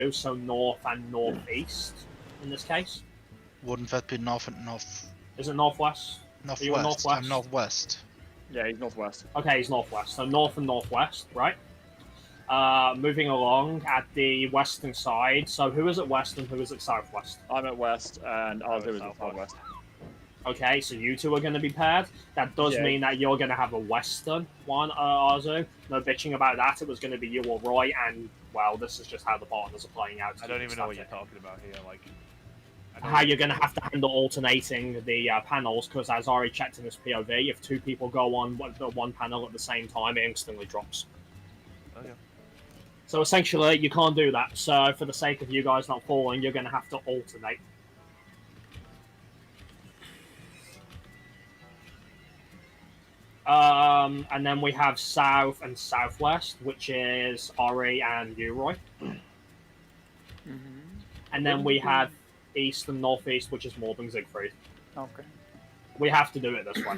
so north and northeast in this case. Wouldn't that be north and north? Is it northwest? Northwest. Are you a northwest? I'm northwest. Yeah, he's northwest. Okay, he's northwest. So north and northwest, right? Moving along at the western side. So who is at west and who is at southwest? I'm at west, and Arzu is at southwest. Okay, so you two are going to be paired. That does mean that you're going to have a western one, Arzu. No bitching about that. It was going to be you or Roy, and, well, this is just how the partners are playing out. I don't even know what you're talking about here. Like, how you're going to have to handle alternating the panels, because as Ari checked in his POV, if two people go on one panel at the same time, it instantly drops. Okay. So essentially, you can't do that. So for the sake of you guys not falling, you're going to have to alternate. And then we have south and southwest, which is Ori and you, Roy. And then we have east and northeast, which is Morb and Siegfried. Okay. We have to do it this way.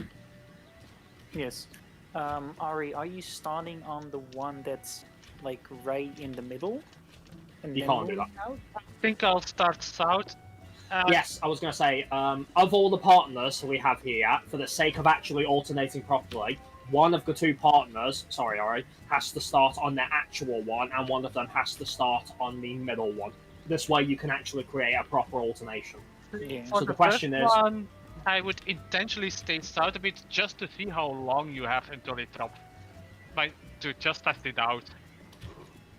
Yes. Ari, are you starting on the one that's like right in the middle? And You then can't do moving that. out? I think I'll start south. Yes, I was going to say, of all the partners we have here, for the sake of actually alternating properly, one of the two partners, sorry, Ari, has to start on the actual one, and one of them has to start on the middle one. This way you can actually create a proper alternation. Yeah. So the question is... One, I would intentionally stay south a bit just to see how long you have until it drops. Like, to just test it out.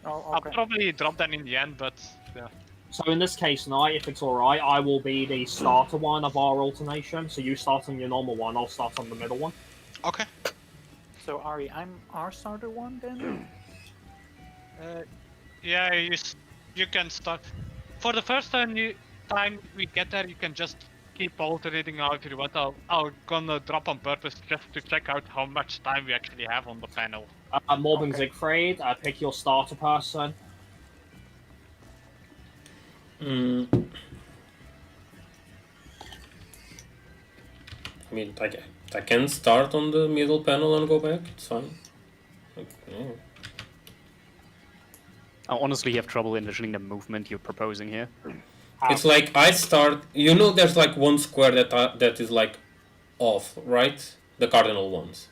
Oh, I'll okay. probably drop them in the end, but yeah. So in this case, Knight, if it's alright, I will be the starter one of our alternation. So you start on your normal one, I'll start on the middle one. Okay. So Ari, I'm our starter one then? Yeah, you can start. For the first time we get there, you can just keep alternating out if you want. I'll gonna drop on purpose just to check out how much time we actually have on the panel. Morb and Siegfried, pick your starter person. I mean, I can start on the middle panel and go back. It's fine. Okay. I honestly have trouble envisioning the movement you're proposing here. It's like I start. You know, there's like one square that is like off, right? The cardinal ones.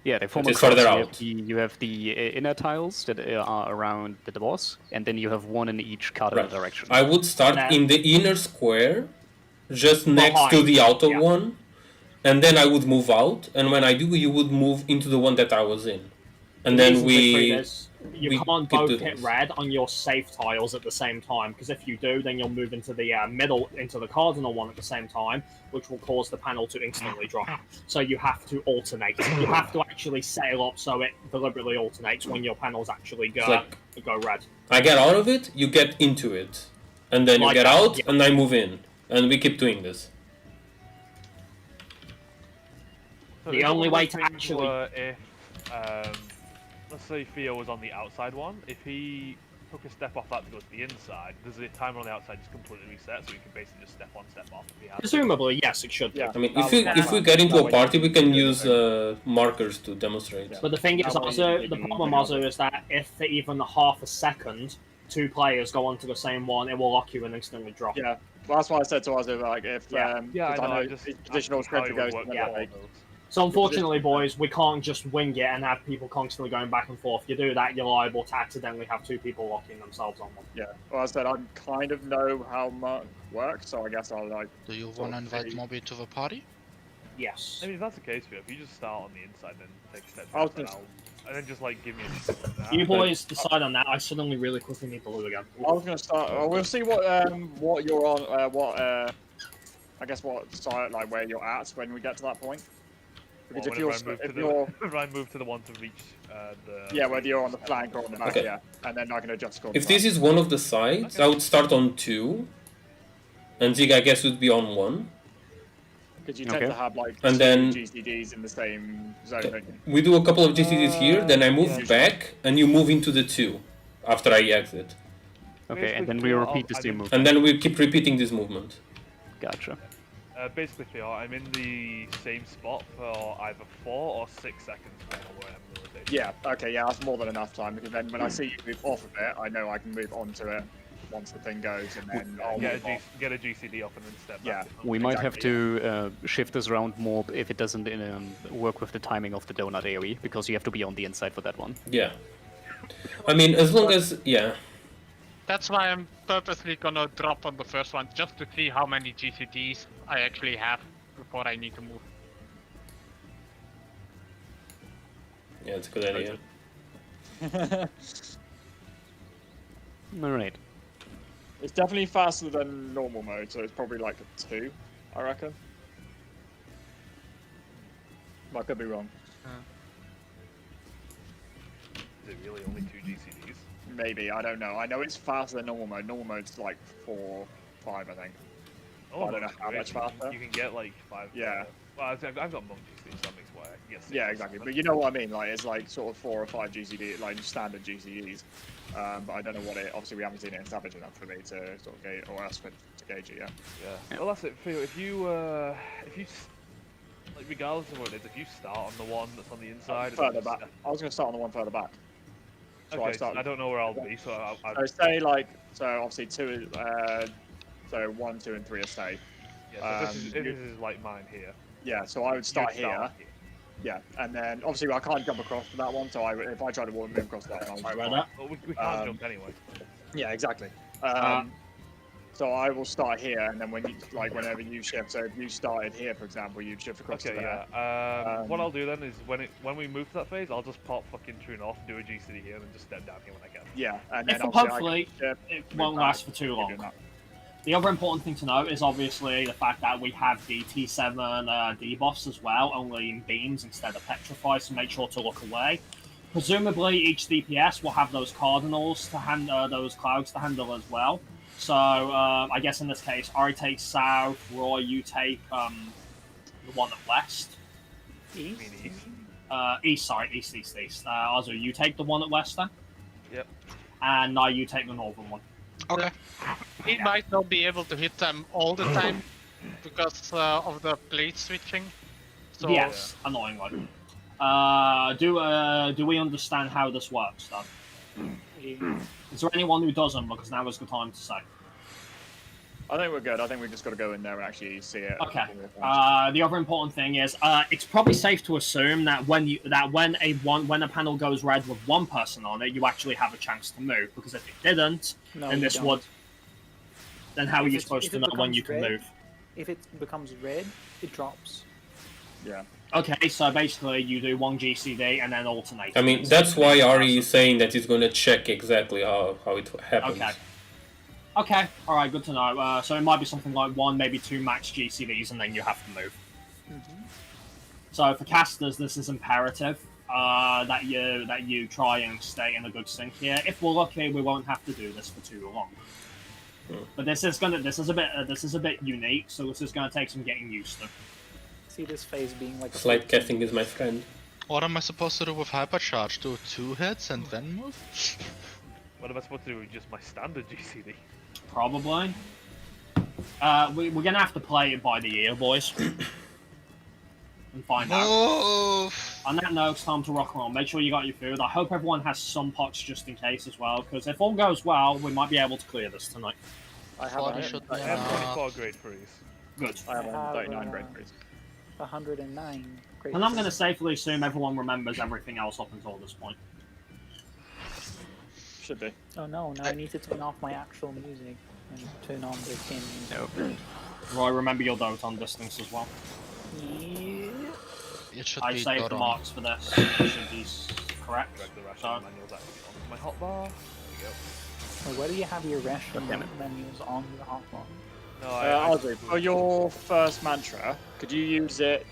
Yeah, they form It is a cross. further out. You have the inner tiles that are around the boss, and then you have one in each cardinal Right. direction. I would start in the inner square, just next to Behind, the outer yeah. one, and then I would move out. And when I do, you would move into the one that I was in, and then we You we can't could do both hit this. red on your safe tiles at the same time, because if you do, then you'll move into the middle, into the cardinal one at the same time, which will cause the panel to instantly drop. So you have to alternate. You have to actually set it up so it deliberately alternates when your panels actually go red. I get out of it, you get into it, and then you Like get that, out, yeah. and I move in, and we keep doing this. So The is it only one way of to those things actually- where if, let's say Theo was on the outside one, if he took a step off that to go to the inside, does the timer on the outside just completely reset, so he can basically just step on, step off if he has to? Presumably, yes, it should. Yeah. I mean, That if we was- get into that a way party, you we can can do use anything. markers to demonstrate. Yeah. But the thing is, That way also, you the can problem do also is that if for even half a second, two players go onto the same one, it will lock you and instantly drop. Yeah, well, that's why I said to Arzu, like, if Yeah. Yeah, I 'cause know. I just his positional asked how script it goes would to work the with all like, those. So unfortunately, boys, we can't just wing it and have people constantly going back and forth. You do that, you're liable to accidentally have two people locking themselves on one. yeah. Well, I said I kind of know how much works, so I guess I'll like. Do you Sort wanna of invite see. Moby to the party? Yes. I mean, if that's the case, Theo, if you just start on the inside, then take a step I was back, and gonna- and then just like give me a You boys decide on that. I suddenly really quickly need blue again. I was gonna start. We'll see what you're on. I guess what side, like where you're at when we get to that point. Because if you're I move to the one to reach the whether you're on the flank or on the back, Okay. yeah, and then I can adjust. If this is one of the sides, I would start on 2, and Zig, I guess, would be on 1. because you tend to have like And two then- GCDs in the same zone. Okay. Don't you? We do a couple of GCDs here, then I move yeah. back, and you move into the 2 after I exit. Okay, and then we repeat the same move. And then we keep repeating this movement. Gotcha. Basically, Theo, I'm in the same spot for either 4 or 6 seconds, depending on where I'm rotating. Yeah. Okay. Yeah, that's more than enough time because then when I see you move off of it, I know I can move onto it once the thing goes, and then I'll Get move on. get a GCD off and then step Yeah. back. We might have Exactly, to shift this around more if it doesn't work with the timing of the donut AoE, because you have to be on the inside for that one. Yeah. I mean, as long as yeah. That's why I'm purposely gonna drop on the first one, just to see how many GCDs I actually have before I need to move. Yeah, it's a good idea. Alright. It's definitely faster than normal mode, so it's probably like a 2, I reckon. I could be wrong. Is it really only 2 GCDs? Maybe, I don't know. I know it's faster than normal mode. Normal mode's like 4, 5, I think. Oh, I don't know that's how great. much faster. You can get like 5. Yeah. Well, I've got monk GCD, so that makes why I can get 6. Yeah, exactly. But you know what I mean? Like, it's like sort of 4 or 5 GCD, like standard GCDs. But I don't know what it. Obviously, we haven't seen it in Savage enough for me to sort of gauge, or us to gauge it yet. Yeah. Well, that's it. Theo, if you like, regardless of what it is, if you start on the one that's on the inside, and Further then back. I was going to start on the one further back. So Okay, I started. I don't know where I'll be, so I So say like, so obviously 2, so 1, 2, and 3 are safe. yeah, so this you- is like mine here. Yeah, so I would start You'd here. Yeah, and then obviously I can't jump across to that one, so if I try to move across that, I'll Sorry about that. Well, we can't Um, jump anyway. Yeah, exactly. So I will start here, and then when you whenever you shift. So if you started here, for example, you'd shift across Okay, to there. yeah. What I'll do then is when we move to that phase, I'll just pop fucking True North, do a GCD here, and then just step down here when I can. Yeah, and then If obviously hopefully it won't back, last for too keep doing long. that. The other important thing to note is obviously the fact that we have the T7 debuffs as well, only in beams instead of petrify, so make sure to look away. Presumably, each DPS will have those cardinals to handle, those clouds to handle as well. So I guess in this case, Ari takes south, Roy, you take the one at west. East? East. Azu, you take the one at west then? Yep. And now you take the northern one. Okay. We might not be able to hit them all the time because of the blade switching. So Yes, annoyingly. Do we understand how this works then? Yeah. Is there anyone who doesn't? Because now is the time to say. I think we're good. I think we just got to go in there and actually see it. Okay. The other important thing is, it's probably safe to assume that when a panel goes red with one person on it, you actually have a chance to move. Because if it didn't, No, then you this don't. would. Then how are If you it- supposed if to it know when becomes you can red- move? If it becomes red, it drops. Yeah. Okay, so basically you do one GCD and then alternate. I mean, that's why Ari is saying that he's gonna check exactly how it happens. Okay. Okay, alright, good to know. So it might be something like 1, maybe 2 max GCDs, and then you have to move. So for casters, this is imperative that you try and stay in a good sync here. If we're lucky, we won't have to do this for too long. But this is a bit unique, so this is gonna take some getting used to. See this phase being like a Slight casting is my friend. What am I supposed to do with hypercharge? Do 2 hits and then move? What am I supposed to do with just my standard GCD? Probably. We're gonna have to play it by the ear, boys. And find out. Move! On that note, it's time to rock on. Make sure you got your food. I hope everyone has some pots just in case as well, because if all goes well, we might be able to clear this tonight. I have 40 should be I have enough. 24 grade freeze. Good. I have I have, 39 grade freeze. 109. Great. And I'm going to safely assume everyone remembers everything else up until this point. Should be. Oh no, now I need to turn off my actual music and turn on the game. Nope. Roy, remember your Doton distance as well. Yeah. It should I be saved the Doron. marks for this. It should be correct. Drag the ration So, manuals actually onto my hotbar. There we go. So where do you have your ration damn it. menus on the hotbar? No, Audrey, for your first mantra, could you use it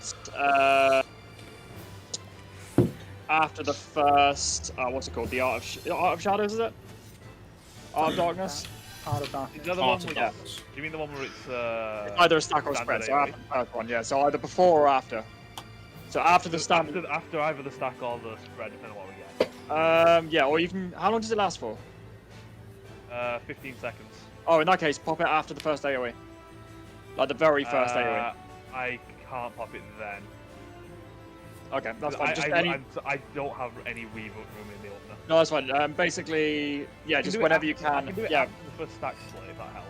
after the first, what's it called? The Art of Shadows, is it? Art of Darkness? Out of darkness. The other Art one of with, Darkness. do you mean the one where it's It's either a stack or a standard spread, so AoE? after the first one, yeah. So either before or after. So after the standard. after either the stack or the spread, depending on what we get. Yeah, or you can. How long does it last for? 15 seconds. Oh, in that case, pop it after the first AoE. Like the very first AoE. I can't pop it then. Okay, that's fine. Just I don't have any weave room in the opener. No, that's fine. Basically, yeah, just whenever you I can. can do it Yeah. after the first stack split if that helps.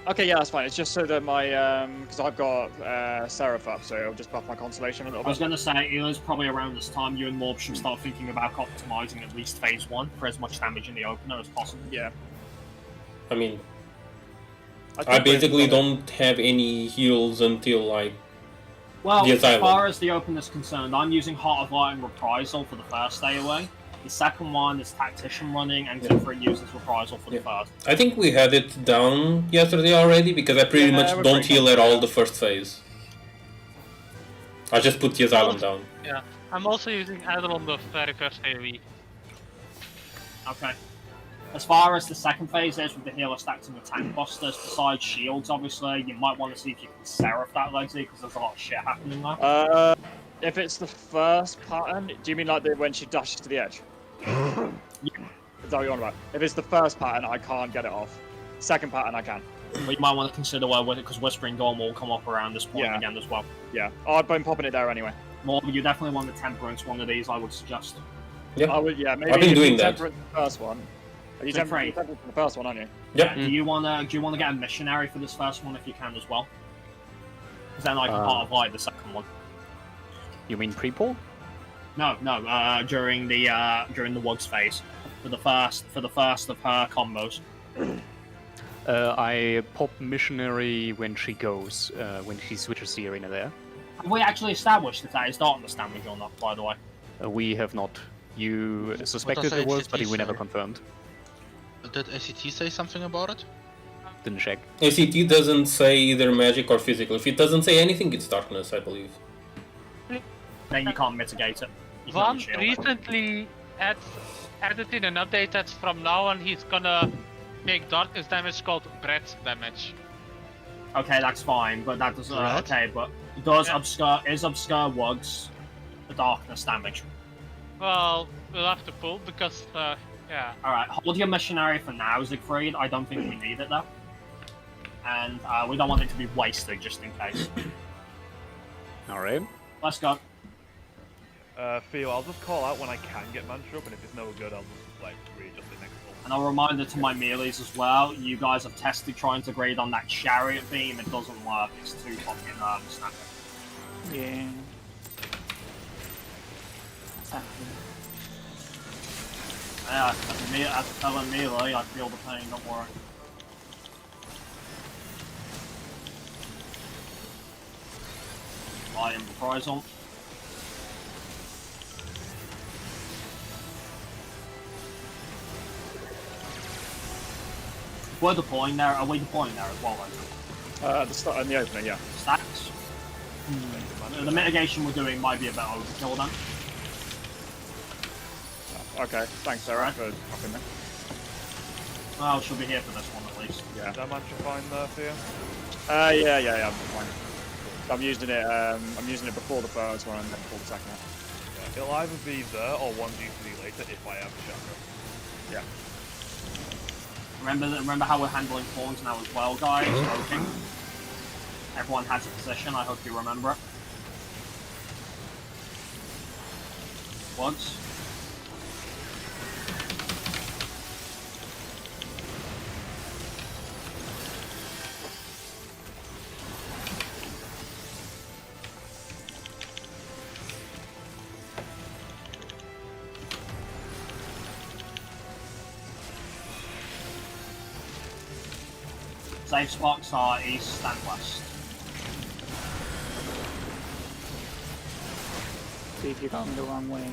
Okay, yeah, that's fine. It's just so that my because I've got Seraph up, so it'll just buff my consolation a little I was bit. going to say, it was probably around this time you and Morb should start thinking about optimizing at least phase 1 for as much damage in the opener as possible. Yeah. I mean, think I we've basically got it. don't have any heals until like Well, the as Asylum. far as the opener is concerned, I'm using Heart of Light and Reprisal for the first stay away. The second one is Tactician running, and Kithrin uses Reprisal for the first. I think we had it down yesterday already because I pretty much we're don't pretty heal much at all there. the first phase. I just put the Asylum down. Yeah, I'm also using Adder on the very first AoE. Okay. As far as the second phase is with the healer stacked in the tank busters, besides shields, obviously, you might want to see if you can Seraph that Legsy, because there's a lot of shit happening there. If it's the first pattern, do you mean like when she dashes to the edge? Yeah. Is that what you're on about? If it's the first pattern, I can't get it off. Second pattern, I can. But you might want to consider where with it, because Whispering Dawn will come up around this point Yeah. again as well. Yeah. Oh, I've been popping it there anyway. More, you definitely want the Temperance one of these, I would suggest. Yeah. I would, yeah, maybe I've been if you doing that. temperate the first one. You They're temperate free. the first one, aren't you? Yep. Do you want to get a Missionary for this first one if you can as well? Because then I can Heart of Light the second one. You mean pre-pull? No, during the Wugs phase. For the first of her combos. I pop missionary when she goes, when she switches the arena there. Have we actually established if that is darkness damage or not, by the way? We have not. You suspected does it was, ACT but we never say? confirmed. Did ACT say something about it? Didn't check. ACT doesn't say either magic or physical. If it doesn't say anything, it's darkness, I believe. Then you can't mitigate it. You can only Van shield it. recently added in an update that's from now on he's gonna make darkness damage called breath damage. Okay, that's fine, but that doesn't. Right. Okay, but does obscure Wugs the darkness damage? Well, we'll have to pull because, yeah. Alright, hold your missionary for now, Siegfried. I don't think we need it though. And we don't want it to be wasted just in case. Alright. Let's go. Theo, I'll just call out when I can get Mantra up, and if it's no good, I'll just like readjust it next pull. And a reminder to my melees as well, you guys have tested trying to grade on that chariot beam, it doesn't work, it's too fucking snappy. Yeah. Yeah, as a fellow melee, I feel the pain, don't worry. I am reprisal. We're deploying there. Are we deploying there as well, then? The start in the opener, yeah. Stacks? The mitigation we're doing might be a bit overkill then. Okay, thanks, Sarah, for dropping me. Well, she'll be here for this one at least. Yeah. Is that Mantra fine there, Theo? Yeah, I'm fine. I'm using it before the first one and then before the second one. Yeah, it'll either be there or one GCD later if I have Chakra. Yeah. Remember how we're handling pawns now as well, guys? Voting. Everyone has a position, I hope you remember it. Once. Safe spots are east and west. See if you're going the wrong way.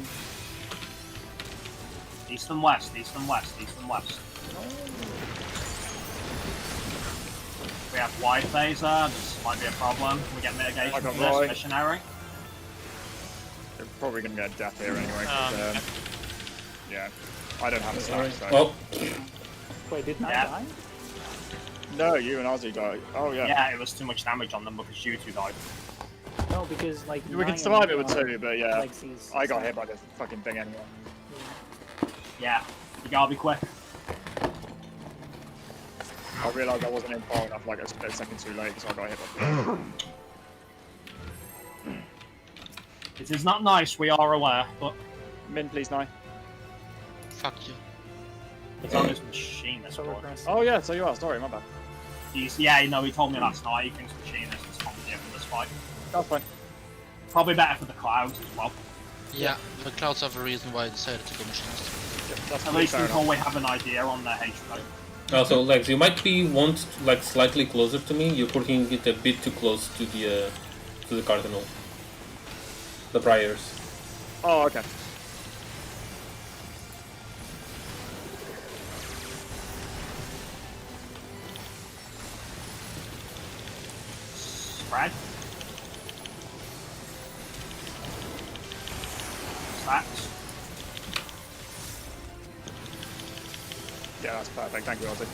East and west, east and west, east and west. We have wide phaser, this might be a problem. We get mitigation I got for this, Roy. missionary. They're probably going to get death here anyway. 'Cause, yeah. I don't have a stack, so. Oh, Wait, didn't I Yeah. die? No, you and Ozzy got. Oh, yeah. Yeah, it was too much damage on them because you two died. No, because like We can Nyan survive it with got, two, but yeah. Lexi's I got stuff. hit by this fucking thing anyway. Yeah, you gotta be quick. I realised I wasn't in far enough, like a split second too late, so I got hit by It is not nice, we are aware, but Min, please, Nye. Fuck you. it's on his machinist. So But aggressive. Oh yeah, so you are. Sorry, my bad. yeah, no, he told me last night he thinks machinist is competent for this fight. That's fine. Probably better for the clouds as well. Yeah, the clouds have a reason why I decided to go machinist. Yep, that's At least fair until enough. we have an idea on their HP. Also, Lex, you might be want like slightly closer to me. You're putting it a bit too close to the cardinal. The briars. Oh, okay. Spread. Stacks. Yeah, that's perfect. Thank you, Ozzy.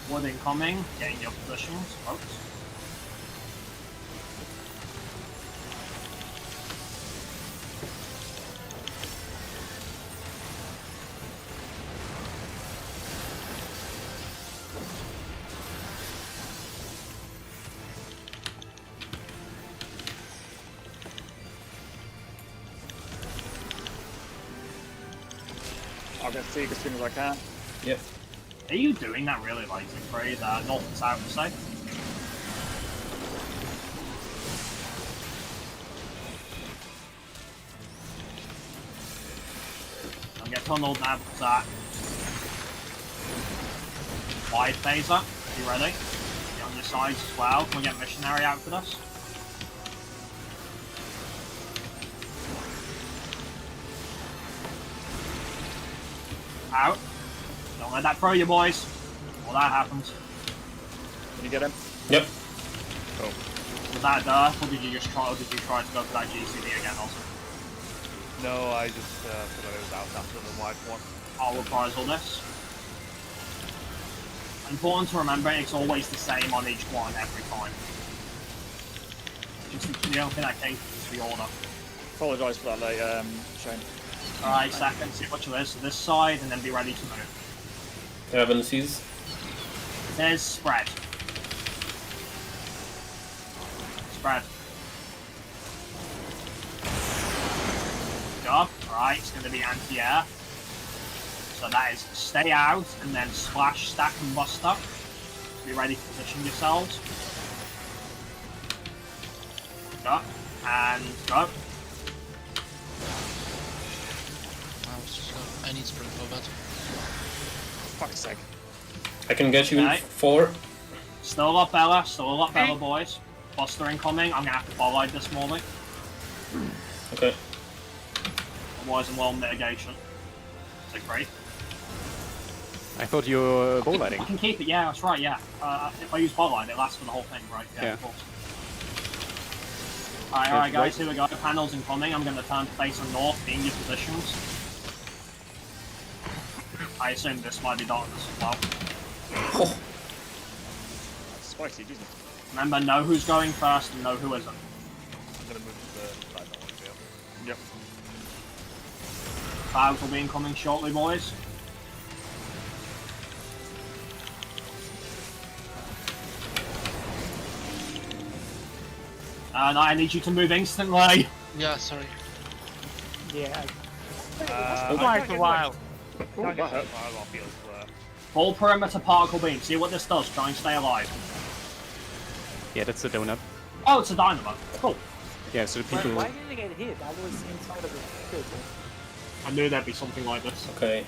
Wood incoming. Getting your positions, folks. I'll get Sieg as soon as I can. Yep. Are you doing that really like Siegfried? North and south, say? I'll get tunneled now because that. Wide phaser, you ready? Get on your sides as well. Can we get missionary out for this? Out. Don't let that throw you, boys. Well, that happens. Can you get him? Yep. Was that Darth, or did you just try, or did you try to go for that GCD again also? No, I just forgot it was out after the wide one. I'll reprisal this. Important to remember, it's always the same on each one every time. Just the only thing that came is the order. Apologise for that late, Shane. Alright, second, see what you is. So this side, and then be ready to move. Heaven sees. There's spread. Spread. Good job. Alright, it's going to be anti-air. So that is stay out, and then splash, stack, and buster. Be ready to position yourselves. Go. And go. I need sprint for that. Fuck's sake. I can get you Okay. 4. Still a lot Bella, boys. Buster incoming. I'm going to have to follow this morning. Okay. Otherwise, I'm well mitigation. Take 3. I thought you were ball lighting. I can keep it, yeah, that's right, yeah. If I use Spotlight, it lasts for the whole thing, right? Yeah. Of course. Alright, guys, here we go. Panels incoming. I'm going to turn to face on north, be in your positions. I assume this might be darkness as well. Oh, That's spicy, Jesus. Remember, know who's going first and know who isn't. I'm gonna move to the side that one field. Yep. Clouds will be incoming shortly, boys. And I need you to move instantly. Yeah, sorry. Yeah. Quite a while. Can't get that too far off field there. Full perimeter particle beam. See what this does. Try and stay alive. Yeah, that's the donut. Oh, it's a dynamo. Cool. Yeah, so the people. Why didn't I get hit? I was inside of the field. I knew there'd be something like this. okay.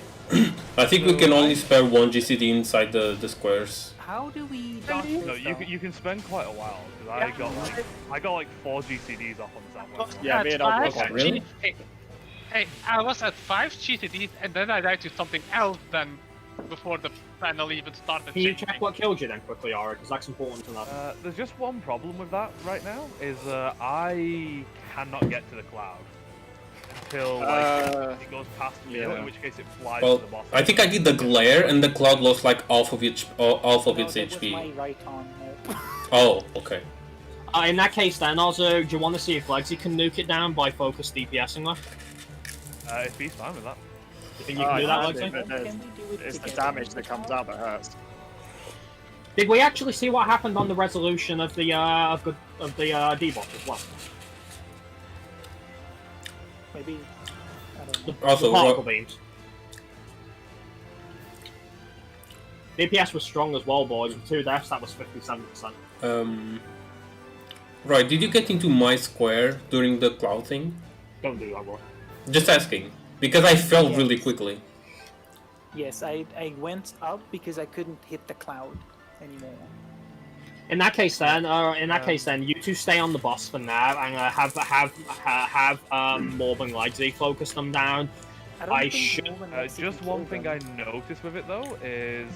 I think we can only spare 1 GCD inside the squares. How do we dodge No, this, you though? you can spend quite a while because I got like 4 GCDs off on the southwest. Yeah, me and I'll Five block Really? Hey, I was at 5 GTDs and then I died to something else then before the panel even started Can you changing. check what killed you then quickly, Ara? Because that's important to know. There's just one problem with that right now is I cannot get to the cloud until it goes past the middle, yeah. in which case it flies Well, to the boss. I think I did the glare and the cloud lost like half of its No, half of that its was my HP. right on. Oh, okay. In that case, then, also, do you want to see if Legsy can nuke it down by focus DPSing her? If he's fine with that. You think you can do that, I Legsy? think Can that we do it it's the together damage in that the comes cloud? out that hurts. Did we actually see what happened on the resolution of the D-bot as well? Maybe. I don't know. Also, The particle beams. DPS was strong as well, boys. With 2 deaths, that was 57%. right, did you get into my square during the cloud thing? Don't do that, boy. Just asking. Because I fell Yes. really quickly. Yes, I went up because I couldn't hit the cloud anymore. In that case, then, you two stay on the boss for now, and have Morb and Legsy focus them down. I don't I think should- Mormon Lexi Just can one kill thing them. I noticed with it though is,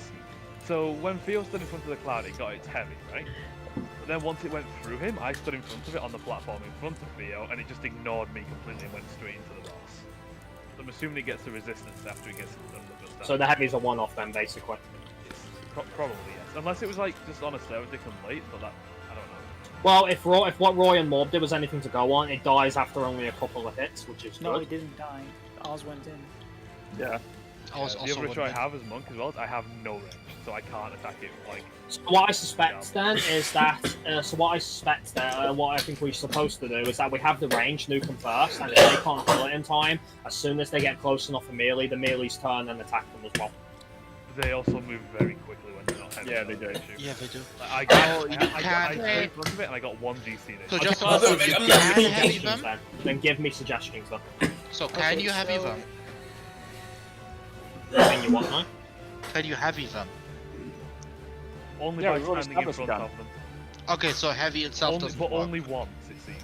so when Theo stood in front of the cloud, it got its heavy, right? But then once it went through him, I stood in front of it on the platform in front of Theo, and it just ignored me completely and went straight into the boss. So I'm assuming it gets the resistance after it gets done the first time. So the heavy's a one-off then, basically. Probably yes, unless it was like just on a server they come late, but that I don't know. Well, if what Roy and Morb did was anything to go on, it dies after only a couple of hits, which is No, good. it didn't die. Ours went in. Yeah. I was The also other issue I wondering. have as monk as well is I have no range, so I can't attack it like. So what I suspect then is that, what I think we're supposed to do is that we have the range, nuke them first, and if they can't kill it in time, as soon as they get close enough for melee, the melee's turn and attack them as well. They also move very quickly when they're not heavy. Yeah, they do. Yeah, they do. Like, I got, You I can- stood in front of it and I got 1 GC there. So Okay, just so also, give you me can heavy suggestions them. then give me suggestions then. So can Okay, you heavy so- them? Anything you want, mate? Can you heavy them? Only Yeah, by we've already standing in established front that. of them. Okay, so heavy itself Only, doesn't but work. only once, it seems.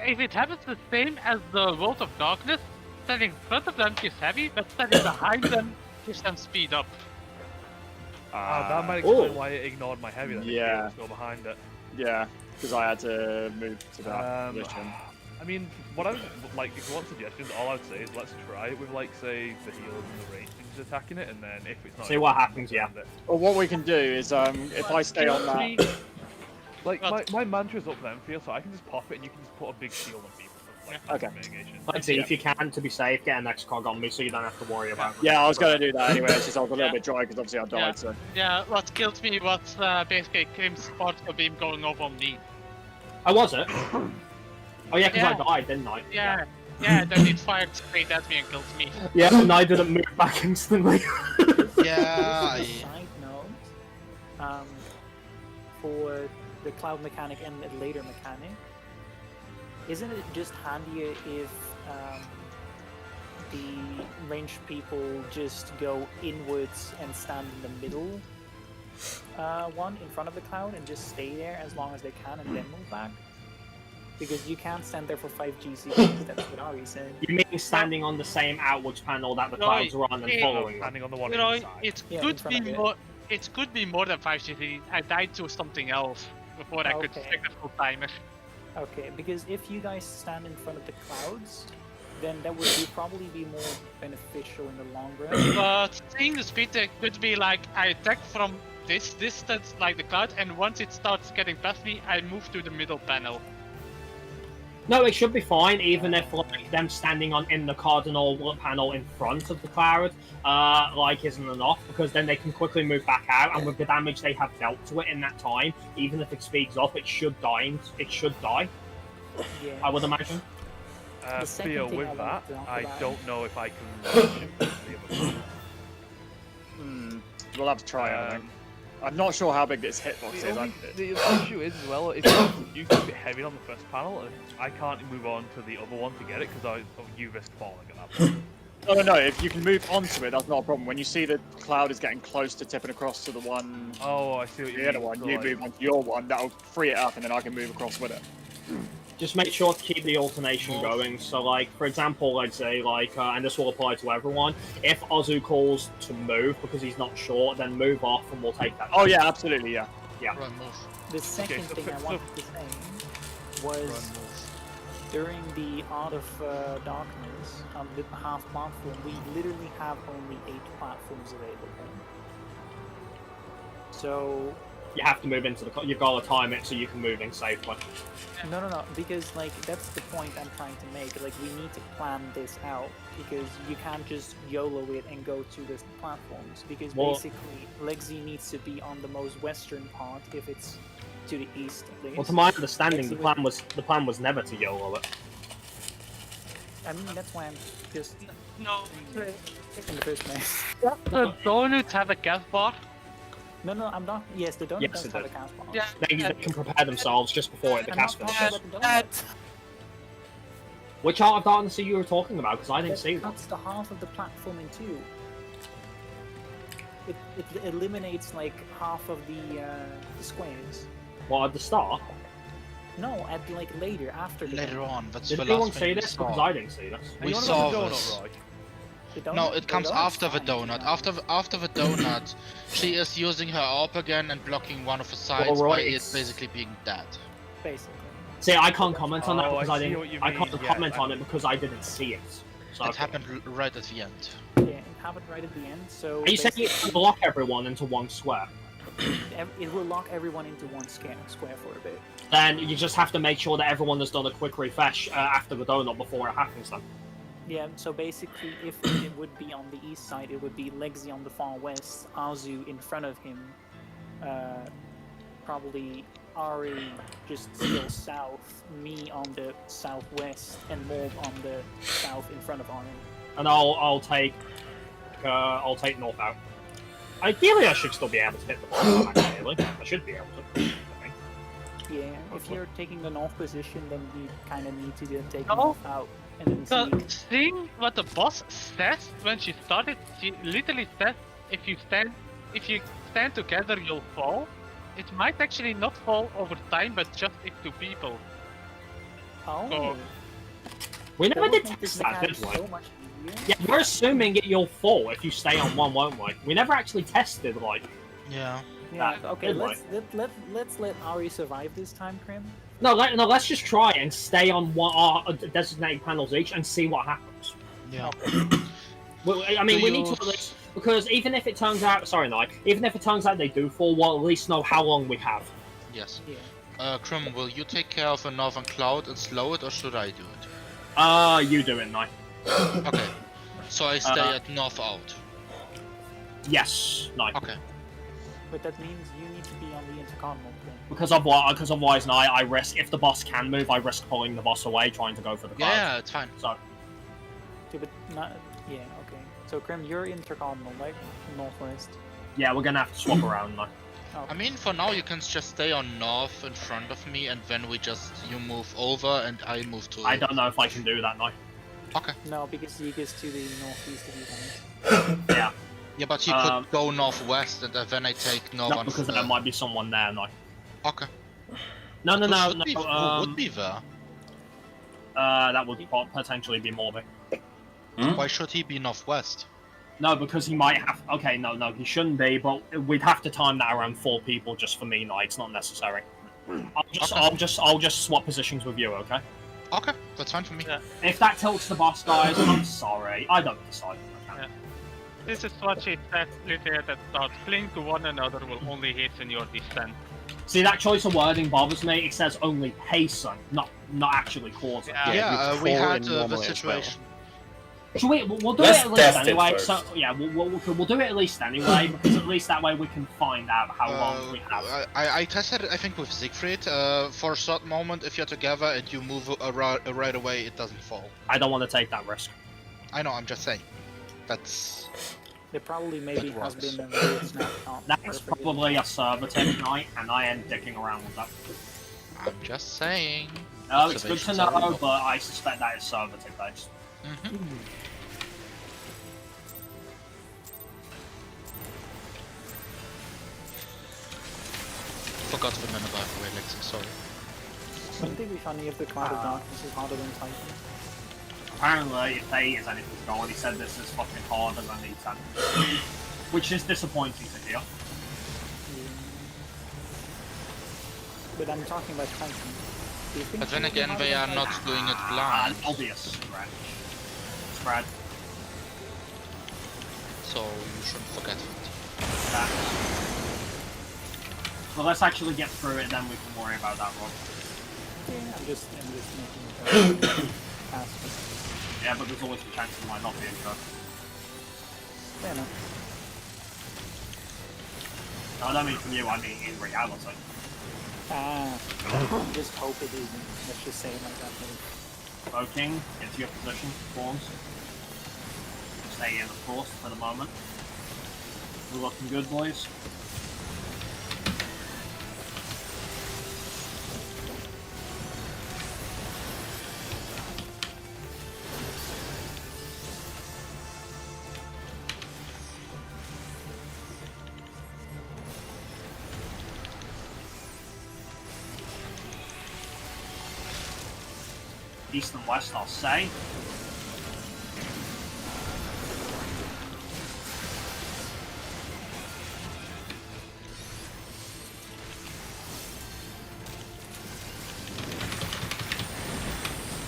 If it happens the same as the World of Darkness, standing in front of them gives heavy, but standing behind them gives them speed up. That might Oh. explain why it ignored my heavy then. Yeah. It was go behind it. Yeah, because I had to move to that Um, position. I mean, what I would like, if you want suggestions, all I would say is let's try it with, like, say, the healers and the range things attacking it, and then if it's not. See what happens, yeah. Well, what we can do is, if I stay on that, Like, my mantra's up then, Theo, so I can just pop it and you can just put a big shield on people. Like, Okay. mitigation. Like, see, if you can, to be safe, get an X-Cog on me so you don't have to worry about it. yeah, I was going to do that anyway. It's just I was a little Yeah. bit dry because obviously I died. Yeah. So Yeah, what killed me was basically Krim's particle beam going over on me. Oh, was it? Oh, yeah, because Yeah. I died, didn't I? Yeah, then it fired straight at me and killed me. Yeah, and I didn't move back instantly. Yeah, I- Side note, for the cloud mechanic and the later mechanic, isn't it just handier if the ranged people just go inwards and stand in the middle one in front of the cloud and just stay there as long as they can and then move back? Because you can't stand there for 5 GCs, that's what Ari said. You mean standing on the same outwards panel that the No, clouds are on and it- following them? Standing on the one You know, inside. it Yeah, in could front be of it. more. It could be more than 5 GC. I died to something else before I could Okay. check the full timer. Okay, because if you guys stand in front of the clouds, then that would probably be more beneficial in the long run. But seeing the speed, it could be like I attack from this distance, like the cloud, and once it starts getting past me, I move to the middle panel. No, it should be fine, even if like them standing in the cardinal panel in front of the cloud, isn't enough, because then they can quickly move back out, and with the damage they have dealt to it in that time, even if it speeds up, it should die. Yeah. I would imagine. The second Theo, thing I with wanted that, to talk I about- don't know if I can reach him with the other one. we'll have to try it. I think. I'm not sure how big this hitbox is. The issue is as well, if you keep it heavy on the first panel, and I can't move on to the other one to get it because you risk falling at that point. No. If you can move onto it, that's not a problem. When you see the cloud is getting close to tipping across to the one, Oh, I see what you the mean. other one, So, you like, move onto your one. That'll free it up, and then I can move across with it. Just make sure to keep the alternation going. So, like, for example, I'd say, and this will apply to everyone, if Ozu calls to move because he's not sure, then move off and we'll take that. Oh yeah, absolutely, yeah. Run, move. The second so thing for- I so- wanted to say Run, was move. during the Art of Darkness, on the half platform, we literally have only 8 platforms available. So You have to move into the. You've got to time it so you can move in safely. no, because like that's the point I'm trying to make. Like we need to plan this out because you can't just YOLO it and go to the platforms because Well- basically Lexi needs to be on the most western part if it's to the east at least. Well, to my understanding, Lexi the plan was never to YOLO it. I mean that's why I'm just No. in the first place. The donuts have a gas bar. No, I'm not. Yes, the donut Yes, does it have a does. cast box. Yeah. They can prepare themselves just before the I'm cast not finishes. talking about the donut. Which art of darkness are you talking about? Because I didn't see That one. cuts the half of the platform in two. It eliminates like half of the squares. What, at the start? No, at like later after the Later donut. on, that's Did the anyone last see thing we this? Because saw. I didn't see this. Are We you on saw about the this. donut, Roy? The donut- No, it the comes donut's after the fine, to be donut. honest. After the donut, she is using her AWP again and blocking one of the sides Well, Roy, by it it's- basically being dead. Basically. See, I can't comment on that Oh, because I I see didn't. what you I mean, can't yeah, comment on it because I didn't see it. So, It happened right at the end. Yeah, it happened right at the end. So Are you saying it basically, can block everyone into one square? it will lock everyone into one square for a bit. Then you just have to make sure that everyone has done a quick refresh after the donut before it happens. Then. Yeah, so basically, if it would be on the east side, it would be Lexi on the far west, Azu in front of him, probably Ari just still south, me on the southwest, and Morb on the south in front of Ari. And I'll take north out. Ideally, I should still be able to hit the bottom. Ideally, I should be able to. I think. Yeah, if you're taking the north position, then you kind of need to just take No. north out and then So, sneak. seeing what the boss says when she started, she literally said, if you stand together, you'll fall. It might actually not fall over time, but just if two people. Oh, We that never would did make this test that, mechanic did we? so much easier. Yeah, we're assuming you'll fall if you stay on one, won't we? We never actually tested like. Yeah. Yeah, okay, did we? let's let Ari survive this time, Krim. No, let's just try and stay on one designated panels each and see what happens. Yeah. Well, I mean, Do we you- need to at least because even if it turns out, sorry, Nike, even if it turns out they do fall, we'll at least know how long we have. Yes. Yeah. Krim, will you take care of a northern cloud and slow it, or should I do it? You do it, Nike. Okay. So I stay at north out. Yes, Nike. Okay. But that means you need to be on the intercontinental plane. Because otherwise, Nike, I risk if the boss can move, I risk pulling the boss away, trying to go for the cloud. Yeah, it's fine. So Yeah, but not. Yeah, okay. So Krim, you're intercontinental, right? Northwest. yeah, we're gonna have to swap around, Nike. Oh. I mean, for now you can just stay on north in front of me, and then you move over and I move to. I don't know if I can do that, Nike. Okay. No, because he gets to the northeast of you guys. Yeah, Yeah, but you could go northwest, and then I take not northern. because there might be someone there, Nike. Okay. No, Who would be there? That would potentially be Morby. Why should he be northwest? No, because he might have. Okay, no, he shouldn't be. But we'd have to time that around 4 people just for me. No, it's not necessary. I'll just swap positions with you. Okay. Okay, that's fine for me. Yeah. If that tilts the boss, guys, I'm sorry. I don't decide. Okay. This is what she said literally at the start. Cling to one another will only hasten your descent. See, that choice of wording bothers me. It says only hasten, not actually causing. Yeah. Yeah, we fall had in the normally as well. situation. Should we'll do Let's it at least test it anyway. first. So yeah, we'll do it at least anyway because at least that way we can find out how long we have. I tested it, I think, with Siegfried. For a certain moment, if you're together and you move right away, it doesn't fall. I don't want to take that risk. I know, I'm just saying. That's. There probably maybe That has works. been a weird snapshot. That's probably a server tip night, and I ain't dicking around with that. I'm just saying. It's good to Observations are know, real. but I suspect that is server tip based. Mhm. Forgot the menu by the way, Lex, I'm sorry. Wouldn't it be funny if the Cloud of Darkness is harder than Titan? Apparently, if they is anything to go on, he said this is fucking harder than the 10. Which is disappointing to hear. But I'm talking about Titan. Do you think But then it would be again, harder they than are not Titan? doing it blind, Obvious scratch. Spread. so you shouldn't forget it. That. Well, let's actually get through it, then we can worry about that, Rob. Yeah, I'm just making faster. Yeah, but there's always the chance it might not be a go. Fair enough. No, I don't mean from you, I mean in reality. Just hope it isn't. Let's just say it like that. Maybe. Voking, into your position, forms. Stay in, of course, for the moment. We're looking good, boys. East and west, I'll say.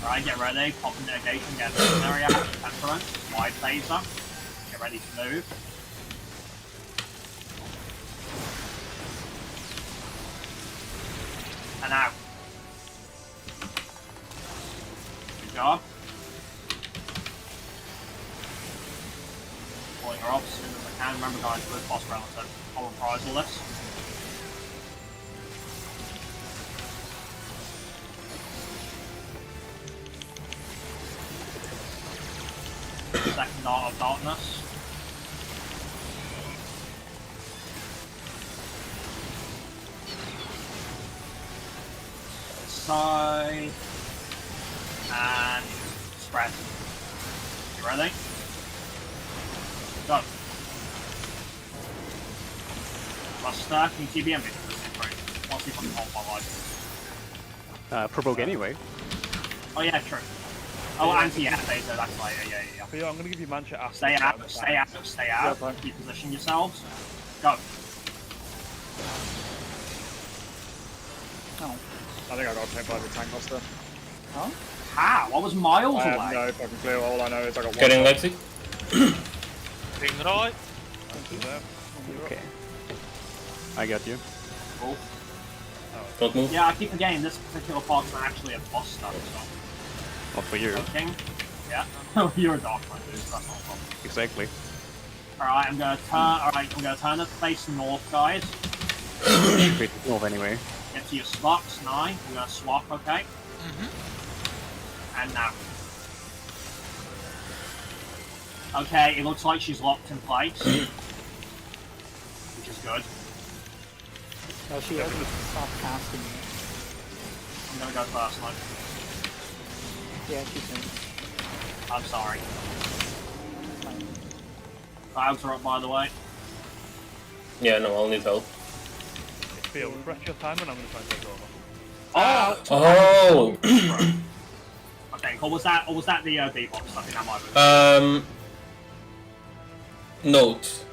Alright, get ready. Pop in negation, get visionary out, temperance, wide phaser. Get ready to move. And out. Good job. Pulling her off as soon as I can. Remember guys, we're boss relative. I'll reprisal this. Second Art of Darkness. Side. And spread. You ready? Go. Buster, can you TBM me for this break? I'll see if I can hold my life. Provoke anyway. Oh yeah, true. Oh, anti-air phaser, that's right, yeah. But yeah, I'm gonna give you mancha after. Stay out. Keep position yourselves. Go. Oh. I think I got picked by the tank buster. Huh? How? I was miles I away. have no fucking clue. All I know is I got one. Getting Lexi? Ring right. Okay. I got you. Cool. Don't move. Yeah, I keep forgetting this particular part's not actually a boss stuff, so. Not for you. King. Yeah. You're a dark one, dude. That's not a problem. Exactly. Alright, I'm gonna turn it face north, guys. Wait, move anyway. Get to your slots, 9. We're gonna swap, okay? And now. Okay, it looks like she's locked in place. Which is good. No, she hasn't stopped casting yet. I'm gonna go first, Mike. Yeah, she's in. I'm sorry. Clouds are up, by the way. Yeah, no, I'll need help. Feel, refresh your timer and I'm gonna try and take over. Oh! Okay, or was that the D-box? I think that might be. Note.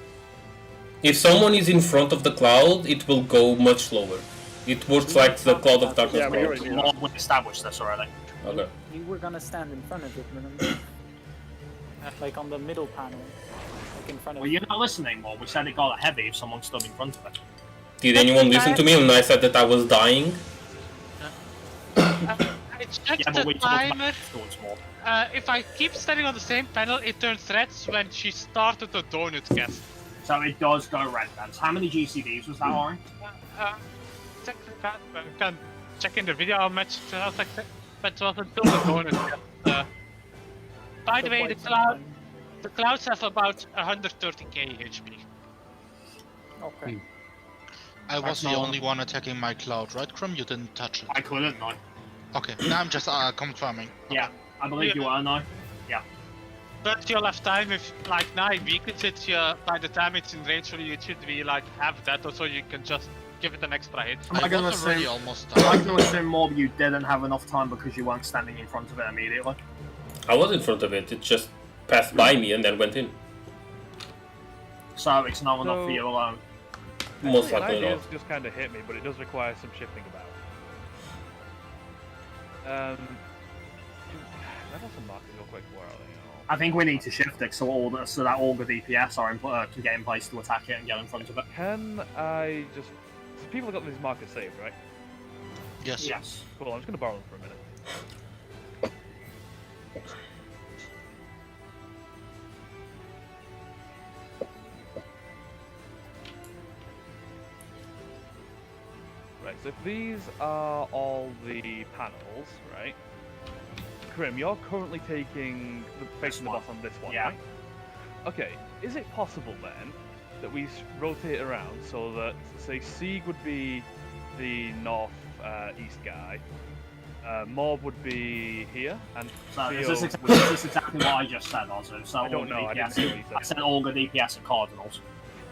If someone is in front of the cloud, it will go much slower. It works like the cloud of darkness. Yeah, we already knew that. We established this already. Okay. You were gonna stand in front of it, remember? Like on the middle panel. Like in front of Well, you're not listening, More. We said it got heavy if someone stood in front of it. Did anyone listen to me when I said that I was dying? I checked Yeah, but we the talked timer. about afterwards, More. If I keep standing on the same panel, it turns red when she started the donut guess. So it does go red then. So how many GCDs was that, Ori? Check the can check in the video how much it was like, but it was until the donut guess. By the way, the clouds have about 130k HP. Okay. I was the only one attacking my cloud, right, Crum? You didn't touch it. I couldn't, no. Okay, now I'm just confirming. Yeah, I believe you were, no. But you'll have time if, like, now weakens it, by the time it's in range for you, it should be, like, have that, or so you can just give it an extra hit. Am I gonna was already assume- almost I'm done. going to assume, More, you didn't have enough time because you weren't standing in front of it immediately. I was in front of it, it just passed by me and then went in. So it's not enough for So- you alone. Most An likely idea's not. just kind of hit me, but it does require some shifting about. Let us mark it real quick where are they? I think we need to shift it so that all the DPS are can get in place to attack it and get in front of it. Can I just So people have got these markers saved, right? Yes. Yes. Cool, I'm just gonna borrow them for a minute. Right, so if these are all the panels, right? Grim, you're currently taking facing the one. boss on this one, Yeah. right? Okay, is it possible then that we rotate around so that, say, Sieg would be the north east guy, Morb would be here, and So Theo is this, would- is this exactly what I just said, Ozu? So I don't Olga know, I didn't DPS. hear what you said. I said Olga DPS and Cardinals.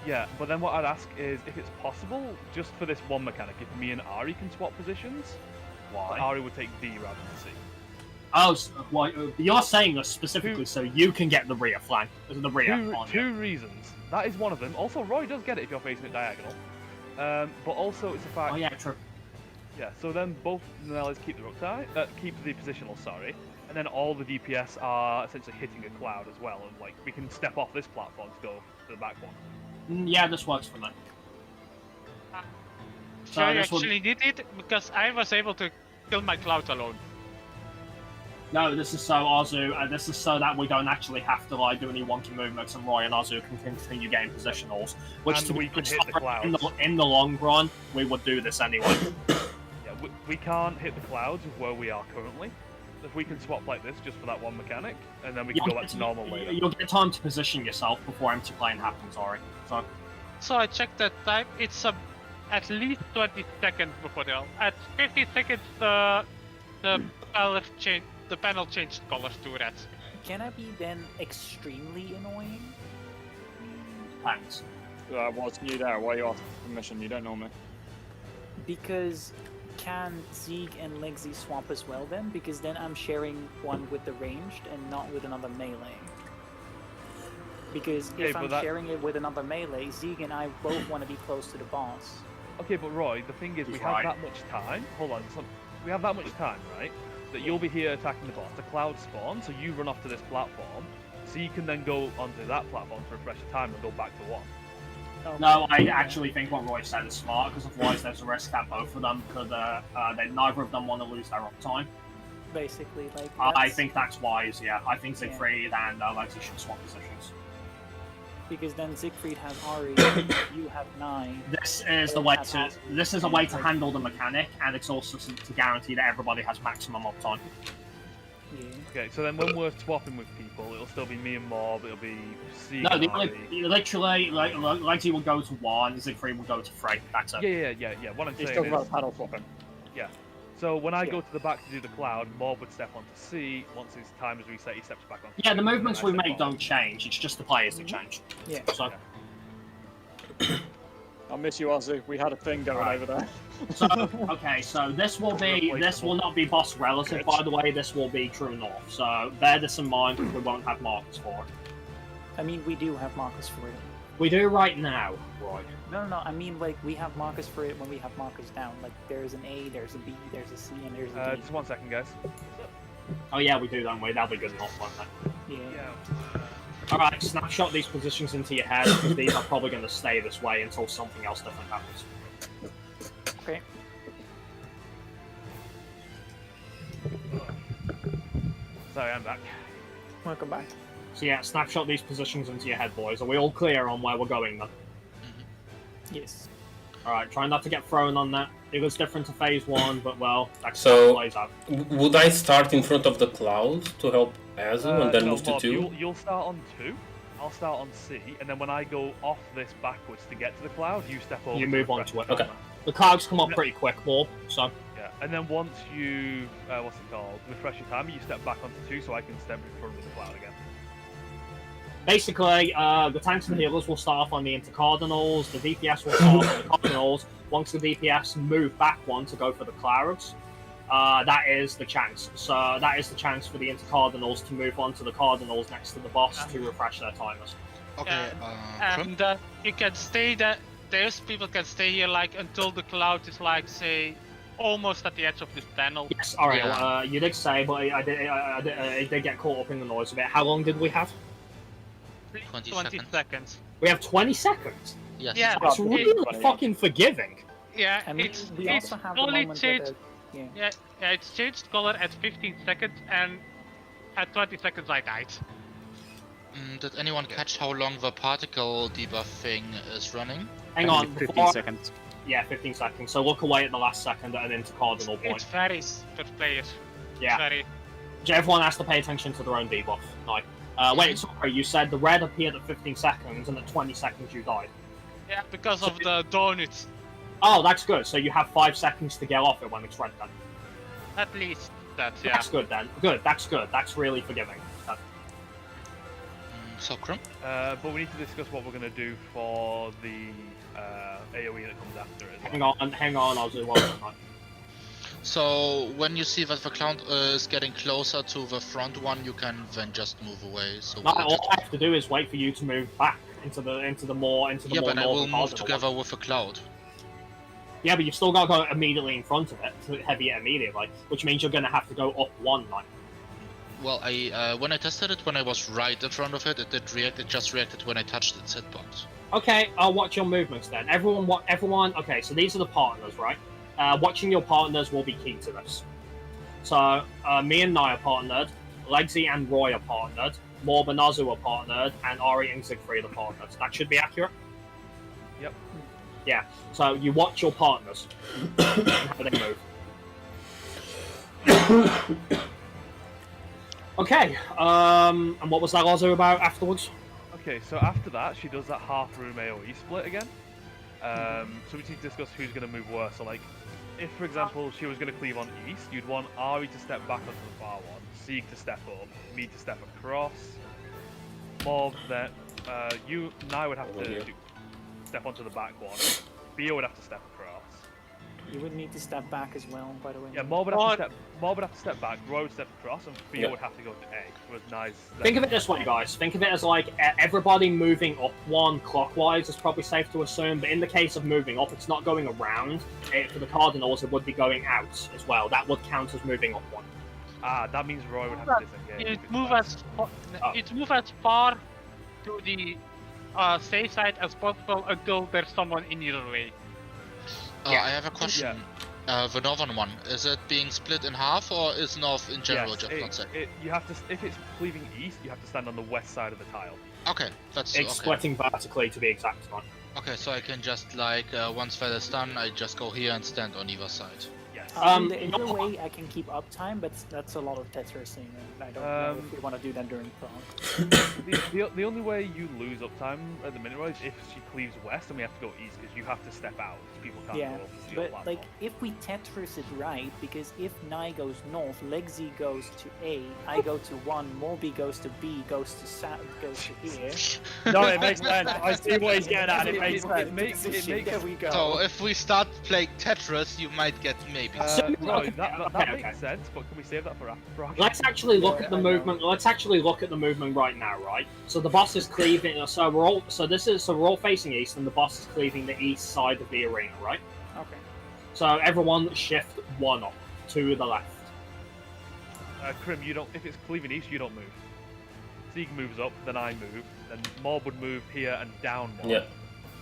Yeah, but then what I'd ask is if it's possible, just for this one mechanic, if me and Ari can swap positions, Why? Ari would take D rather than C. Oh, well, you're saying this specifically so you can get the rear flank, the rear on you. Two reasons. That is one of them. Also, Roy does get it if you're facing it diagonal. But also, it's a fact. Oh yeah, true. Yeah. So then both Nellies keep the keep the positional. Sorry, and then all the DPS are essentially hitting a cloud as well, and like we can step off this platform to go to the back one. Yeah, this works for me. So I this would- actually did it because I was able to kill my cloud alone. No, this is so Ozu, and this is so that we don't actually have to like do any wonky movements, and Roy and Ozu can continue getting positionals. Which And to we be can honest, hit the clouds. in the long run, we would do this anyway. Yeah, we can't hit the clouds with where we are currently. If we can swap like this just for that one mechanic, and then we can go back to normal later. You'll get time to position yourself before empty plane happens, Ori. So I checked that time. It's at least 20 seconds before the at 50 seconds the panel changed colors to red. Can I be then extremely annoying? Thanks. What's new there? Why are you asking permission? You don't know me. Because can Sieg and Legsy swap as well then? Because then I'm sharing one with the ranged and not with another melee. Because Okay, if I'm but sharing it with another melee, Sieg and I both want to be close to the boss. Okay, but Roy, the thing is, we He's have right. that much time. Hold on, we have that much time, right? That you'll be here attacking the boss. The cloud spawn, so you run off to this platform, so you can then go onto that platform to refresh your time and go back to one. Okay. No, I actually think what Roy said is smart, because otherwise there's a risk that both of them could, neither of them want to lose their uptime. Basically, like. I that's- think that's wise, yeah. I think Siegfried and Lexi should swap positions. Because then Siegfried has Ari, you have 9. This is the way to. This is a way to handle the mechanic, and it's also to guarantee that everybody has maximum uptime. Yeah. Okay, so then when we're swapping with people, it'll still be me and Morb, it'll be Sieg No, and the Ari. literally, Lexi will go to 1, Siegfried will go to 3. That's it. Yeah. What I'm He's saying talking about is, panel swapping. so when I Yeah. go to the back to do the cloud, Morb would step onto C. Once his time is reset, he steps back on. Yeah, the C, and movements then I we step make on. don't change. It's just the players that change. Yeah. So, I miss you, Ozzy. We had a thing going Right. over there. so okay, so this will not be boss relative, Good. by the way. This will be true north. So bear this in mind because we won't have markers for it. I mean, we do have markers for it. We do right now, Roy. No. I mean, like, we have markers for it when we have markers down. Like, there's an A, there's a B, there's a C, and there's a D. Just 1 second, guys. Oh yeah, we do, don't we? That'll be good enough, won't it? Yeah. Alright, snapshot these positions into your head, because these are probably going to stay this way until something else different happens. Okay. Sorry, I'm back. Welcome back. So yeah, snapshot these positions into your head, boys. Are we all clear on where we're going then? Yes. Alright, try not to get thrown on that. It was different to phase 1, but well, that's So- how it plays out. Would I start in front of the cloud to help Azu and then No, move to Morb, 2? You'll start on 2. I'll start on C, and then when I go off this backwards to get to the cloud, you step over. You move on refresh to it. the Okay. timer. The clouds come up pretty quick, Bob, so... Yeah, and then once you, what's it called, refresh your timer, you step back onto 2 so I can step in front of the cloud again. Basically, the tanks and healers will start off on the intercardinals, the DPS will start off on the cardinals. Once the DPS move back one to go for the clouds, that is the chance. So that is the chance for the intercardinals to move on to the cardinals next to the boss to refresh their timers. Okay, And you can stay there. Those people can stay here like until the cloud is like, say, almost at the edge of this panel. Yes, Ariel, Yeah. you did say, but I did get caught up in the noise a bit. How long did we have? 20 20 seconds. We have 20 seconds. yes. Yeah. That's Oh, really 20. fucking forgiving. Yeah, I mean, we it's also have the only moment where changed. the, Yeah, it's changed color at 15 seconds, and at 20 seconds I died. Did anyone catch how long the particle debuff thing is running? Hang I think on, it's 15 before- seconds. Yeah, 15 seconds. So look away at the last second and into cardinal It point. varies per player. Yeah. Very. Everyone has to pay attention to their own debuff. Like, wait, sorry, you said the red appeared at 15 seconds and at 20 seconds you died. Yeah, because of the donuts. Oh, that's good. So you have 5 seconds to get off it when it's red then. At least that, yeah. That's good then. Good, that's good. That's really forgiving. So, Crum? But we need to discuss what we're going to do for the AoE that comes after it. Hang on, I'll do one more. So, when you see that the clown is getting closer to the front one, you can then just move away. So No, we'll all just... I have to do is wait for you to move back into the more Yeah, but I will northern move cardinal together one. with a cloud. Yeah, but you've still got to go immediately in front of it to heavy it immediately, which means you're going to have to go up one line. Well, I when I tested it, when I was right in front of it, it did react. It just reacted when I touched its hitbox. Okay, I'll watch your movements then. Everyone. Okay, so these are the partners, right? Watching your partners will be key to this. So me and Nye are partnered, Legsy and Roy are partnered, Morb and Nazu are partnered, and Ari and Siegfried are partnered. That should be accurate. Yep. Yeah. So you watch your partners. How they move. Okay. And what was that also about afterwards? Okay, so after that, she does that half room AoE split again. So we need to discuss who's going to move worse. So, like, if, for example, she was going to cleave on east, you'd want Ari to step back onto the far one, Sieg to step up, me to step across, Morb, then you and I would have to step onto the back one, Bio would have to step across. you would need to step back as well, by the way. Yeah, Morb would have to step back, Roy would step across, and Bio would have to go to A. It was nice. Think of it this way, guys. Think of it as like everybody moving up one clockwise is probably safe to assume, but in the case of moving up, it's not going around. For the Cardinals, it would be going out as well. That would count as moving up one. Ah, that means Roy would have to disengage. It move as far to the safe side as possible until there's someone in your way. Yeah. I have a question. The northern one, is it being split in half, or is north in general Yes, just not safe? you have to, if it's cleaving east, you have to stand on the west side of the tile. Okay, that's It's okay. splitting vertically to be exact. One. Okay, so I can just like once that is done, I just go here and stand on either side. Yes. Either way, I can keep uptime, but that's a lot of Tetrasing, and I don't know if we want to do that during Prague. the only way you lose uptime at the minute, Roy, is if she cleaves west and we have to go east, because you have to step out. People can't Yeah, go up to your but platform. like if we Tetris it right, because if Nye goes north, Legsy goes to A, I go to 1, Morby goes to B, goes to here. No, it makes sense. I see what he's getting at. It makes sense. There we go. So if we start playing Tetris, you might get maybe. Roy, that Okay. makes sense, but can we save that for after? Let's actually look Yeah, at the I know. movement. Let's actually look at the movement right now, right? So the boss is cleaving. So we're all facing east, and the boss is cleaving the east side of the arena, right? Okay. So everyone shift 1 up to the left. Krim, you don't. If it's cleaving east, you don't move. Sieg moves up, then I move, then Morb would move here and down more. Yeah.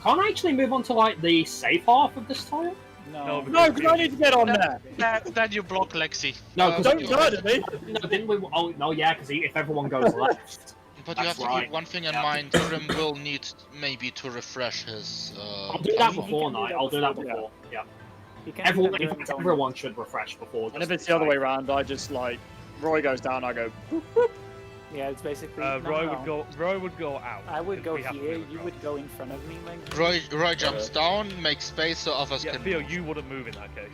Can't I actually move on to like the safe half of this tile? No, No, because I need to get on there. Then you block Lexi. No, Don't because Don't murder me. no, didn't we? Oh no, yeah, because if everyone goes left, But you have That's to right. keep one thing in Yeah. mind. Grim will need maybe to refresh his. I'll do that you before can do night. that I'll do that before, before. Yeah. you can't do Everyone, that in during fact, Prague. everyone should refresh before. And if it's the other way around, I just like Roy goes down, I go. Yeah, it's basically. Roy would go out. I would because go we have to here. move You across. would go in front of me, like. Roy jumps down, makes space so others Yeah, can. Theo, move. you wouldn't move in that case.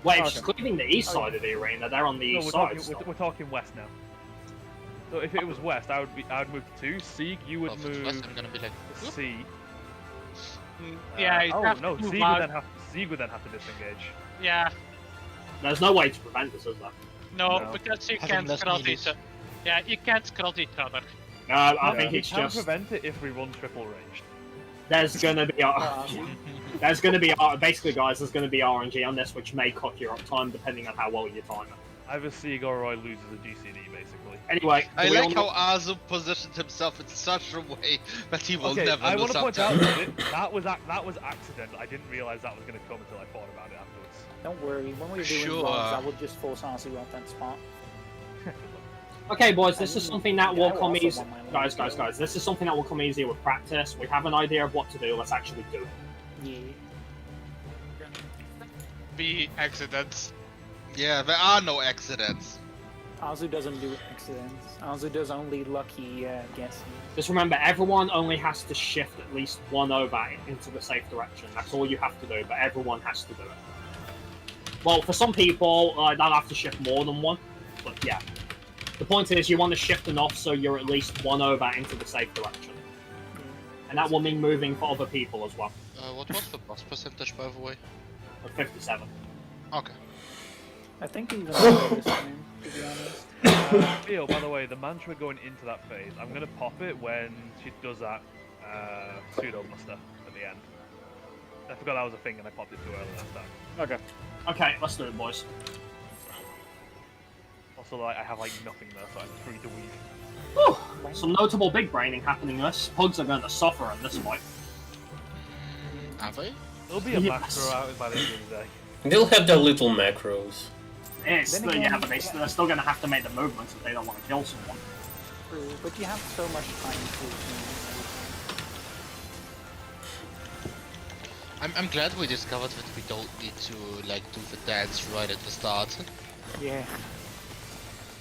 Wait, Okay. she's cleaving the east side of the arena. They're on the No, east we're side. talking, still. we're talking west now. So if it was west, I would move to 2. Sieg, you would Well, if it's move west, I'm gonna be like. to C. Yeah, you Oh have no, to move Sieg out. would then have to disengage. Yeah, There's no way to prevent this, is there? no, No. because you Having can't less cross needed. each other. Yeah, you can't cross each other. No, I No, think we it's can just prevent it if we run triple ranged. there's gonna be Uh, basically, guys. There's gonna be RNG on this, which may cut your uptime depending on how well you time it. Either Sieg or Roy loses a GCD, basically. Anyway, do I we like all how Azu positioned himself in such a way that he will Okay, never I lose want to point up out time. that was accident. I didn't realize that was going to come until I thought about it afterwards. Don't worry, when we're doing Sure. logs, I will just force Azu off that spot. Okay, boys, this is I something that mean, will I come also easy. want my log Guys, to this is something that will come easier with practice. We have an idea of what to do. Let's actually do it. Yeah. Be accidents. Yeah, there are no accidents. Azu doesn't do accidents. Azu does only lucky guesses. Just remember, everyone only has to shift at least one over into the safe direction. That's all you have to do, but everyone has to do it. Well, for some people, they'll have to shift more than one, but yeah. The point is, you want to shift enough so you're at least one over into the safe direction. And that will mean moving for other people as well. What was the boss percentage, by the way? 57. Okay. I think even more this time, to be honest. Theo, by the way, the mantra going into that phase, I'm going to pop it when she does that pseudo buster at the end. I forgot that was a thing and I popped it too early last time. Okay. Okay, let's do it, boys. Also, like, I have like nothing there, so I'm free to weave. Whew. Some notable big braining happening this. Pugs are going to suffer in this fight. Are they? There'll be a Yes. macro out by the end of the day. They'll have their little macros. It's Then still, again, yeah, but they're still going to have to make the movements if they don't want to kill someone. True, but you have so much time to. I'm glad we discovered that we don't need to like do the dance right at the start. Yeah.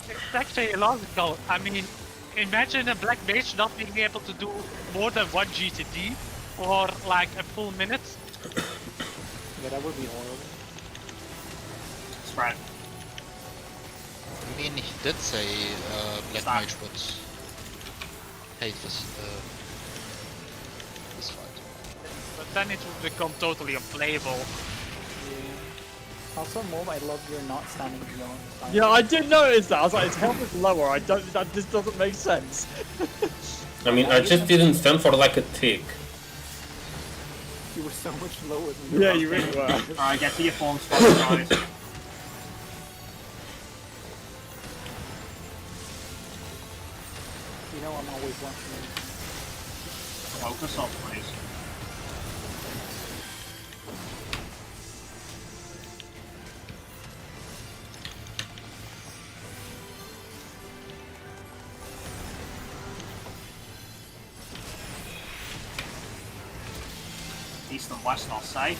It's actually illogical. I mean, imagine a black mage not being able to do more than one GTD for like a full minute. Yeah, that would be horrible. Spread. I mean, he did say Black Stop. Mage would hate this fight. But then it would become totally unplayable. Yeah. Also, Mom, I love your not standing beyond time. Yeah, I did notice that. I was like, his health is lower. I don't. That just doesn't make sense. I mean, I just didn't stand for like a tick. You were so much lower than Yeah, you really were. Alright, get to your form spots, guys. You know I'm always watching you. Focus up, please. East and west, I'll say.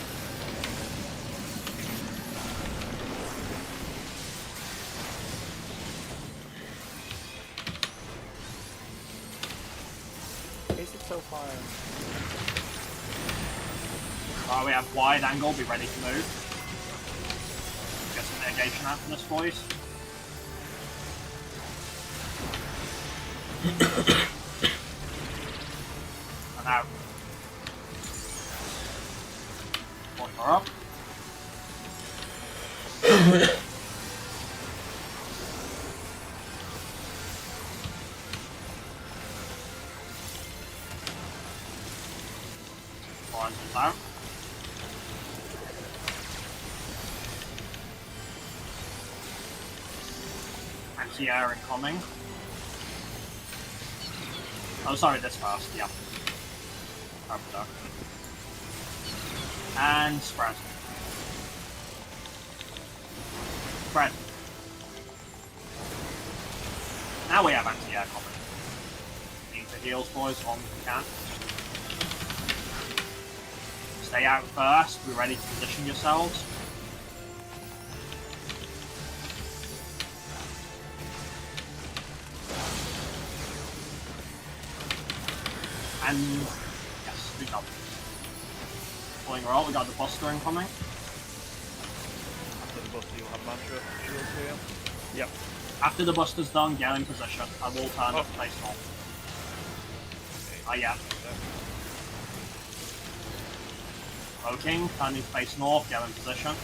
Is it so far? Alright, we have wide angle, be ready to move. Get some mitigation out from this, boys. And out. Point her up. Lines is out. Anti-air incoming. Oh, sorry, this fast, yeah. Over there. And spread. Spread. Now we have anti-air coming. Need the heals, boys, as long as we can. Stay out first, be ready to position yourselves. And yes, good job. Pulling roll, we got the Buster incoming. After the buster, you'll have mantra shield here. Yep. After the Buster's done, get in position. I will turn up face north. Yeah. Poking, turning face north, get in position.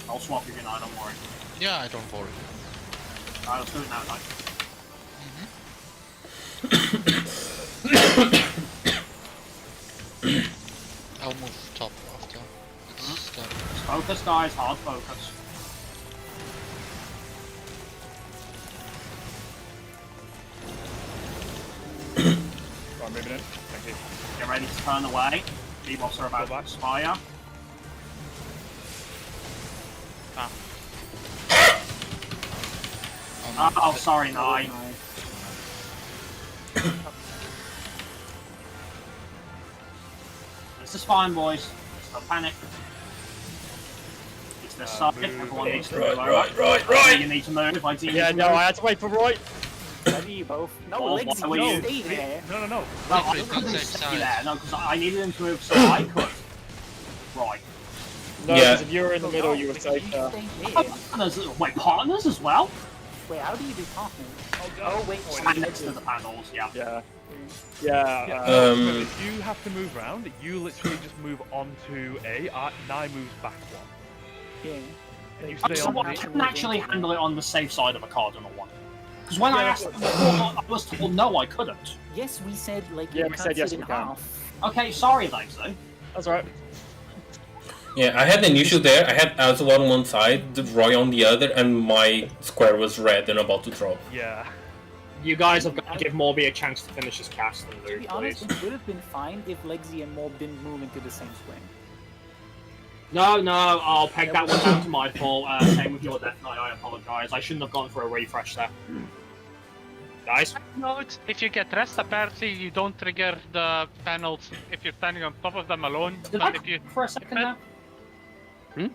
I'll swap you now, don't worry. Yeah, I don't worry. Alright, let's do it now, Mike. focus, guys. Hard focus. Right, moving in. Thank you. Get ready to turn away. Debuffs are about to expire. Oh, sorry, Nine. This is fine, boys. Don't panic. It's this side. Everyone needs to move over. Right. You need to move. I do. Yeah, no, I had to wait for Roy. Ready, you both? No, Oh, Legsy, why were you you- stay there. No. No, I Wait, couldn't same stay side. there. No, because I needed him to move so I could. Right. No, Yeah. because if you were in the middle, you were safe You there. stay there. Partners, wait, partners as well? Wait, how do you do partners? Oh, wait. Stand next to the panels, yeah. Yeah. Yeah, Yeah. so if you have to move around, you literally just move onto A. Nine moves back one. Yeah. And you I stay on I the. can actually handle it on the safe side of a cardinal one. Because when I Yeah, asked them before, I was told no, I couldn't. Yes, we said, like, Yeah, you we cut said yes, it in we can. half. Okay, sorry, Lexi. That's right. Yeah, I had an issue there. I had Azul on one side, the Roy on the other, and my square was red and about to drop. Yeah. You guys have got to give Morby a chance to finish his cast and To do, be honest, please. it would have been fine if Legsy and Morb didn't move into the same square. No, I'll peg that one down to my fault. Same with your Death Knight, I apologise. I shouldn't have gone for a refresh there. Guys? Note, if you get rest, apparently you don't trigger the panels if you're standing on top of them alone. Did I But if you for a second there? Hmm?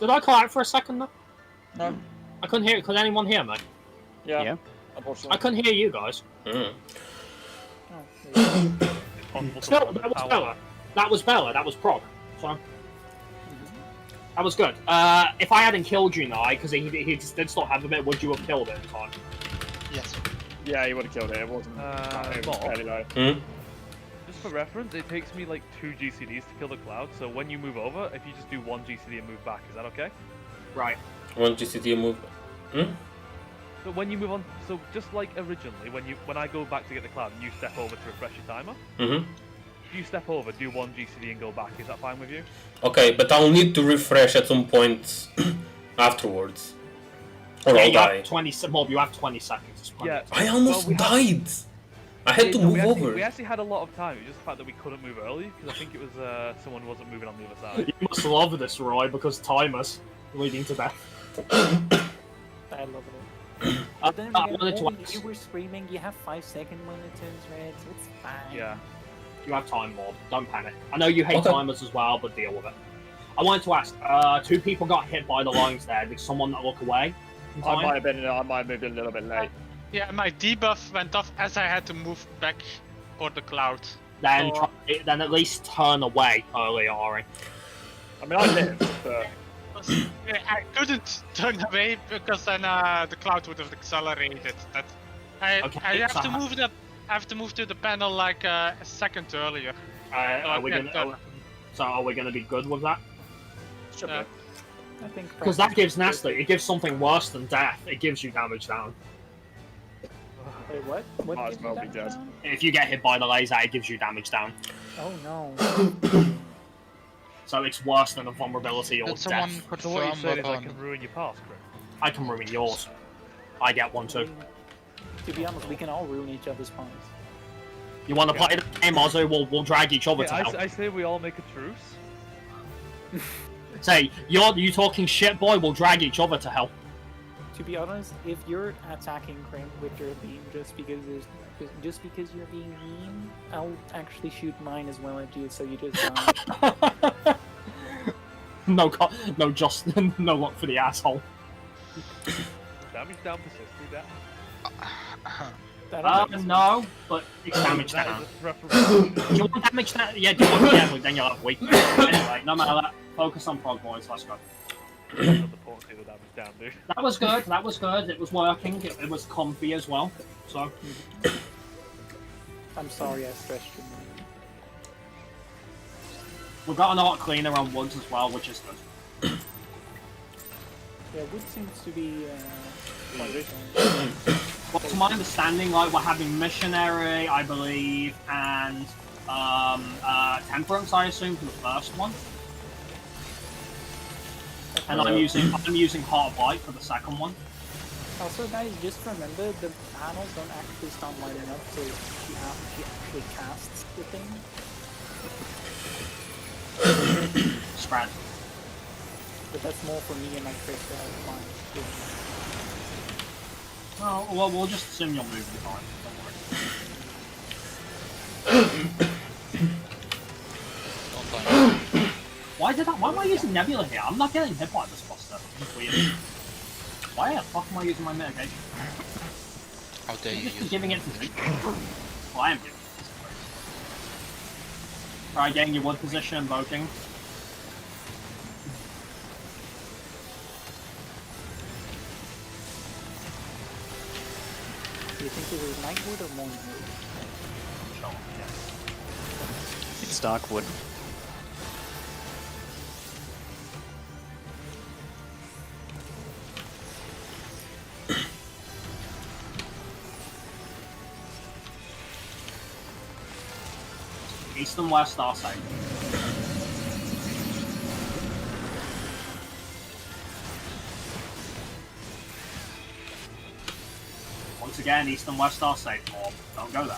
Did I call out for a second there? No. I couldn't hear. Could anyone hear me? Yeah. Yeah. Unfortunately. I couldn't hear you guys. Mm. It's possible to No, run that the was power. Bella. That was Bella. That was Prog. So that was good. If I hadn't killed you, now, because he just did still have a bit, would you have killed it in time? Yes. Yeah, he would have killed it. It wasn't. It was Bob? fairly low. Mm? Just for reference, it takes me like 2 GCDs to kill the cloud, so when you move over, if you just do 1 GCD and move back, is that okay? Right. One GCT move. Hmm? So when you move on, so just like originally, when I go back to get the cloud and you step over to refresh your timer, Mm-hmm. if you step over, do 1 GCD and go back, is that fine with you? Okay, but I'll need to refresh at some point afterwards. Or Yeah, I'll you die. have 20. Mob, you have 20 seconds. It's plenty Yeah. of time. I almost Well, we have- died! I had to No, move we actually, over. We actually had a lot of time, it was just the fact that we couldn't move early, because I think it was someone who wasn't moving on the other side. You must love this, Roy, because timers leading to death. I love it. But then I again, wanted to Morby, ask- you were screaming, you have 5 seconds when it turns red, so it's fine. Yeah. You have time, Mob. Don't panic. I know you hate Okay. timers as well, but deal with it. I wanted to ask, 2 people got hit by the lines there. Did someone not look away? in I time? might have moved a little bit late. yeah, my debuff went off as I had to move back for the cloud. Then, So- then at least turn away earlier, Ari. I mean, I lived, but I couldn't turn away because then the cloud would have accelerated. Okay, I have so to how- move I have to move to the panel like a second earlier. Are we yeah, gonna? So are we gonna be good with that? should Yeah. be. I think Because that gives nasty. It gives something worse than death. It gives you damage down. Wait, what? What Might as gives you well be that dead. down? If you get hit by the laser, it gives you damage down. Oh no. So it's worse than a vulnerability or Did someone death. So what you're confirm saying is I weapon? can ruin your pass, Chris? I can ruin yours. I get one too. To be honest, we can all ruin each other's pawns. You want to play the game, Ozzy? We'll drag each other Yeah, to hell. I say we all make a truce. Say, you talking shit, boy? We'll drag each other to hell. To be honest, if you're attacking Krim with your beam just because you're being mean, I'll actually shoot mine as well at you, so you just die. no luck for the asshole. Damage down persists through that. No, but it's damage That down. is a preferable. Do you want damage down? Yeah, do you want but then you'll have weak. Anyway, no matter that, focus on Prog, boys. Let's go. Not the potency of the damage down, dude. That was good. That was good. It was working. It was comfy as well. So I'm sorry I stressed you. we've got an art cleaner on woods as well, which is good. Yeah, wood seems to be quite rich. Well, to my understanding, like we're having missionary, I believe, and temperance, I assume, for the first one. And I'm using Heart Bite for the second one. Also, guys, just remember the panels don't actually start lighting up till she actually casts the thing. Spread. But that's more for me and my Chris to have fun doing. Oh, well, we'll just assume you'll move the time. Don't worry. Why am I using Nebula here? I'm not getting hit by this buster. It's weird. Why the fuck am I using my mitigation? How dare you Just use giving it to me. Well, I am giving it to me. Try getting your wood position, invoking. Do you think this is Nightwood or Morningwood? Sure, yes. It's Darkwood. East and west are safe. Once again, east and west are safe, Morb. Don't go there.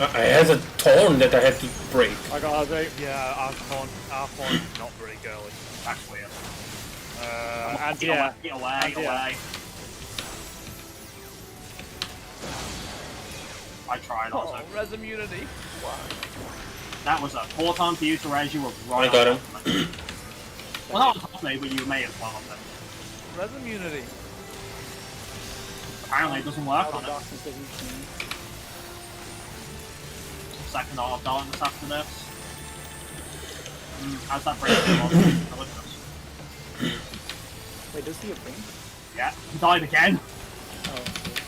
I had a thorn that I had to break. I got Arze. Yeah, our thorn is not very girly. That's weird. And Get yeah. away, And yeah. away. I tried also. Oh, res immunity. That was a poor time for you to raise. You were right. I got on him. top of me. Well, not on top of me, but you may as well have been. Res immunity. Apparently, it doesn't work All on the it. darkness doesn't change. Second art of darkness after this. How's that bring you? Delicious. Wait, does he have ring? Yeah, he died again. Oh, okay.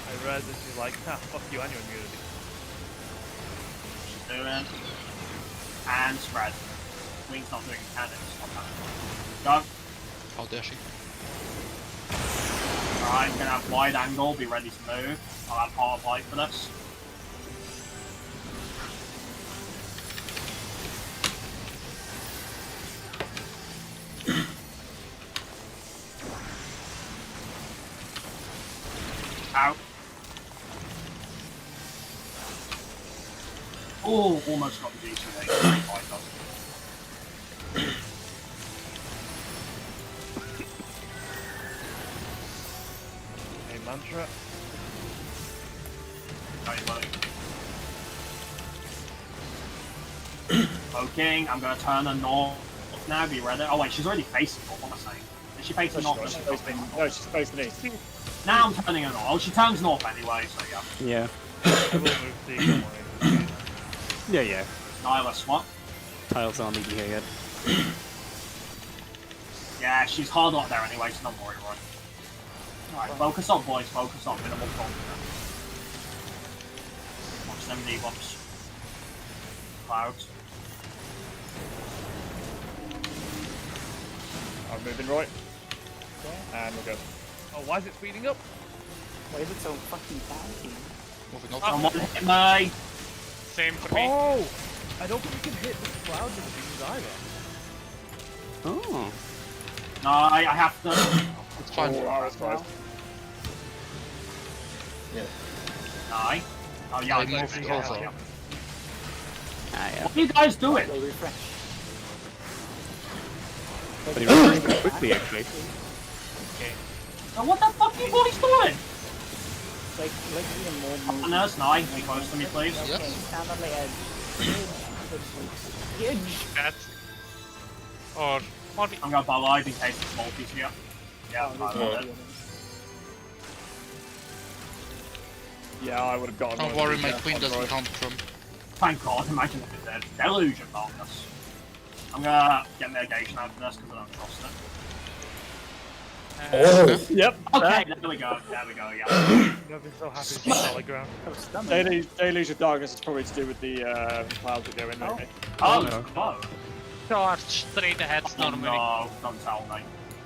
I res and she's like, nah, fuck you and your immunity. She's doing. And spread. Wing's not doing mechanics. Go. How dare she? Alright, I'm gonna have wide angle, be ready to move. I'll have Heart of Light for this. Out. Oh, almost got the D2. A mantra. Poking, I'm gonna turn her north now, be ready. Oh wait, she's already facing north, what am I saying? Is she facing north? No, she's facing east. Now I'm turning her north. Oh, she turns north anyway, so yeah. Yeah. I will move to you, don't worry. Yeah. Nihilus, what? Tiles aren't even here yet. Yeah, she's hard up there anyway, so don't worry, right? Alright, focus up, boys, focus up. Minimal focus. Watch them debuffs. Clouds. I'm moving right. Yeah. And we're good. Oh, why is it speeding up? Why is it so fucking tanky? Moving up. Someone hit me! Same for me. Oh! I don't think we can hit the clouds with the beams either. Oh. No, I have to. It's fine. Oh, that's fine. Aye. Oh yeah, I I moved moved over. yeah. Ah, yeah. What are you guys doing? Go refresh. But he runs pretty quickly, actually. Now, what the fuck are you boys doing? Like even more movement. Nurse, nine, be close to me, please. Yes. Okay, stand on the edge. Edge. That's... Or... Morty. I'm gonna bow eyes in case it's multis here. Yeah, Oh, I there's love no it. Yeah, I would have gotten Don't one of worry, these my down queen on doesn't right. come from. Thank God, imagine if it's a deluge of darkness. I'm gonna get mitigation out of this because I don't trust it. Oh! Yep. Okay, there we go, yeah. I've been so happy to see solid ground. Oh, stomach. Deluge of Darkness is probably to do with the clouds that go in there. Oh. mate. Oh, no. oh. Charge straight ahead, Oh Stormy. no, don't tell me.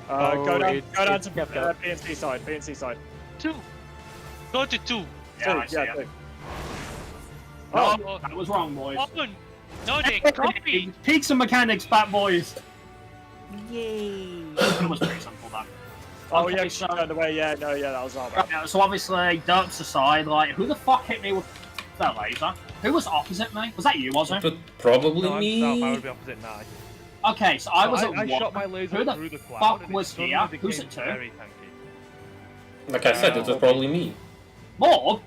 Go down it's to kept up. PNC side. PNC side. 2. Go to 2. Yeah, I see it. two. Oh, Oh. that was wrong, boys. Open! No, they copy! Peaks and mechanics, bat boys. Yay! It was pretty simple then. Oh Okay, yeah, so- the way. Yeah, no, yeah, that was our bad. Right, so obviously, derps aside, like, who the fuck hit me with that laser? Who was opposite me? Was that you, was it? But probably No, I'm south. I me. would be opposite now. Okay, so I So was at I one. shot my laser Who the through the cloud. fuck and it was suddenly here? became Who's it to? very tanky. Like I said, it was probably me. Morb?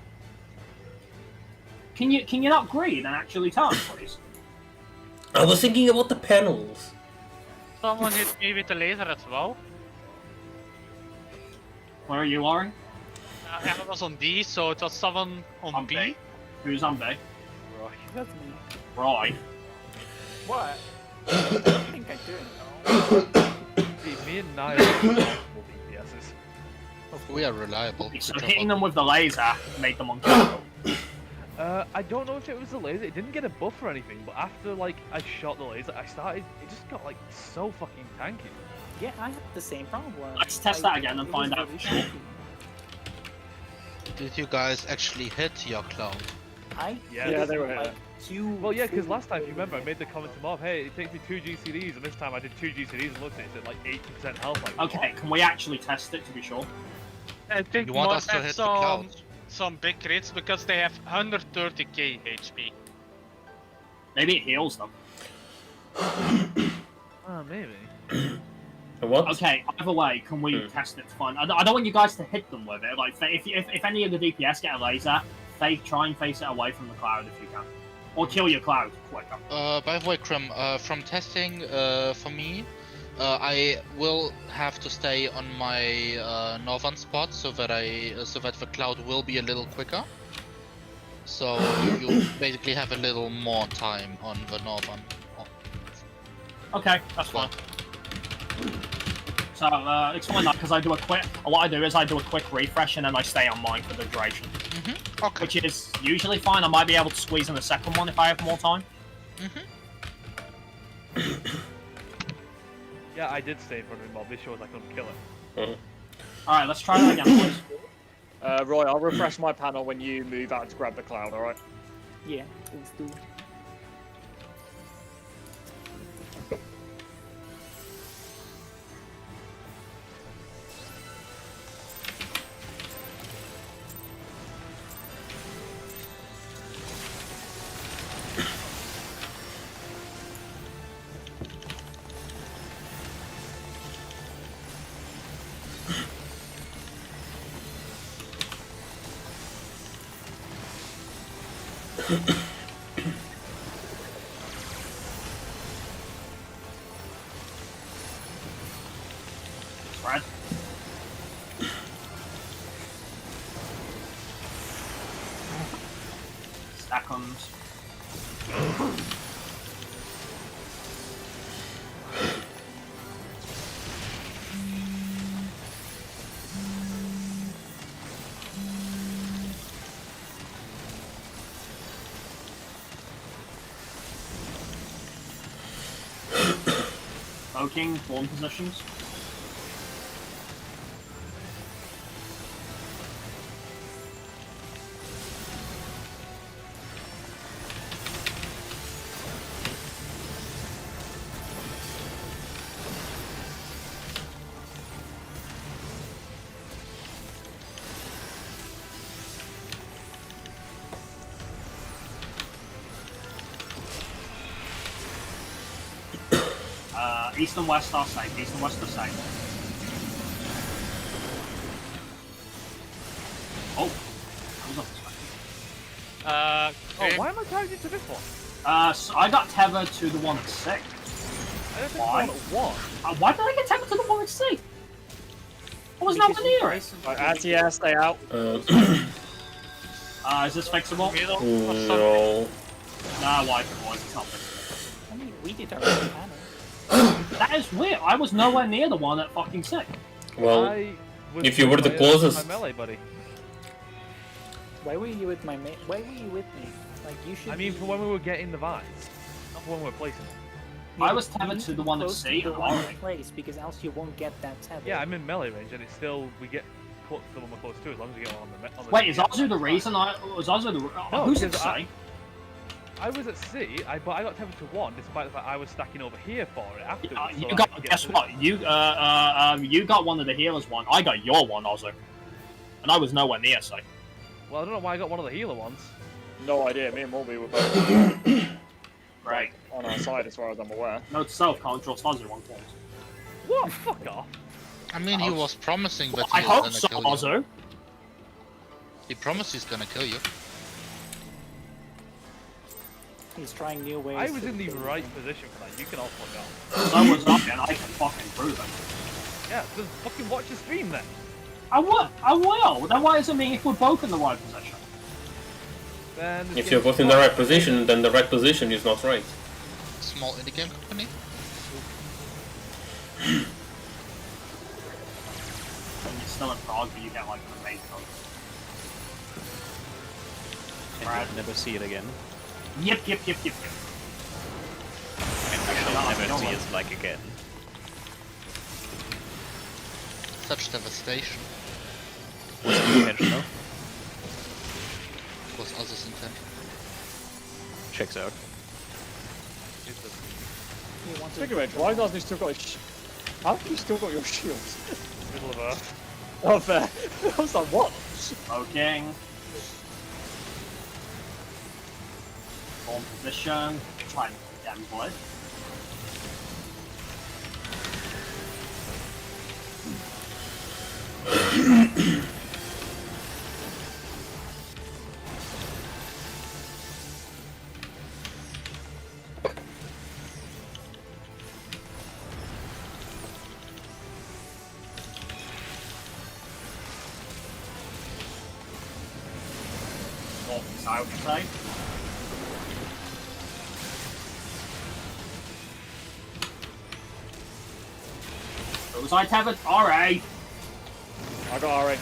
Can you not greed and actually tell me, please? I was thinking about the panels. Someone hit me with a laser as well. Where are you, Ori? I was on D, so it was someone on On B. B. Who's on B? Right. That's me. Right. What? I think I do know. See, me and Nile are multiple DPSs. We are reliable. So Good job hitting on- them with the laser made them unkillable. I don't know if it was the laser. It didn't get a buff or anything, but after like I shot the laser, I started. It just got like so fucking tanky. Yeah, I had the same problem. Let's test that again and it find was out really for sure. tanky. Did you guys actually hit your cloud? I Yeah, Yeah, they were like here. two. Well, yeah, because full- last time, if you remember, I made the comment to Mob, hey, it takes me 2 GCDs, and this time I did 2 GCDs and looked at it, it said like 80% health. Like, Okay, can we actually test it to be sure? I think You want more us to have hit the cloud? some big crits because they have 130k HP. Maybe it heals them. Oh, maybe. What? Okay, either way, can we test it to find... I don't want you guys to hit them with it. Like, if any of the DPS get a laser, try and face it away from the cloud if you can. Or kill your cloud quicker. By the way, Krim, from testing for me, I will have to stay on my northern spot so that the cloud will be a little quicker. So you basically have a little more time on the northern. Okay, that's fine. So, explain that, because I do a quick... What I do is I do a quick refresh and then I stay on mine for the duration. Okay. Which is usually fine. I might be able to squeeze in a second one if I have more time. Yeah, I did stay in front of him, Mob. This shows I couldn't kill it. Alright, let's try that again, please. Roy, I'll refresh my panel when you move out to grab the cloud. All right. Yeah, please do. Brad? Stackums. Poking, form positions. East and west are safe. East and west are safe. Oh, I was unexpected. Oh, Krim, why am I tagged into this one? So I got tethered to the one at C. I don't think Why? one. Why did I get tethered to the one at C? I was nowhere near it. Anti-air, stay out. Is this fixable? middle or something. No. Nah, why boys? It's not fixable. I mean, we did our own panel. That is weird. I was nowhere near the one at fucking C. Well, I was if you were with the my, closest- my melee buddy. Why were you with my mate? Why were you with me? Like, you should. I mean, be- for when we were getting the vines, not for when we were placing them. you- I was you tethered need to the be one at close to C, the and one I- in place, because else you won't get that tether. Yeah, I'm in melee range, and it's still we get close to the one we're close to as long as we get on the. Wait, is Azu the reason I was Azu the? No, Who's it because say? I was at C, but I got tethered to 1 despite the fact I was stacking over here for it afterwards. You so I got could get guess to what? You got one of the healers one. I got your one, Ozu, and I was nowhere near. So Well, I don't know why I got one of the healer ones. No idea. Me and Morby were both great. on our side, as far as I'm aware. Note to self: can't trust Ozu on things. What? Fuck off. I mean, he was promising that I he hope was so, gonna kill you. Ozu. He promised he's gonna kill you. He's trying new ways. I was to in the kill right him. position for that. You can all fuck off. So was I, and I can fucking prove it. Yeah, just fucking watch the stream then. I will. I will. Then why does it mean if we're both in the right position? Then this If game's you're both in the right fucked. position, then the right position is not right. Small indie game company. And you're still in Prague, but you get like the main code. And you'll never see it again. Yep. And we shall No, never no see one. it like again. Such devastation Was it intentional? was others' intent. Checks out. He wants Speaking of which, why hasn't he still got his how have you still got your shield? Middle of Earth. Oh, fair. I was like, what? Smoking. Form position. Try and gamble it. North side, would you say? Was I tethered? Alright. I got RA.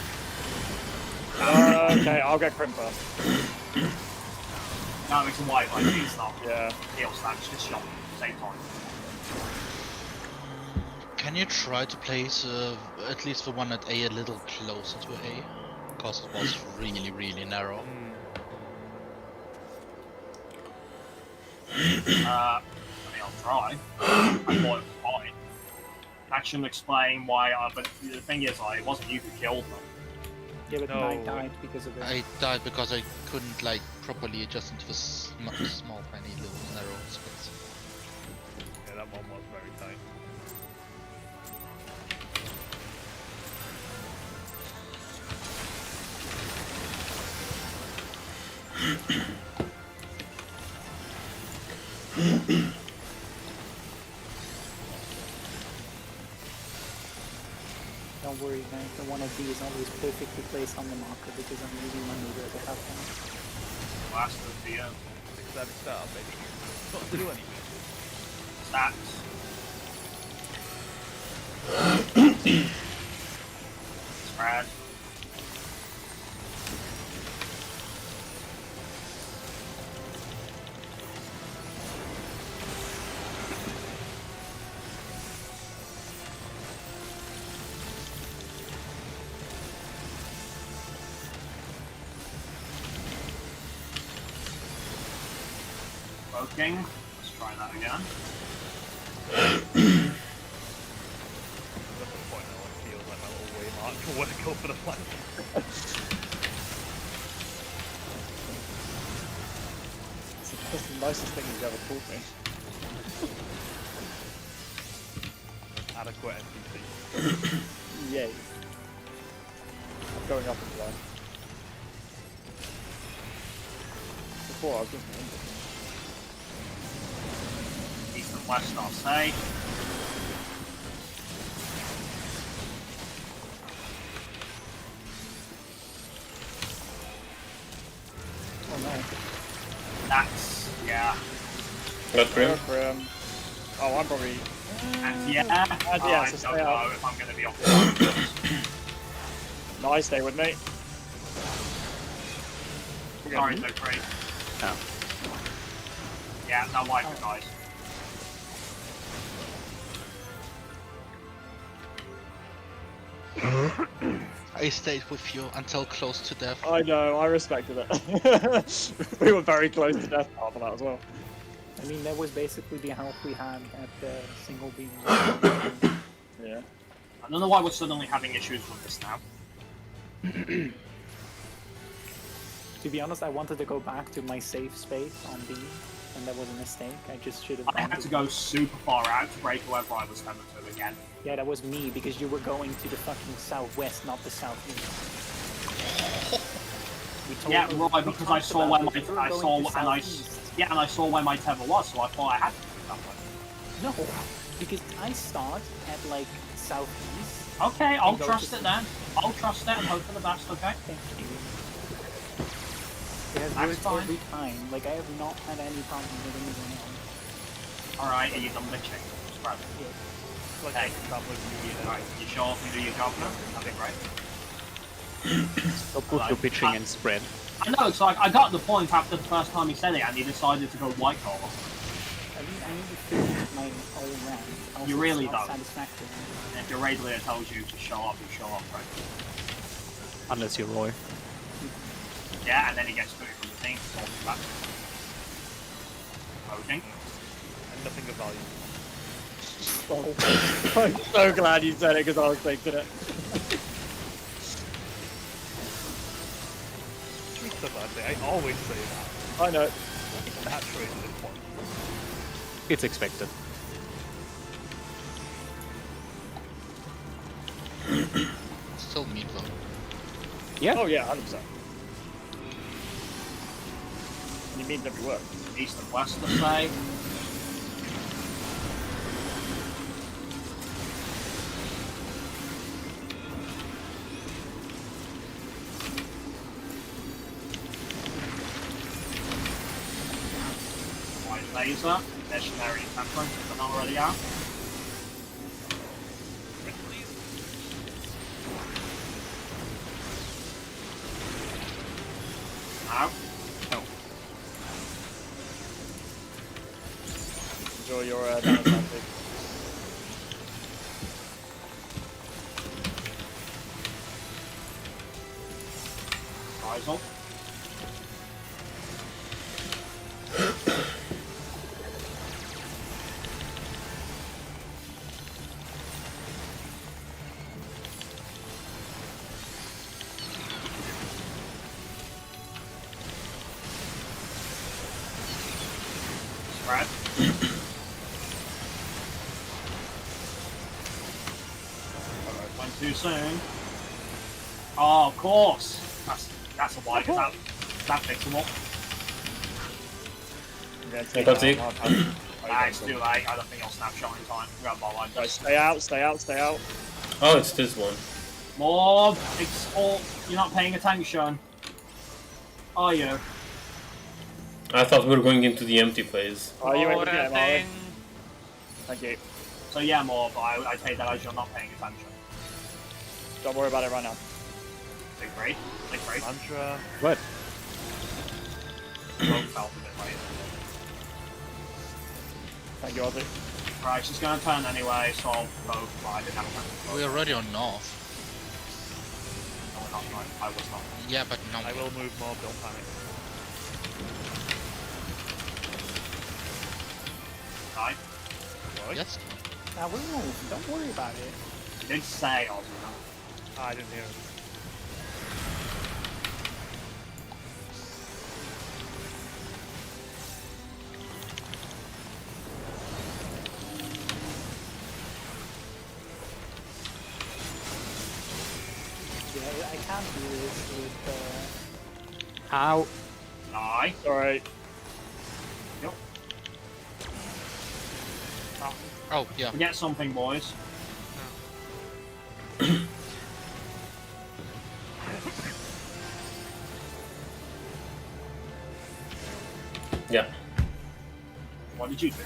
Okay, I'll get Crim first. That makes a white like he's not. Yeah. Heal stacks, just shot at the same time. Can you try to place at least the one at A a little closer to A? Because it was really, really narrow. I mean, I'll try. I thought it was fine. That shouldn't explain why, but the thing is, like, it wasn't you who killed them. Yeah, but No. I died because of it. I died because I couldn't like properly adjust into the small, tiny little narrow space. Yeah, that one was very tight. Don't worry, man. The one of these is always perfectly placed on the marker because I'm using my meter to have them. Last of the Excited start, baby. Not to do anything. stats. Spread. Smoking. Let's try that again. That's the point now. It feels like my little waymark for where to go for the flank. That's the nicest thing you've ever called me. Adequate NPC. Yay. I'm going up in line. Before I was just East and west, I'll say. oh no. That's, yeah. Got Grim? Oh, I'm probably. And yeah, yeah, I so don't stay know out. if I'm going to be off the line. Nice, stay with me. Sorry, no free. Oh. Yeah, that wipe it, guys. I stayed with you until close to death. I know, I respected it. We were very close to death after that as well. I mean, that was basically the help we had at the single beam. Yeah. I don't know why we're suddenly having issues with this now. To be honest, I wanted to go back to my safe space on B, and that was a mistake. I just should have. I had to go super far out to break whoever I was coming to again. Yeah, that was me because you were going to the fucking southwest, not the southeast. Yeah, right. Because I saw where my and I saw where my tether was, so I thought I had to do that way. No, because I start at like southeast. Okay, I'll trust it then. I'll trust it and hope for the best. Okay. Thank you. It has worked every time. Like I have not had any problem with anything else. All right, are you done bitching? Right. Yeah. Like, Hey. right. Right, you sure you do your job now? That'd be great. Stop with your pitching and spread. I know, it's like, I got the point after the first time he said it and he decided to go white collar. I mean, I need to finish my own rank. Also, You really it's not don't. satisfactory. And if your raid leader tells you to show up, you show up, right? Unless you're Roy. Yeah, and then he gets booted from the team, so back. Voting. And nothing of value. Oh, I'm so glad you said it because I was thinking it. Stuff I say. I always say that. I know. Naturally at this point. It's expected. Still meat though. Yeah. Oh yeah, 100%. You mean every word. East and west, let's say. White laser, missionary temperance, if they're not already out. Out. No. Enjoy your damage advantage. Rizal. Spread. Went too soon. Oh, of course. That's a why. That fixable. Yeah, I got it. It's too late. I don't think I'll snapshot in time. Grab ball line. Right, stay out, stay out, stay out. Oh, it's this one. More. It's all. You're not paying attention. Are you? I thought we were going into the empty phase. Oh, you went to Or get a him, Ollie. thing. Thank you. So yeah, more. But I take that as you're not paying attention. Don't worry about it right now. Big break. Big break. Mantra. What? Both felt a bit late. Thank you, Ozzy. Right, she's gonna turn anyway, so I'll vote. But I didn't have a time. We're already on north. No, we're not. Right. I was not. Yeah, but no. I will move more, don't panic. Right. Roy? Yes. I will move. Don't worry about it. You did say I was. I didn't hear it. Yeah, I can't do this with. How? Aye. Alright. Oh, yeah. Get something, boys. Yeah. What did you do?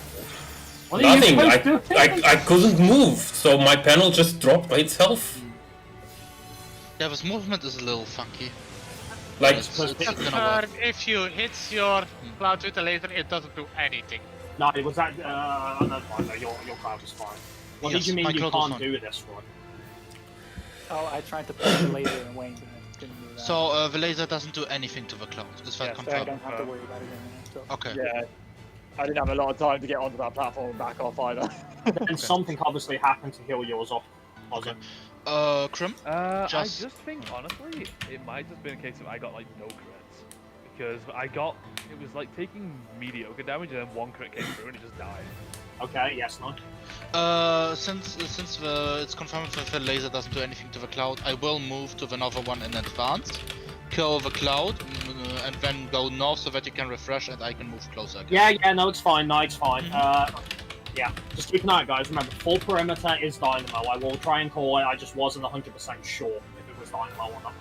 What Nothing. Are you supposed to do? I couldn't move, so my panel just dropped by itself. Yeah, this movement is a little funky. Like, It's not gonna work. If you hit your cloud with the laser, it doesn't do anything. No, it was that. Another one. Your cloud was fine. What Yes, did you mean my you cloud was can't fine. do this one? Oh, I tried to put the laser away, but I couldn't do that. So the laser doesn't do anything to the cloud. Is that Yes, So I confirmed? don't have to worry about it anymore. So. Okay. Yeah. I didn't have a lot of time to get onto that platform and back off either. And something obviously happened to heal yours off. Was Okay. it? Krim? I Just- just think, honestly, it might have been a case of I got like no crits. Because it was like taking mediocre damage and then one crit came through and it just died. Okay, yes, no. Since it's confirmed that the laser doesn't do anything to the cloud, I will move to another one in advance, kill the cloud, and then go north so that you can refresh and I can move closer again. Yeah, no, it's fine, no, it's fine. Mhm. Yeah, just keep an eye, guys. Remember, full perimeter is Dynamo. I will try and call it, I just wasn't 100% sure if it was Dynamo or not.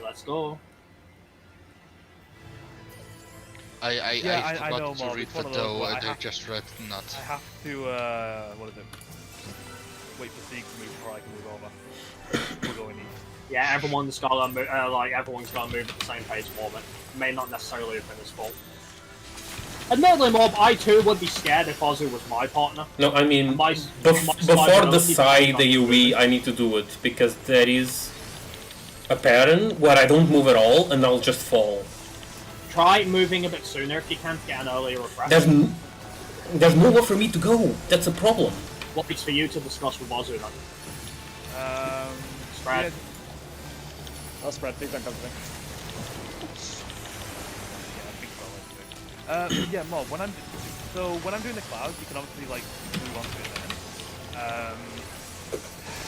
Let's go. I I forgot know, to Mob, read it's the one of those dough, where I I have- just read not. I have to, what is it? Wait for Sieg to move before I can move over. We're going east. Yeah, everyone's got to move, everyone's got to move at the same pace for it. May not necessarily have been his fault. Admittedly, Mob, I too would be scared if Ozu was my partner. No, I mean, My- before the side AoE, I need to do it, because there is a pattern where I don't move at all, and I'll just fall. Try moving a bit sooner if you can to get an earlier refresh. There's nowhere for me to go, that's a problem. What is for you to discuss with Ozu then? Spread. I'll spread, please don't come to me. Yeah, I think so. Yeah, Mob, when I'm doing the clouds, you can obviously like move on to it then.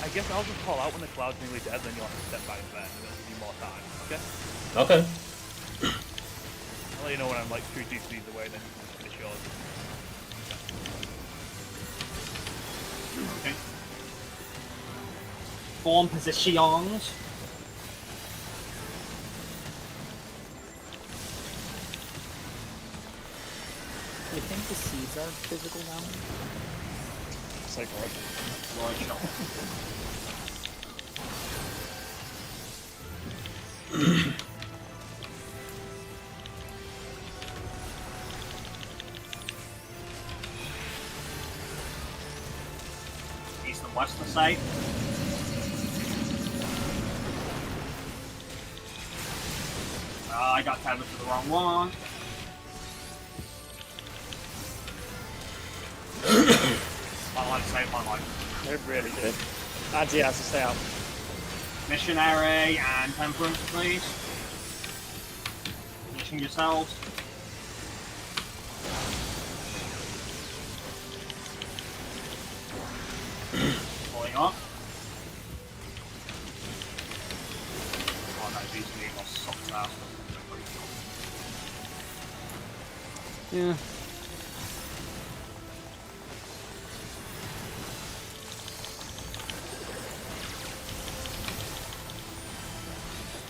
I guess I'll just call out when the cloud's nearly dead, then you'll have to step back then, and it'll give you more time. Okay? Okay. I'll let you know when I'm like 2 GCs away, then you can finish yours. Okay. Form positions. Do you think the seeds are physical damage? Say for it. Right shot. East and west, I say. I got tethered to the wrong one. My life saved my life. It really did. Anti has to stay out. Missionary and Temperance, please. Finishing yourselves. Pulling up. Oh no, these Eagles sucked ass. Yeah.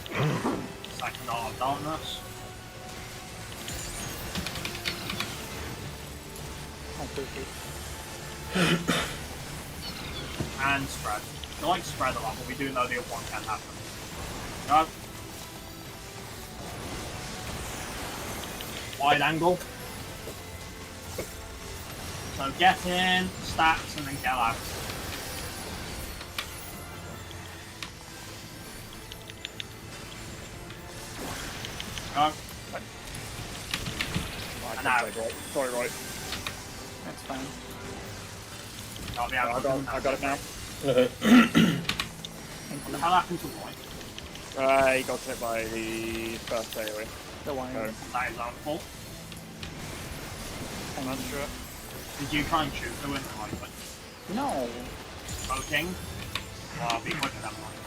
Second Art of Darkness. Oh, perfect. And spread. I like spread a lot, but we do know the other one can happen. Go. Wide angle. So get in, stats, and then get out. Go. I And can't out. say right. Sorry, right. That's fine. I'll be I out. got it now. Okay. What the hell happened to Roy? He got hit by the first AoE. The one. Oh. That is our fault. I'm Not sure. Did you try and shoot the winner, right? No! Smoking? Well, I'll be quicker than mine.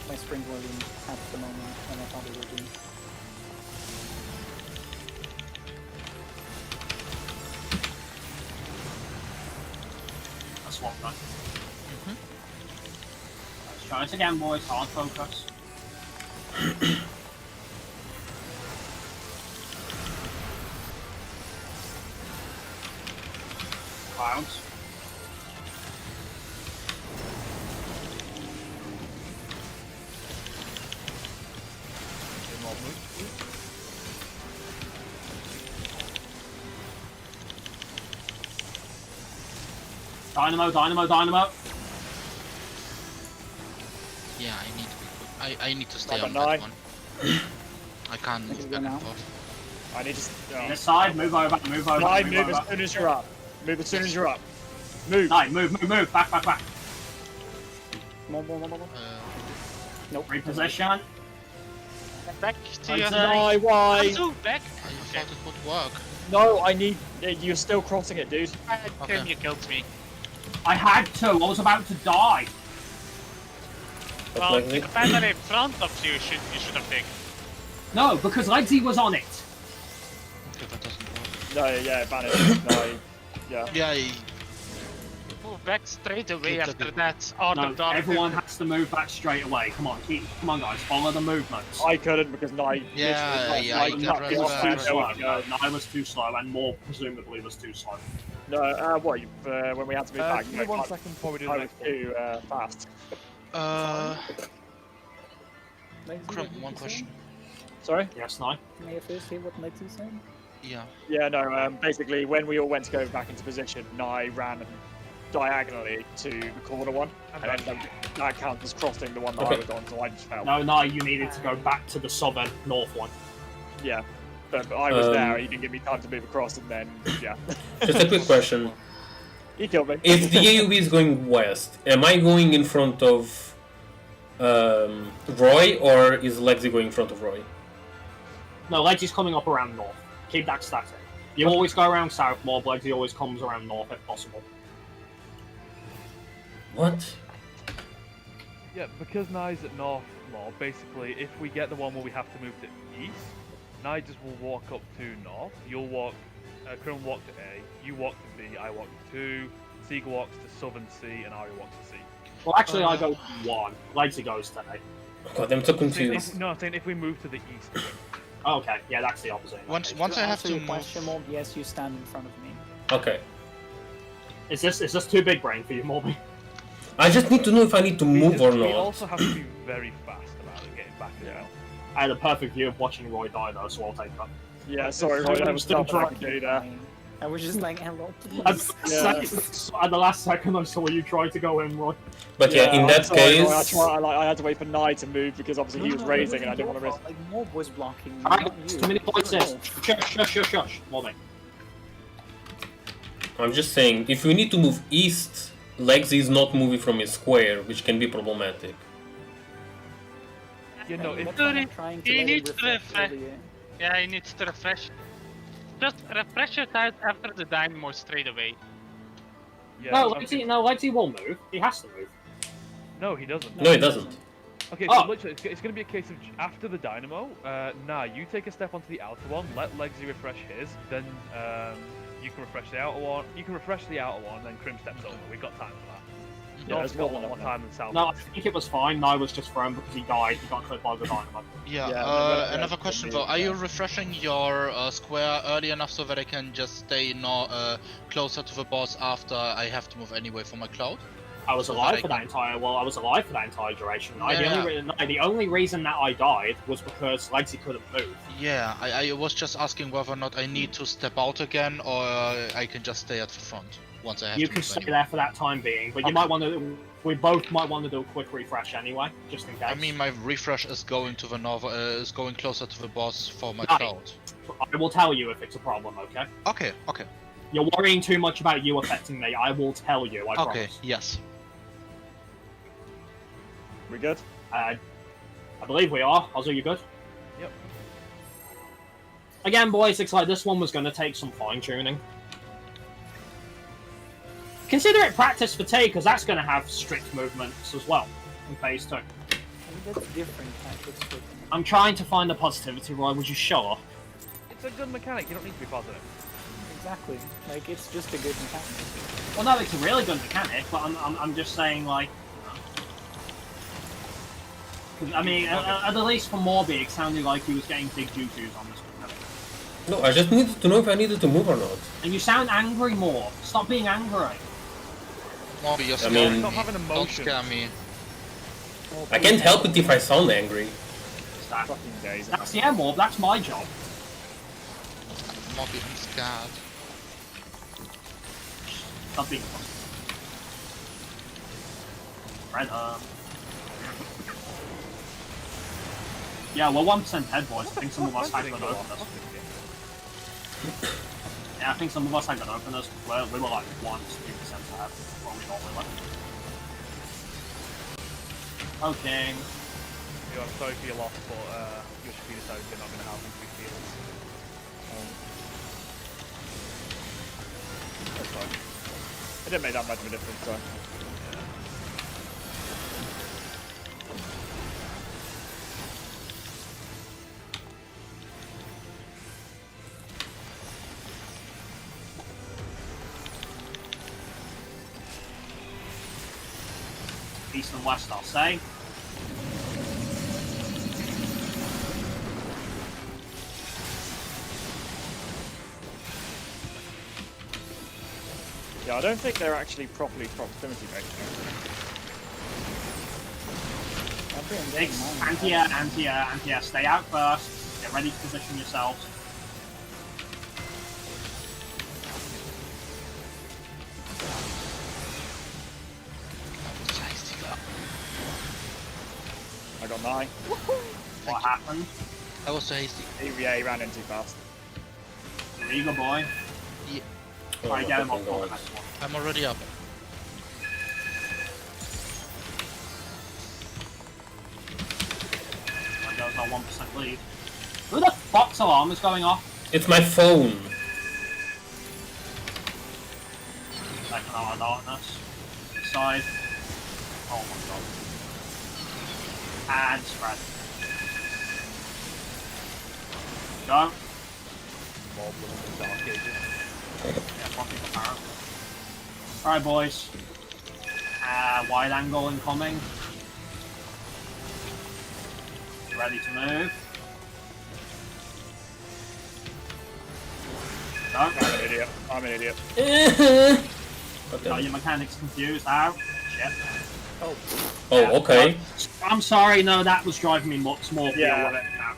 My springs wasn't at the moment, and I thought it would be. That's what done. Let's try this again, boys. Hard focus. Clouds. Okay, Mob move, please. Dynamo, Dynamo, Dynamo. Yeah, I need to be quick. I need to stay Like a on that nine. one. I can't I can move go back now. and forth. I need to. This side, move over, move over, Nine, move move as over. soon as you're up. Move as soon as you're up. Move. Nine, move, move, move. Back, back, back. More. Nope. Reposition. Back to your Why? Why? Anzu, back. I thought it would work. No, I need. You're still crossing it, dude. Okay. Tim, you killed me. I had to. I was about to die. Well, Like the me. banner in front of you should have taken. No, because Legsy was on it. Okay, that doesn't work. No, yeah, vanished. No, yeah. Yeah, Move back straight away Keep after the- that. Or No, the dark. everyone has to move back straight away. Come on, come on, guys, follow the movements. I couldn't because Nye. Yeah, literally, yeah, I Nye can knocked run me It off was back. too two slow. goals ago. No, I was too slow, and more presumably was too slow. No, what? When we had to move back, Give me 1 second before we do the I was next one. too fast. Lexi, Crumb, what did one you question. Sorry. Yes, no. say? May I first hear what Lexi said? Yeah. Yeah, no. Basically, when we all went to go back into position, Nye ran diagonally to the corner one, and then that counts as crossing the one that I was on, so I just fell. No, you needed to go back to the southern north one. Yeah, but I was there. He didn't give me time to move across, and then yeah, Just a quick question. he killed me. If the AoE is going west, am I going in front of Roy, or is Lexi going in front of Roy? No, Legsy's coming up around north. Keep that static. You always go around south more, but Legsy always comes around north if possible. What? Yeah, because Nye's at north more, basically, if we get the one where we have to move to east, Nye just will walk up to north, you'll walk, Krim will walk to A, you walk to B, I walk to 2, Seager walks to southern C, and Ari walks to C. Well, actually, I go to 1. Legsy goes to A. God, I'm so I'm confused. saying if we move to the east. Oh, okay, yeah, that's the opposite. Once I have answer to your move. question, Mob, yes, you stand in front of me. Okay. Is this too big brain for you, Morby? I just need to know if I need to move or We not. also have to be very fast about it, getting back as well. I had a perfect view of watching Roy die, though, so I'll take that. Yeah, sorry, Roy, that was Still tough. I trying. can do that. I was just like, hello, At please. the last second, I saw you try to go in, Roy. But yeah, in I'm that sorry, Roy, case, I had to wait for Nye to move because obviously he was raising and I didn't want to risk. Like, Mob was blocking me, Alright, not you. too many voices. Shush, Morby. I'm just saying, if we need to move east, Lexi is not moving from his square, which can be problematic. You know, if That's what I'm trying to He let him needs to reflect refresh. earlier. Yeah, he needs to refresh. Just refresh your tide after the dynamo straight away. yeah, No, okay. Legsy will move. He has to move. No, he doesn't. No, it doesn't. Okay, so Oh. literally, it's going to be a case of after the dynamo, nah, you take a step onto the outer one, let Legsy refresh his, then you can refresh the outer one, you can refresh the outer one, then Krim steps over. We've got time for that. Yeah, North's there's got a more lot more than time than South. No, I think it was fine. No, was just thrown because he died. He got clipped by the dynamo. Yeah. Yeah, Another question though. Are you refreshing your square early enough so that I can just stay closer to the boss after I have to move anyway for my cloud? I was So alive that for I that entire. Well, I was alive for that entire duration. Yeah, The only reason that I died was because Legsy couldn't move. Yeah, I was just asking whether or not I need to step out again or I can just stay at the front once I have You to can move stay anyway. there for that time being, but you Okay. might want to. We both might want to do a quick refresh anyway, just in case. I mean, my refresh is going to the is going closer to the boss for my Right. cloud. I will tell you if it's a problem. Okay. Okay, okay, You're worrying too much about you affecting me. I will tell you. I okay, promise. yes. We good? I believe we are. Ozzy, you good? Yep. Again, boys, looks like this one was going to take some fine tuning. Consider it practice fatigue, because that's going to have strict movements as well in phase 2. I mean, that's different tactics for them. I'm trying to find the positivity, Roy. Would you sure? It's a good mechanic, you don't need to be positive. Exactly. Like, it's just a good mechanic. Well, no, it's a really good mechanic, but I'm just saying, like... 'cause, I mean, at the least for Morby, it sounded like he was getting big juju's on this mechanic. No, I just needed to know if I needed to move or not. And you sound angry more. Stop being angry. Morby, you're I scaring mean- me. Stop having Don't emotions. scare me. I can't help it if I sound angry. That, Fucking days. that's yeah, Morb. That's my job. Morby, I'm scared. Stop being. Shredder. Yeah, we're 1% head, boys. I think some of us had good openers. Yeah, I think some of us had good openers. We were like 1 to 2% ahead when we normally were. Okay. Yeah, I'm sorry for your loss, but your speed is not going to have me fields. That's fine. It didn't make that much of a difference, so. East and west, I'll say. Yeah, I don't think they're actually properly proximity based. Antia. Stay out first. Get ready to position yourselves. I got 9. What happened? I was so hasty. Yeah, he ran in too fast. There you go, boy. Yeah. Try to get him off the next one. I'm already up. There goes our 1% lead. Who the fuck's alarm is going off? It's my phone. Second out of darkness. Side. Oh my god. And spread. Go. Yeah, fucking apparent. Alright, boys. Wide angle incoming. Ready to move. Go. I'm an idiot. Got your mechanics confused now. Shit. Oh, okay. I'm sorry, no, that was driving me much more. Yeah. With it now.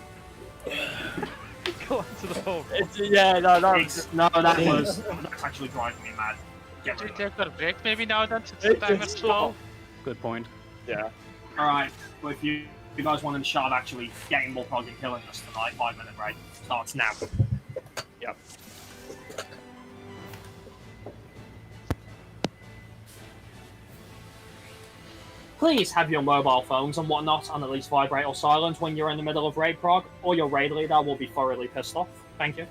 Go on to the home. That's actually driving me mad. Get Should rid we of it. take a break maybe now then, since the time is slow? Good point. Yeah. Alright, well, if you guys want to shot actually getting more prog and killing us tonight, 5-minute break starts now. Yep. Please have your mobile phones and whatnot on at least vibrate or silent when you're in the middle of raid prog, or your raid leader will be thoroughly pissed off. Thank you.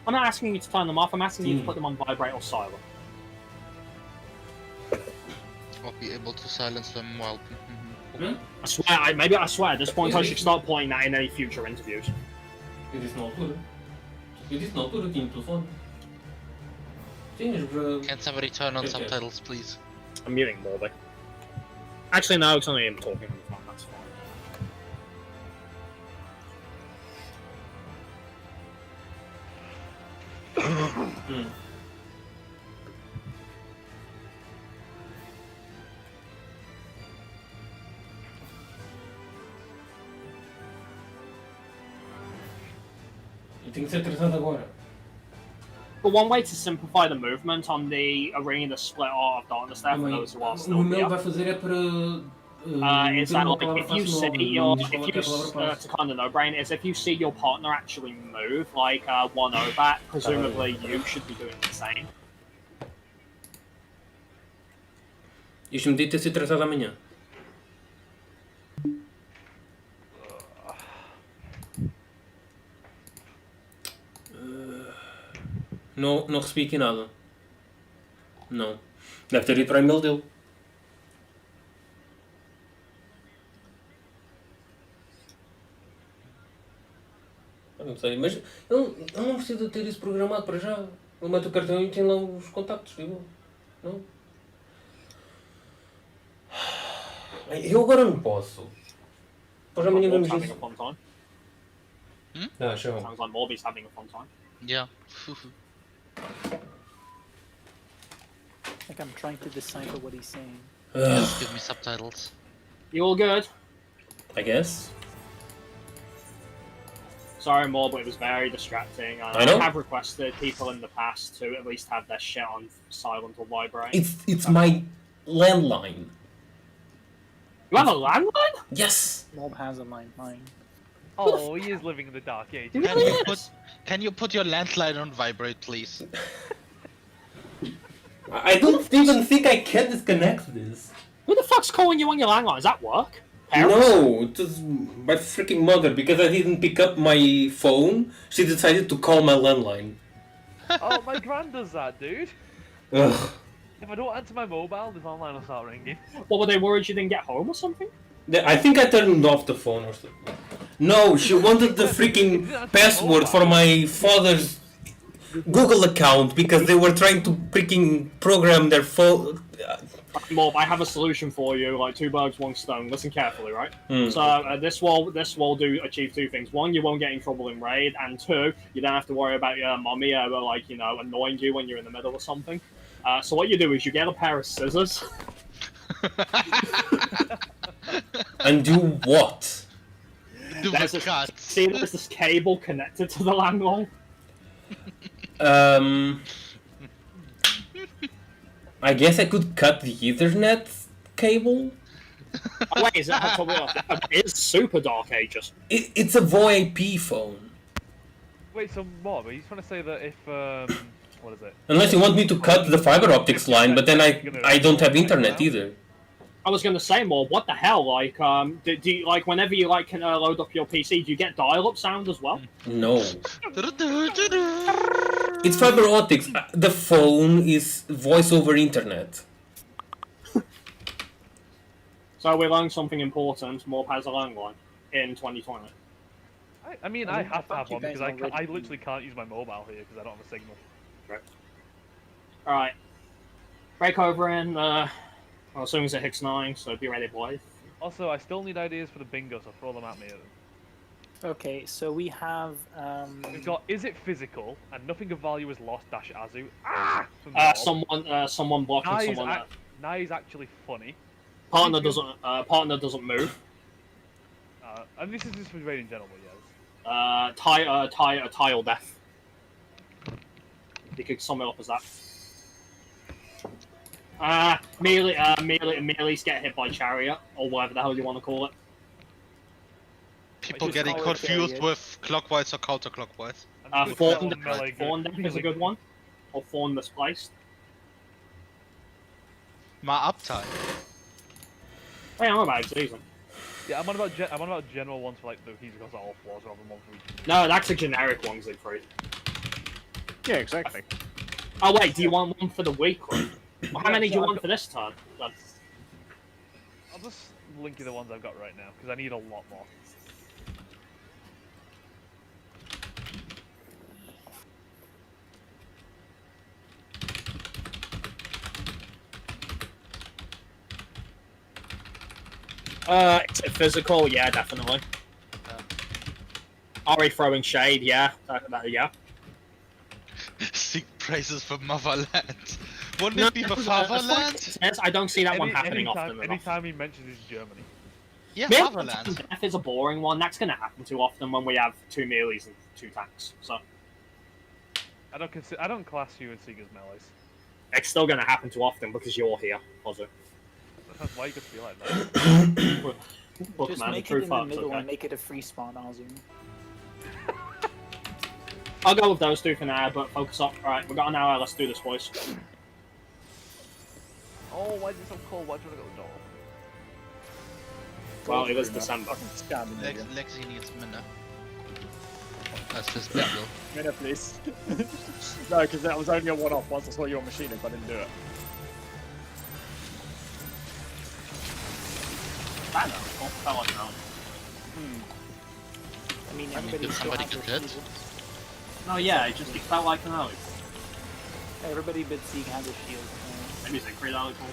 I'm not asking you to turn them off, I'm asking you to put them on vibrate or silent. I'll be able to silence them while. Hmm? I swear, at this point I should start pointing that in any future interviews. Eu disse na altura. Eu disse na altura, tinha telefone. Tinhas para... Can somebody turn on subtitles, please? I'm muting Morby. Actually, no, it's only him talking on the phone, that's fine. Eu tenho que ser tratado agora. But one way to simplify the movement on the arena split Art of Darkness there, for those who are O still meu here, vai fazer é para... is that like if you see your, to kind of no brain, is if you see your partner actually move like one over, presumably you should be doing the same. Isto me dito ter sido tratado amanhã. Não recebi aqui nada. Não. Deve ter ido para o e-mail dele. Eu não sei, mas ele não precisa ter isso programado para já. Ele mete o cartão e tem lá os contactos, digo. Não? Eu agora não posso. Depois amanhã vamos Morby's ver. having a fun time. Ah, show. Sounds like Morby's having a fun time. Yeah. Like I'm trying to decipher what he's saying. Yes, give me subtitles. You all good? I guess. Sorry, more, but it was very distracting. I know. I have requested people in the past to at least have their shit on silent or vibrate. It's my landline. You have a landline? Yes. Mob has a mine. Oh, he is living in the dark age. Can you put your landline on vibrate, please? I don't even think I can disconnect this. Who the fuck's calling you on your landline? Is that work? Parents? No, it was my freaking mother, because I didn't pick up my phone. She decided to call my landline. Oh, my grand does that, dude. Ugh. If I don't answer my mobile, the landline will start ringing. What, were they worried you didn't get home or something? I think I turned off the phone or something. No, she wanted the freaking password for my father's Google account because they were trying to freaking program their phone. Mob, I have a solution for you, like 2 birds, 1 stone. Listen carefully, right? Mm. So this will achieve 2 things. 1, you won't get in trouble in raid, and 2, you don't have to worry about your mommy like, you know, annoying you when you're in the middle or something. So what you do is you get a pair of scissors. And do what? Do There's the this, cuts. see, there's this cable connected to the landline. I guess I could cut the Ethernet cable. Oh, wait, is that it is super dark ages. It's a VoIP phone. Wait, so Mob, are you trying to say that if what is it? Unless you want me to cut the fiber optics line, but then I don't have internet either. I was gonna say more. What the hell? Like, do you like whenever you like can load up your PC, do you get dial-up sound as well? No. It's fiber optics. The phone is voice over internet. So we learned something important. Morb has a landline in 2020. I mean, I I mean, have to I have thought one you because guys I already- literally can't use my mobile here because I don't have a signal. All right. Break over in. Well, as soon as it hits 9, so be ready, boys. Also, I still need ideas for the bingo, so throw them at me. Okay, so we have We've got is it physical and nothing of value is lost dash Azu. Ah! From Mob. Someone blocking Nai's someone. Nai's actually funny. Partner doesn't move. And this is just for raid in general, but yes. Tile death. You could sum it up as that. Melees get hit by chariot, or whatever the hell you want to call it. People Just getting call it confused chariot. with clockwise or counterclockwise. Fawn melee death is a good one. Or Fawn misplaced. My uptime. Hey, I'm about season. Yeah, I'm on about general ones for like the he's across all floors rather than one for each. No, that's a generic one, Siegfried. Yeah, exactly. Oh wait, do you want one for the weekly? Well, how many do you want for this turn? Then? I'll just link you the ones I've got right now because I need a lot more. Is it physical? Yeah, definitely. Ari throwing shade? Yeah, yeah. Seek praises for motherland. Wouldn't No, it be the as far as fatherland? it says, I don't see that one happening anytime, often enough. anytime he mentions his Germany. Yeah, Melee fatherland. death is a boring one. That's going to happen too often when we have 2 melees and 2 tanks. So I don't class you as Seeger's melees. it's still going to happen too often because you're here. Positive. That's why you could feel like that. Look, just man, make true it in the facts, middle okay? and make it a free spawn, Azu. I'll go with those 2 for now, but focus up. Alright, we've got an hour. Let's do this, boys. Oh, why is it so cold? Why do you want to go to door? Well, it is December. Fucking Scandinavian. Lexi needs Minna. That's his battle. Minute, please. No, because that was only a one-off. Once I saw you on machinist, I didn't do it. I know. That one, no. I mean, I mean, everybody did still somebody has get their hit? shields. No, yeah, it felt like an alley. Everybody but Sieg has a shield. Maybe Siegfried alley call.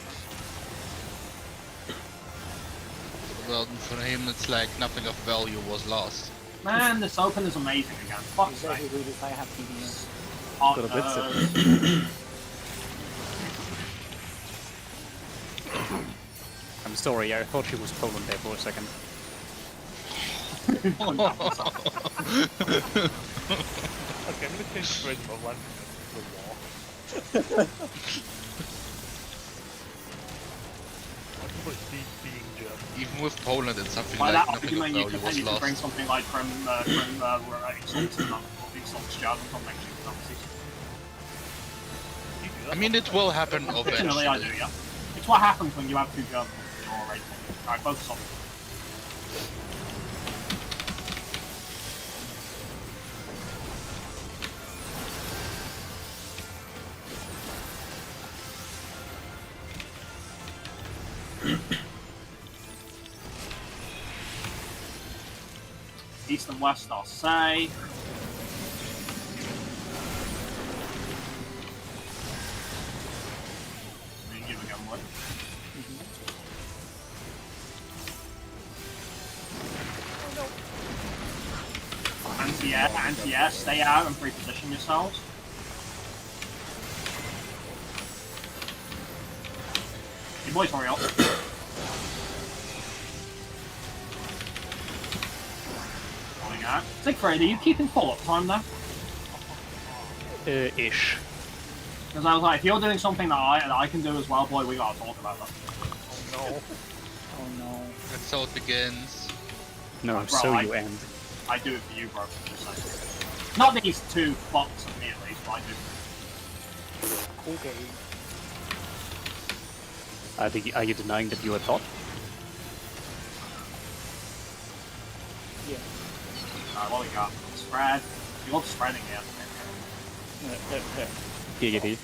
Well, for him it's like nothing of value was lost. Man, this open is amazing again. Fuck's Exactly sake. who does I have TVs? Got a bit I'm sorry, I thought she was Poland there for a second. Okay, I'm gonna change the phrase of land to war. I can put the being German. Even with Poland, it's something By like that nothing of argument, you value could, was you could bring lost. something like from Exalted German from next year's Nazis. You do that. I mean, it will happen Unfortunately, I do, eventually. yeah. It's what happens when you have two Germans in your race. Alright, focus on. East and west are safe. You again, what? Anti-air, anti-air, stay out and reposition yourselves. You boys hurry up. Going out. Siegfried, are you keeping follow-up time there? Ish. Because I was like, if you're doing something that I can do as well, boy, we gotta talk about that. Oh no. And so it begins. No, Bro, so I- you end. I do it for you, bro. Just saying. Not these two bots of me at least, but I do. Okay. Are you denying that you were taught? Yeah. Alright, what we got? Spread. You love spreading here. Giggity.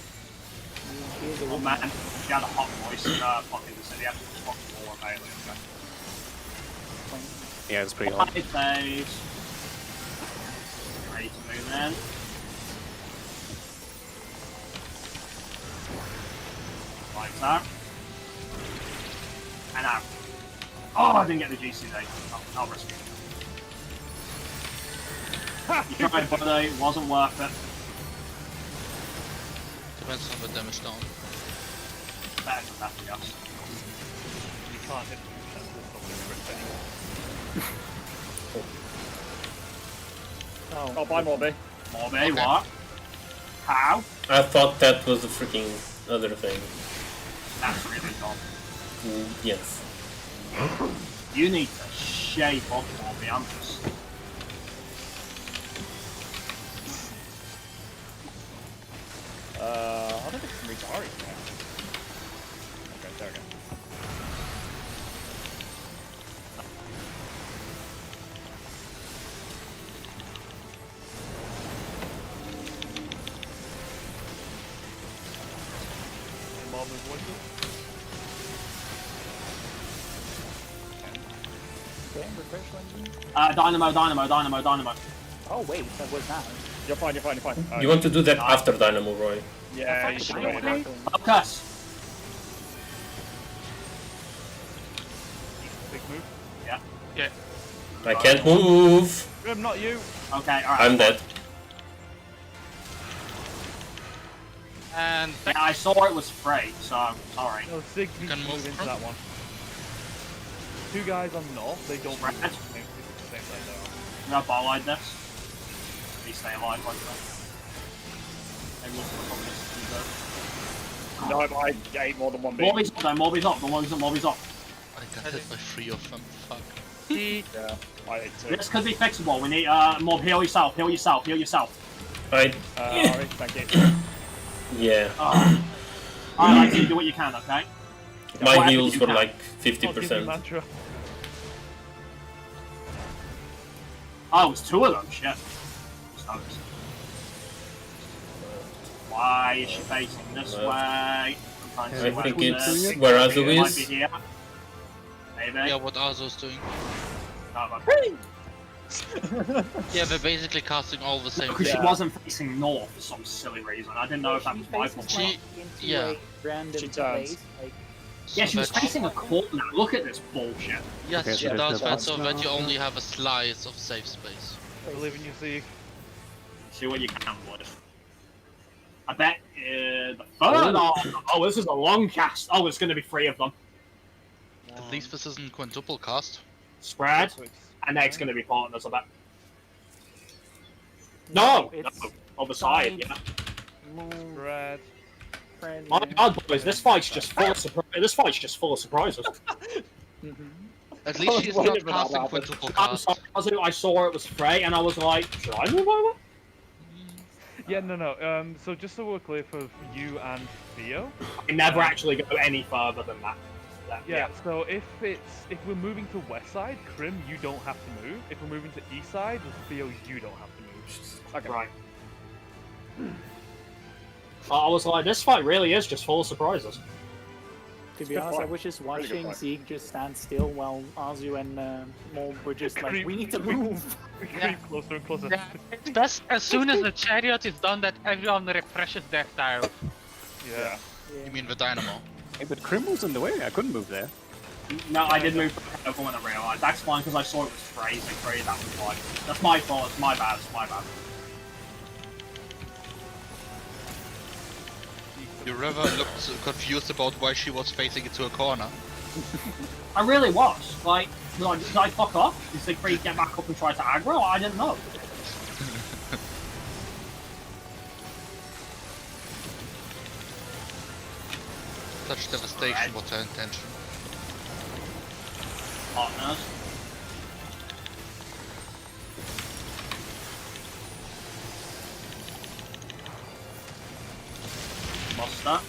Here's a Oh woman. man, she had a hot voice in fucking the city after this fucking war of aliens. Yeah, it's pretty hot. High phase. Ready to move in. Like that. And out. Oh, I didn't get the GCD. I'll risk it. You tried, buddy. It wasn't worth it. Depends on the damage down. Better than that, yes. You can't hit the chance of something anyway. Oh. Oh, buy more, B. Morby, Okay. what? How? I thought that was the freaking other thing. That's really dumb. Yes. You need to shape up, Morby. I'm just. I don't think it's reach Ari yet. Okay, there we go. Any more move voices? Okay, refresh engine. Dynamo. Oh wait, that was that. You're fine, you're fine, you're fine. You want to do that after Dynamo, Roy? Yeah, you should wait. Focus. Big move. I can't move. Grim, not you. Okay, alright. I'm dead. And Yeah, I saw it was free, so sorry. No, Sig You needs can to move move into through. that one. Two guys on north, they don't Right. move at the same time though. I'm gonna bolide this. Please stay alive like that. Maybe we'll put on this. No, I ate more than one B. Morby's up though, Morby's up. Morby's up. I got hit by 3 of them. Fuck. Yeah, I ate two. This could be fixable. We need, Morb, heal yourself. I. Ari, thank you. Yeah. Alright, so do what you can, okay? My Whatever heals you were can. like Oh, give me 50%. mantra. Oh, it's two of them, shit. Just noticed. Why is she facing this way? I'm trying to see I where think it it's is. where Azu It might is. be here. Maybe. Yeah, what Azo's doing. No, but Yeah, they're basically casting all the same because she thing. wasn't facing north for some silly reason. I didn't know if that was my fault. She- into yeah. a random She turns. place. Like, Yeah, she was that- facing a corner. Look at this bullshit. Yes, Okay, she so does there's that so the- that you only have a slice of safe space. I believe in you, Sig. See what you can, boys. I bet the third. Oh, this is a long cast. Oh, it's going to be three of them. At least this isn't quintuple cast. Spread. So it's And next going to be partners, I bet. No! it's No. Other side, side. yeah. Move, Red. friendly. My God, boys, this fight's just full of This fight's just full of surprises. Mhm. At I least was she's waiting not for that to casting happen. quintuple I'm cast. sorry, Azu, I saw it was Frey, and I was like, should I move over? Yeah, no. So just so we're clear for you and Theo. I never Um, actually go any further than that. Yeah. So if we're moving to west side, Crim, you don't have to move. If we're moving to east side, Theo, you don't have to move. Okay. Right. I was like, this fight really is just full of surprises. To be good honest, I fight. was just Really good watching fight. Zeke just stand still while Azu and Mob were just like, Creep. we need to move. We Yeah. creep closer and closer. Yeah, it's just as soon as the chariot is done that everyone refreshes their tile. Yeah. Yeah. You mean the dynamo? Hey, but Crim was in the way. I couldn't move there. No, I did move over when I realised. That's fine because I saw it was Frey, so Frey, that was fine. That's my fault, it's my bad, it's my bad. Your river looked confused about why she was facing into a corner. I really was. Like, did I fuck up? Did Siegfried get back up and try to aggro? I didn't know. Such devastation was her intention. Partners. Muster.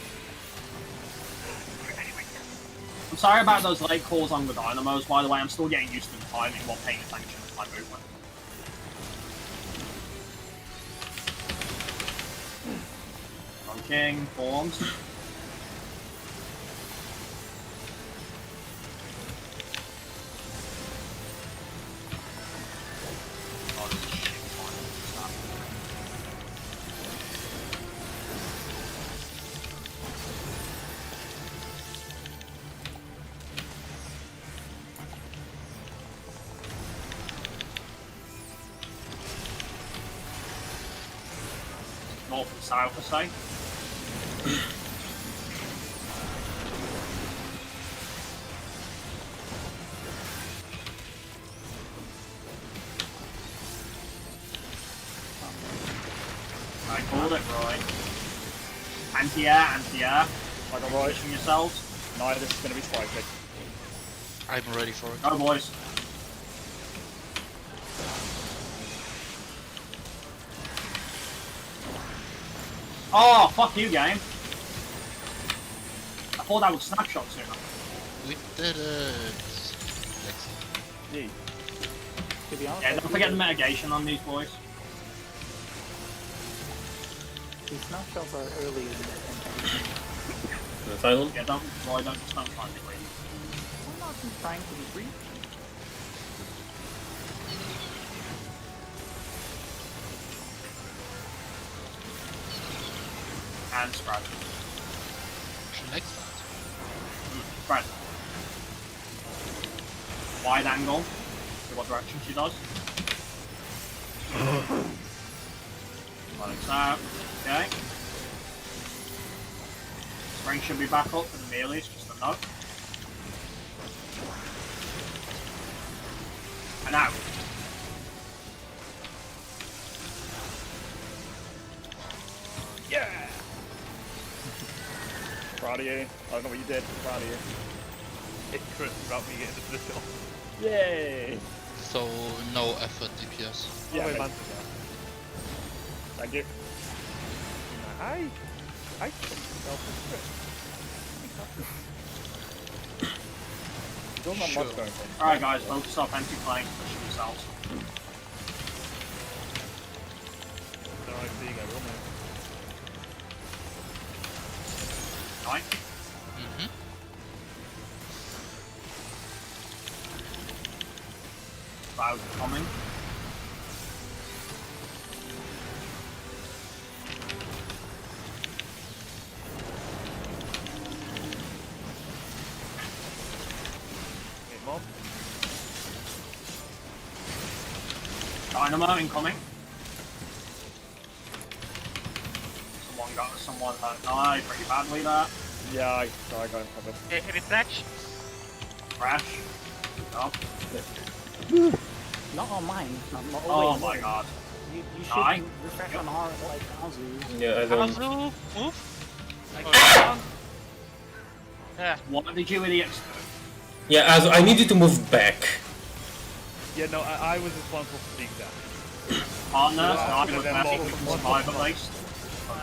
I'm sorry about those late calls on the dynamos, by the way. I'm still getting used to the timing while paying attention to my movement. King forms. Oh, this is shit. Fine. North and south, I say. I called it, Roy. Anti-air, anti-air. Like a right. Position yourselves. No, this is going to be spicy. I'm ready for it. Go, boys. Oh, fuck you, game. I thought that was snapshot sooner. We did it. Let's Gee. To be honest, Yeah, I don't feel forget the like mitigation on these boys. these snapshots are early in the campaign. Asylum? Yeah, don't try to be greedy. I'm not trying to be brief. And spread. She likes that. Spread. Wide angle. See what direction she does. Like that. Okay. Spring should be back up for the melees, just a note. And out. Yeah! Proud of you. I don't know what you did, but proud of you. It's correct about me getting the position off. Yay! So no effort DPS. Oh, Yeah, wait, mate. man. Thank you. I self-respect. Still not Sure. much going for. Alright guys, focus up, empty flank, push yourselves. No, I see, I will move. Right? Mm-hmm. Cloud coming. Hit mob. Dynamo incoming. Someone hurt die pretty badly there. Yeah, I got him covered. Refresh. Crash. Good job. Not on mine. Not Oh wait, my no. god. You I- should refresh on our like Kazu. Yeah, I don't. Kazu, move. Oh, yeah. What did you idiots do? Yeah, as I need you to move back. Yeah, no, I was responsible for seeing that. Partners, Well, I yeah, would they're maybe more- we can more- survive at least.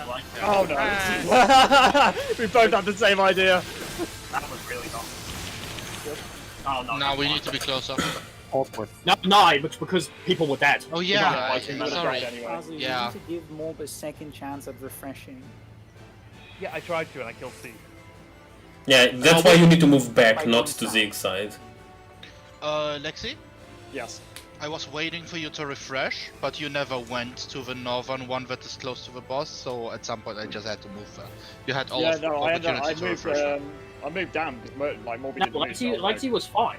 Like, Oh no! We both had the same idea. that was really dumb. Oh no. Now we never need to be mind. closer. No, it's because people were dead. Oh We yeah, got I like, think I- that's sorry. right anyway. Kazu, Yeah. you need to give Morb a second chance at refreshing. Yeah, I tried to and I killed C. Yeah, that's why you need to move back, not to Zig's side. Lexi, Yes. I was waiting for you to refresh, but you never went to the northern one that is close to the boss, so at some point I just had to move there. You had all Yeah, of the no, I ended opportunity up, to refresh. I moved down because like more No, people. Lexi was fine.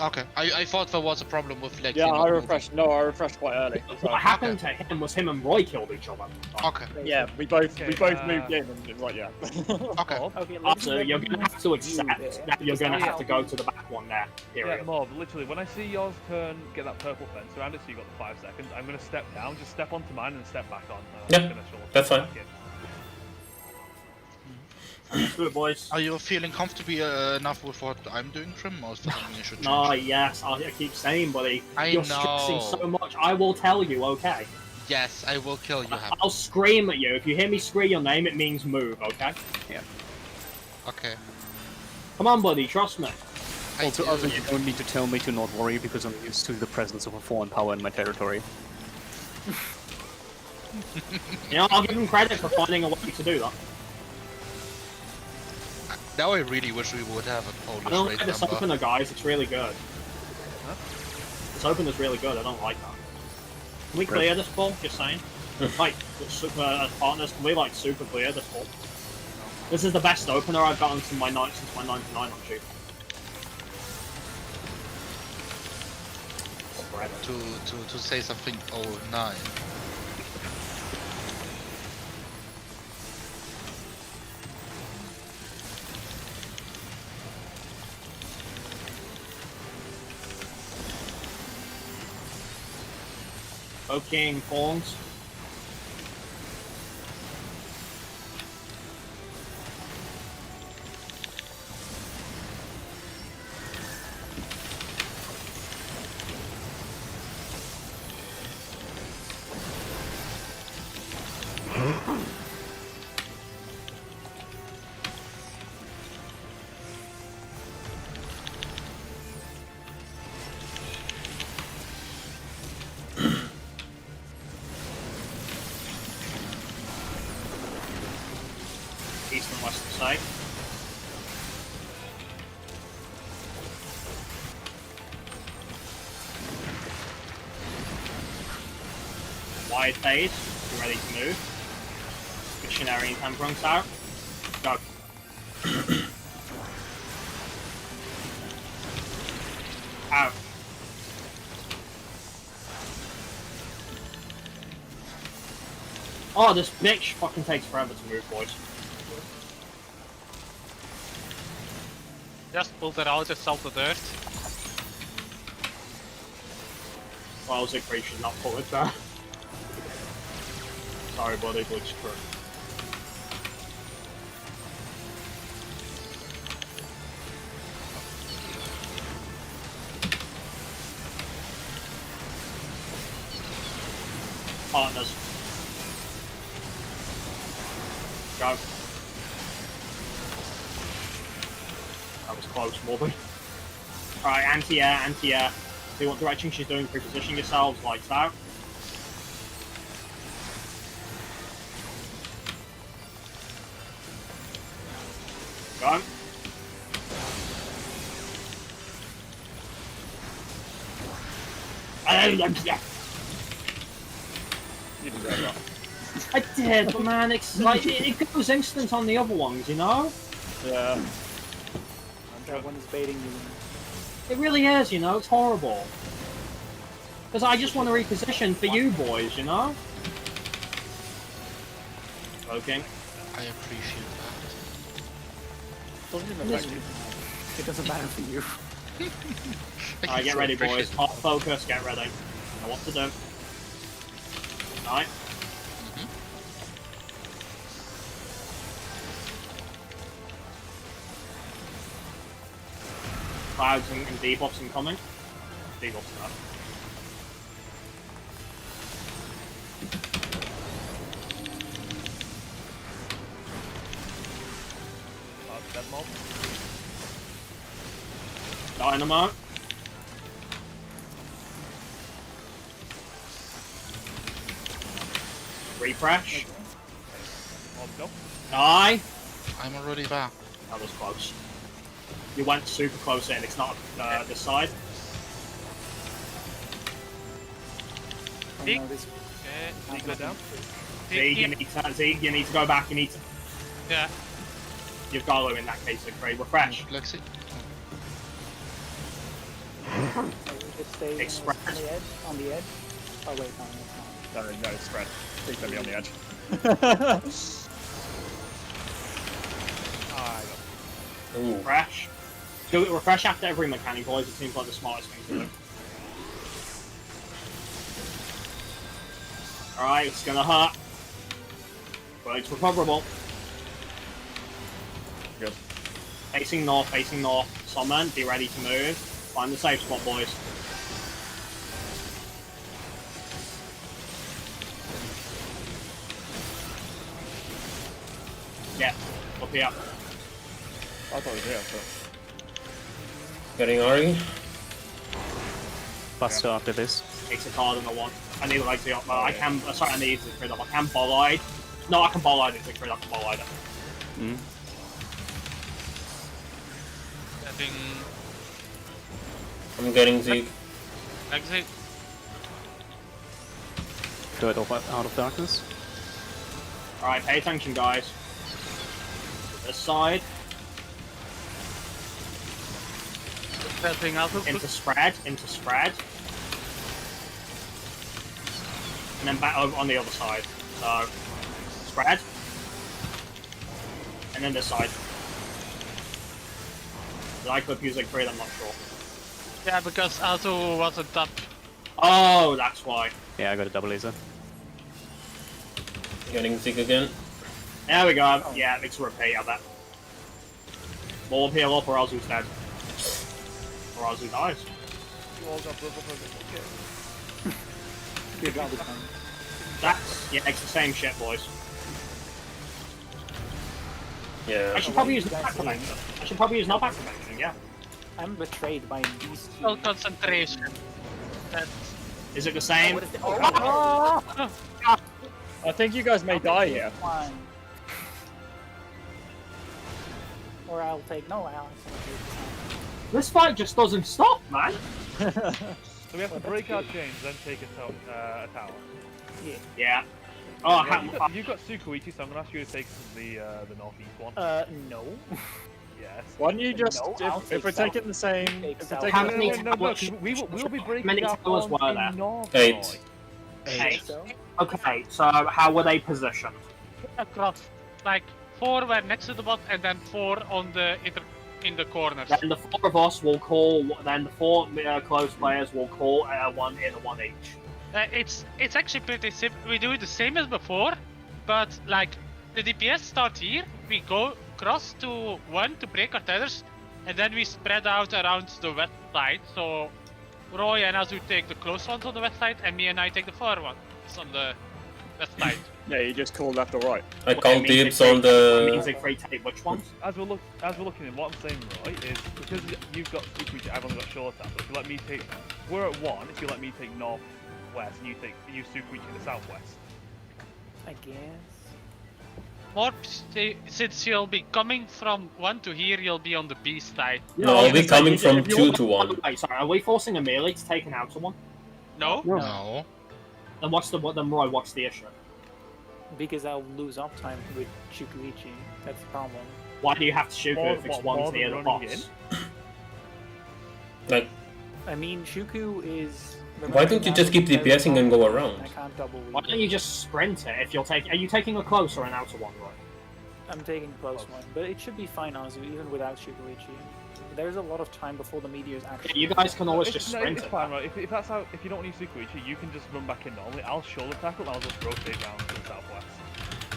Okay, I thought there was a problem with Lexi. Yeah, not I moving. refreshed. No, I refreshed quite early. So. What happened to him was him and Roy killed each other. Okay, Yeah, we both Okay, moved in and it was like yeah. okay. Okay, Also, you're gonna have to accept that you're gonna have to go to. to the back one there. Yeah, Period. Mob, literally, when I see yours turn, get that purple fence around it, so you got the 5 seconds, I'm gonna step down, just step onto mine and step back on. Yeah, I'm gonna short that's fine. back in. Let's do it, boys. Are you feeling comfortable enough with what I'm doing, Trim, or is there something you should change? No, yes, I keep saying, buddy. You're stressing know. so much. I will tell you, okay? Yes, I will kill you, Ham. I'll scream at you. If you hear me scream your name, it means move, okay? Okay. Come on, buddy, trust me. Also, do. you don't need to tell me to not worry because I'm used to the presence of a foreign power in my territory. You know, I'll give him credit for finding a way to do that. Now I really wish we would have a I Polish don't raid like this number. opener, guys. It's really good. Huh? This opener's really good. I don't like that. Can we clear this ball? Just saying. Like, super partners, can we like super clear this ball? This is the best opener I've gotten since my 99 on shoot. To say something oh 09. Poking pawns. East and western side. Wide phase, you ready to move. Missionary and Temperance out. Go. Out. Oh, this bitch fucking takes forever to move, boys. Just pull it out, it's all the dirt. Well, Siegfried should not pull it there. Sorry, buddy, glitch through. Partners. Go. That was close, Morby. Alright, anti-air, anti-air. See what direction she's doing, pre-position yourselves, lights out. Go. You deserve that. I did, but man, it's like it goes instant on the other ones, you know? Yeah. That one is baiting you. It really is, you know, it's horrible. Because I just want to reposition for you boys, you know? Okay. I appreciate Doesn't even affect you. It doesn't matter for you. that. Alright, get ready, boys. Hot focus, get ready. Know what to do. Right. Clouds and debuffs incoming. Debuffs now. Dead mob. Dynamo. Refresh. Mob go. Die. I'm already back. That was close. You went super close in. It's not this side. Oh, Zeke? no, this Okay. Zeke go down. Zeke, you need to go back. You need to. Yeah. You've got to in that case. Great. Refresh. Lexi. just stay Express. on the edge. On the edge. Oh wait, no, it's not. No, spread. Please don't be on the edge. Ah, Ooh. Refresh. Do it. Refresh after every mechanic, boys. It seems like the smartest thing to do. Alright, it's gonna hurt. But it's recoverable. Good. Facing north, facing north. Summon, be ready to move. Find the safe spot, boys. Yeah, up here. I thought it was here, but... Getting Ari. Buster after this. Takes a card and a one. I need like the I can. Sorry, I need to crit up. I can bollide. No, I can bollide it to crit up. Bollide it. Mm. Getting I'm getting Zeke. exit. Do it out of darkness. All right, pay attention, guys. This side Getting out of into spread, and then back over on the other side. So spread, and then this side. Did I clip using free? I'm not sure. Yeah, because Azu wasn't up. Oh, that's why. Yeah, I got a double laser. Getting Zeke again. There we go. Yeah, it's a repeat of that. More heal up or Azu's dead. Or Azu dies. you all got brother for this. Good job this time. That's, yeah, it's the same shit, boys. Yeah. I should probably use the back connection. I should probably use no back connection, yeah. I'm betrayed by these two. Full concentration. That's Is it the same? What is the- oh, I think you guys may die here. fine. Or I'll take no I'll take This fight just doesn't stop, man. So we have to break our chains, then take a tower. Yeah. Oh, Yeah, you've got Sukuichi, so I'm gonna ask you to take the northeast one. No. Yes. Why don't you just, No, I'll if take we're south. taking the same, Take if we're south. taking How the many same, towers- We'll be breaking many our towers pawns were in there? North 8. Roy. Eight. So, Okay, so how were they positioned? across. Like 4 were next to the bot, and then 4 on the in the corners. Then the 4 of us will call. Then the 4 close players will call one in and one each. It's actually pretty simple. We do it the same as before, but like the DPS start here. We go cross to 1 to break our tethers, and then we spread out around the west side. So Roy and Azu take the close ones on the west side, and me and I take the far ones on the west side. yeah, you just call left or right. I Well, call it means dibs they on free- It means the. they free take which ones? As we're looking at what I'm saying, right, is because you've got Sukuichi, I've only got short tap. But if you let me take, we're at 1. If you let me take northwest, and you Sukuichi the southwest. I guess. Or since you'll be coming from 1 to here, you'll be on the B side. No, I'll be coming from if you 2 want- to 1. Wait, sorry, are we forcing a melee to take an outer one? No? No. Then Roy? What's the issue? Because I'll lose uptime with Shukuichi. That's the problem. Why do you have to shoot More- if it's more one's than near the running boss? Like, I mean, Shuku is. why don't you just keep DPSing and go around? I can't double Why don't you just sprint it if you're taking? Are you taking a close or an outer one, Roy? I'm taking close one, but it should be fine, Azu, even without Shikuichi. There's a lot of time before the meteors actually. You guys can always just No, sprint it's it. fine, right? If that's how, if you don't want to use Sukuichi, you can just run back in normally. I'll shoulder tackle and I'll just rotate round to the southwest.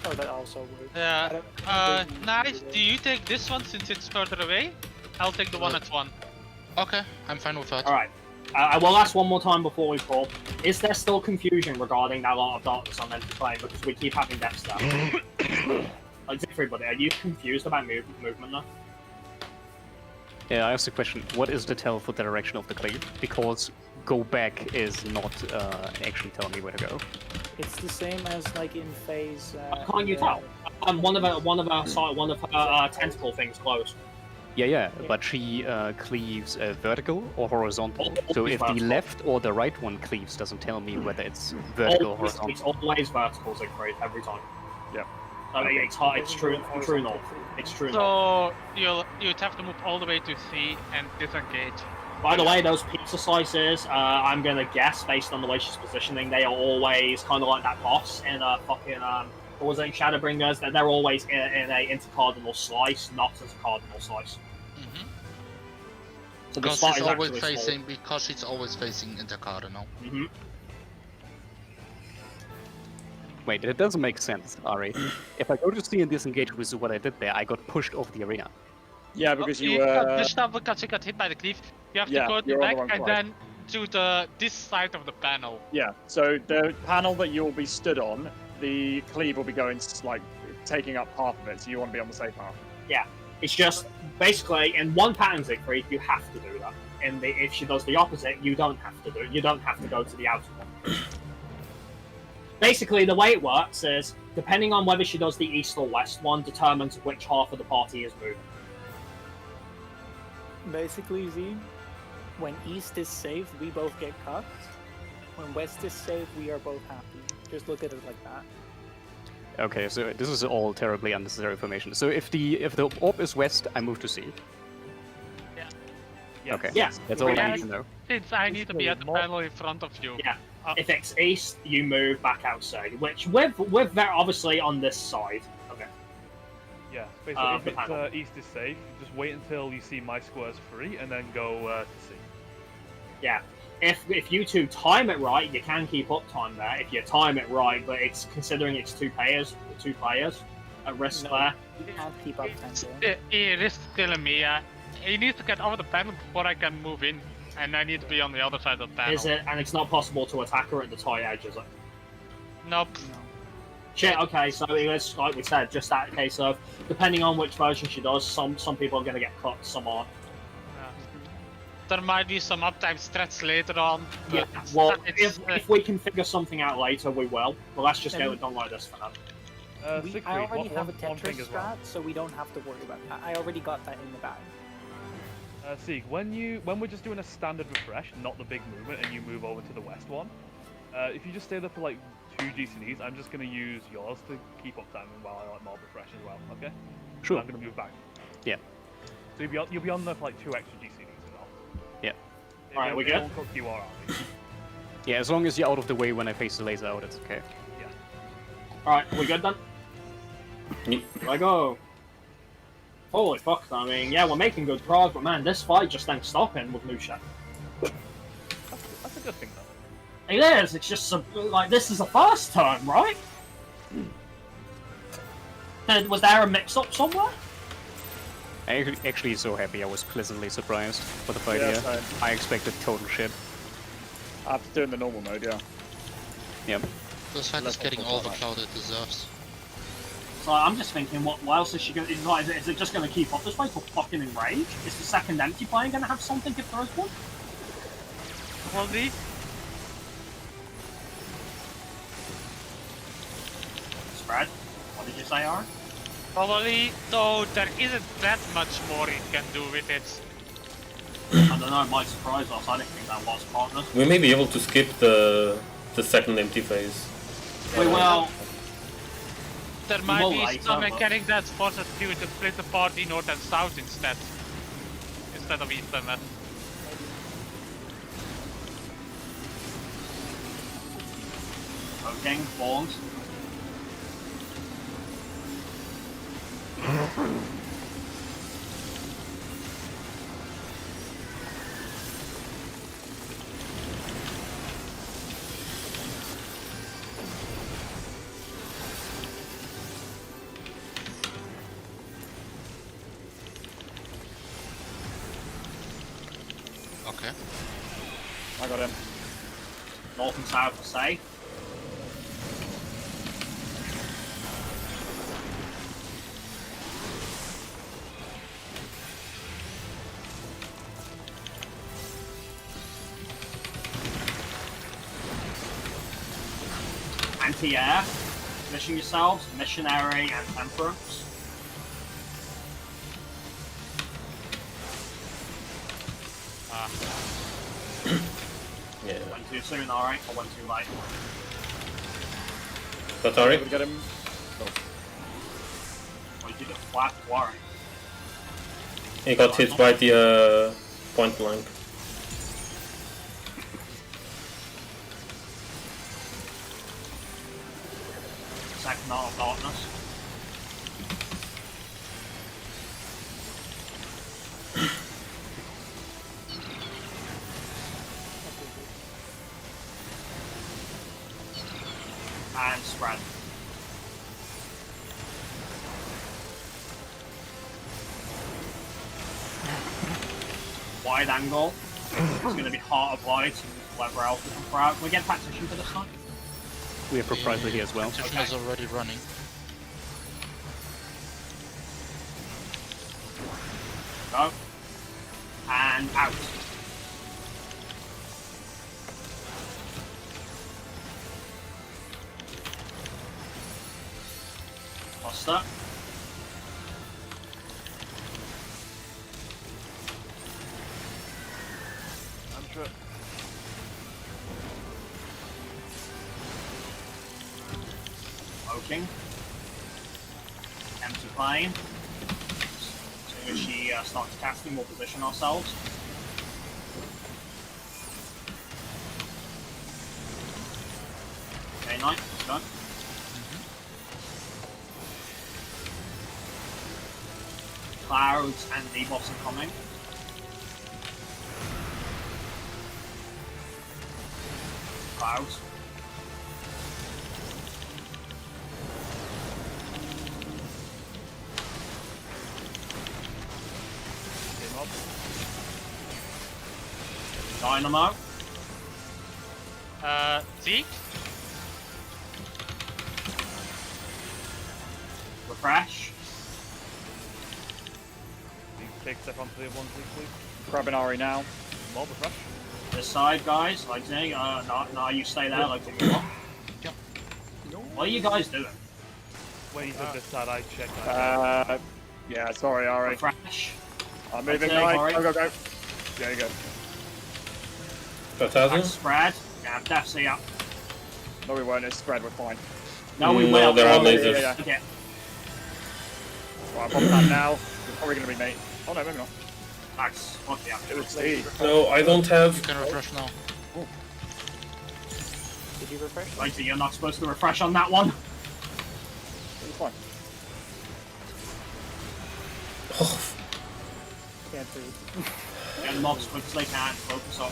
Oh, that also works. Yeah. I don't Nice. do Do you take this one since it's further away? I'll take the one at 1. Okay, I'm fine with that. Alright. I will ask one more time before we pull. Is there still confusion regarding that lot of darkness I'm meant to play? Because we keep having death stats. Like, everybody, are you confused about movement now? Yeah, I asked the question, what is the tell for the direction of the cleave? Because go back is not actually telling me where to go. It's the same as like in phase. Can't you tell? One of her tentacle things closed. Yeah, but she cleaves vertical or horizontal. Always So if the vertical. left or the right one cleaves, doesn't tell me whether it's vertical or It's horizontal. always vertical, Siegfried, every time. Yep. I mean, it's hard. It's true north. It's true north. So you'd have to move all the way to C and disengage. By the way, those pizza slices, I'm gonna guess based on the way she's positioning, they are always kind of like that boss in a fucking what was it in Shadowbringers? That they're always in a intercardinal slice, not as a cardinal slice. Mm-hmm. So the Because spot she's is always actually facing, because she's always facing intercardinal. Mm-hmm. Wait, it doesn't make sense, Ari. If I go to C and disengage, which is what I did there, I got pushed off the arena. Yeah, because you you got were. pushed up because you got hit by the cleave. You have Yeah, to go to you're the on the back wrong and side. then to this side of the panel. Yeah, so the panel that you'll be stood on, the cleave will be going like taking up half of it, so you want to be on the safe half. It's just basically in one pattern, Siegfried, you have to do that. And if she does the opposite, you don't have to do it. You don't have to go to the outer one. Basically, the way it works is depending on whether she does the east or west one determines which half of the party is moving. Basically, Z, when east is safe, we both get cut. When west is safe, we are both happy. Just look at it like that. Okay, so this is all terribly unnecessary information. So if the orb is west, I move to C. Yes. Okay. Yeah. That's all I Yeah. need to know. Since I need to be at the More- panel in front of you. Yeah. If it's east, you move back outside, which we're very obviously on this side. Okay. Yeah, the basically, if panel. it's east is safe, just wait until you see my squares free, and then go to C. Yeah. If you two time it right, you can keep up time there. If you time it right, but it's considering it's two players at risk No. there. You can't keep up tempo. It is killing me. He needs to get over the panel before I can move in, and I need to be on the other side of the panel. Is it? And it's not possible to attack her at the tie edge, is it? Nope. No. Shit. Okay, so it's like we said, just that case of depending on which version she does, some people are going to get cut, some aren't. There might be some uptime strats later on. Yeah. But Well, it's, if we can figure something out later, we will. But let's just get And- it done like this for now. Siegfried, I already have a one thing Tetris as well. strat, so we don't have to worry about that. I already got that in the bag. Sieg, when we're just doing a standard refresh, not the big movement, and you move over to the west one, if you just stay there for like 2 GCDs, I'm just gonna use yours to keep up timing while I like mob refresh as well. Okay? Sure. I'm gonna move back. Yeah. So you'll be on there for like 2 extra GCDs as well. Yeah. Alright, we It good? won't cook you or are we? Yeah, as long as you're out of the way when I face the laser out, it's okay. Alright, we good then? Yep. Here I go. Holy fuck, I mean, yeah, we're making good progress, but man, this fight just ain't stopping with new shit. That's a good thing though. It is, it's just like, this is the first turn, right? Was there a mix-up somewhere? I'm actually so happy I was pleasantly surprised for the fight Yeah, here. same. I expected total shit. After doing the normal mode, yeah. Yep. This fight is Let's getting not all talk the about cloud it deserves. So I'm just thinking, what else is she going to... Is it just going to keep up this way till fucking enrage? Is the second empty plane going to have something if there is one? Will be. Spread? What did you say, Aaron? Probably, though there isn't that much more it can do with it. I don't know, it might surprise us. I didn't think that was partners. We may be able to skip the second empty phase. We will... There might Well, be later, some but- mechanic that forces you to split the party north and south instead of east and west. Okay, forms. Okay. I got him. North and south are safe. Anti-air. Position yourselves. Missionary and Temperance. Yeah. Went too soon, alright, or went too late. But sorry. We get him. Or did it flat warring. He got hit by the point blank. Second Knot of Darkness. And spread. Wide angle. It's going to be Heart of Light and whatever else we can throw out. Can we get Tactician for this time? We have Reprisal here as well. Tactician is already running. Go. And out. Cluster. Mantra. Smoking. Empty plane. As soon as she starts casting, we'll position ourselves. Okay, Knight, let's go. Clouds and debuffs incoming. Clouds. Came up. Dynamo. Zeke? Refresh. You take a step onto the one, please. Grabbing Ari now. Mob refresh. This side, guys. Like, no, you stay there. Like, you want. What are you guys doing? When you said this side, I checked that. Yeah, sorry, Ari. Refresh. I'm moving, Okay, Ari. Ari. Go, go, go. There you go. Back Phantasm? spread. Yeah, Death Seer. No, we won't. It's spread. We're fine. No, we No, will. there are Yeah, lasers. yeah. Okay. Right, I'm popping that now. It's probably going to be me. Oh, no, maybe not. Max, what the It was Steve. No, I don't You have. can refresh now. Did you refresh? Like, you're not supposed to refresh on that one. It's fine. Can't breathe. Get them off as quick as they can. Focus up.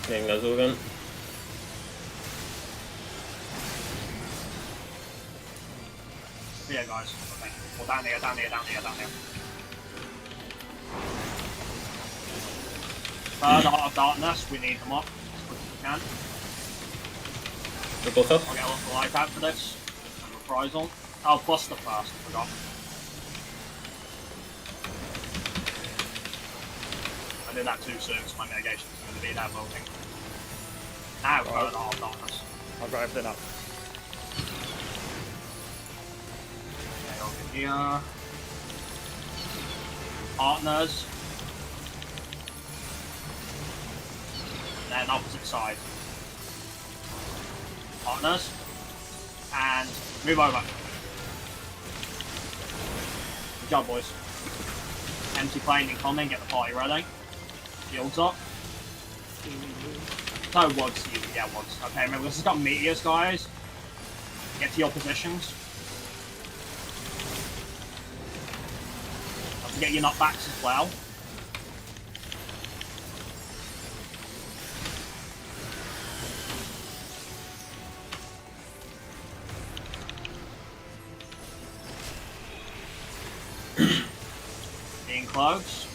Getting that again. Yeah, guys. Okay. Well, down here, down here, down here, down here. Third Heart of Darkness. We need them up as quick as we can. They're both up. I'll get a little light out for this. And reprisal. Oh, Buster first. I forgot. I did that too soon, so my mitigation is going to be that voting. Now, Third Heart of Darkness. I've got everything up. Okay, over here. Partners. Then opposite side. Partners. And move over. Good job, boys. Empty plane incoming, get the party ready. Shields up. No, Wads, yeah, Wads. Okay, remember, this has got meteors, guys. Get to your positions. Don't forget your knockbacks as well. close.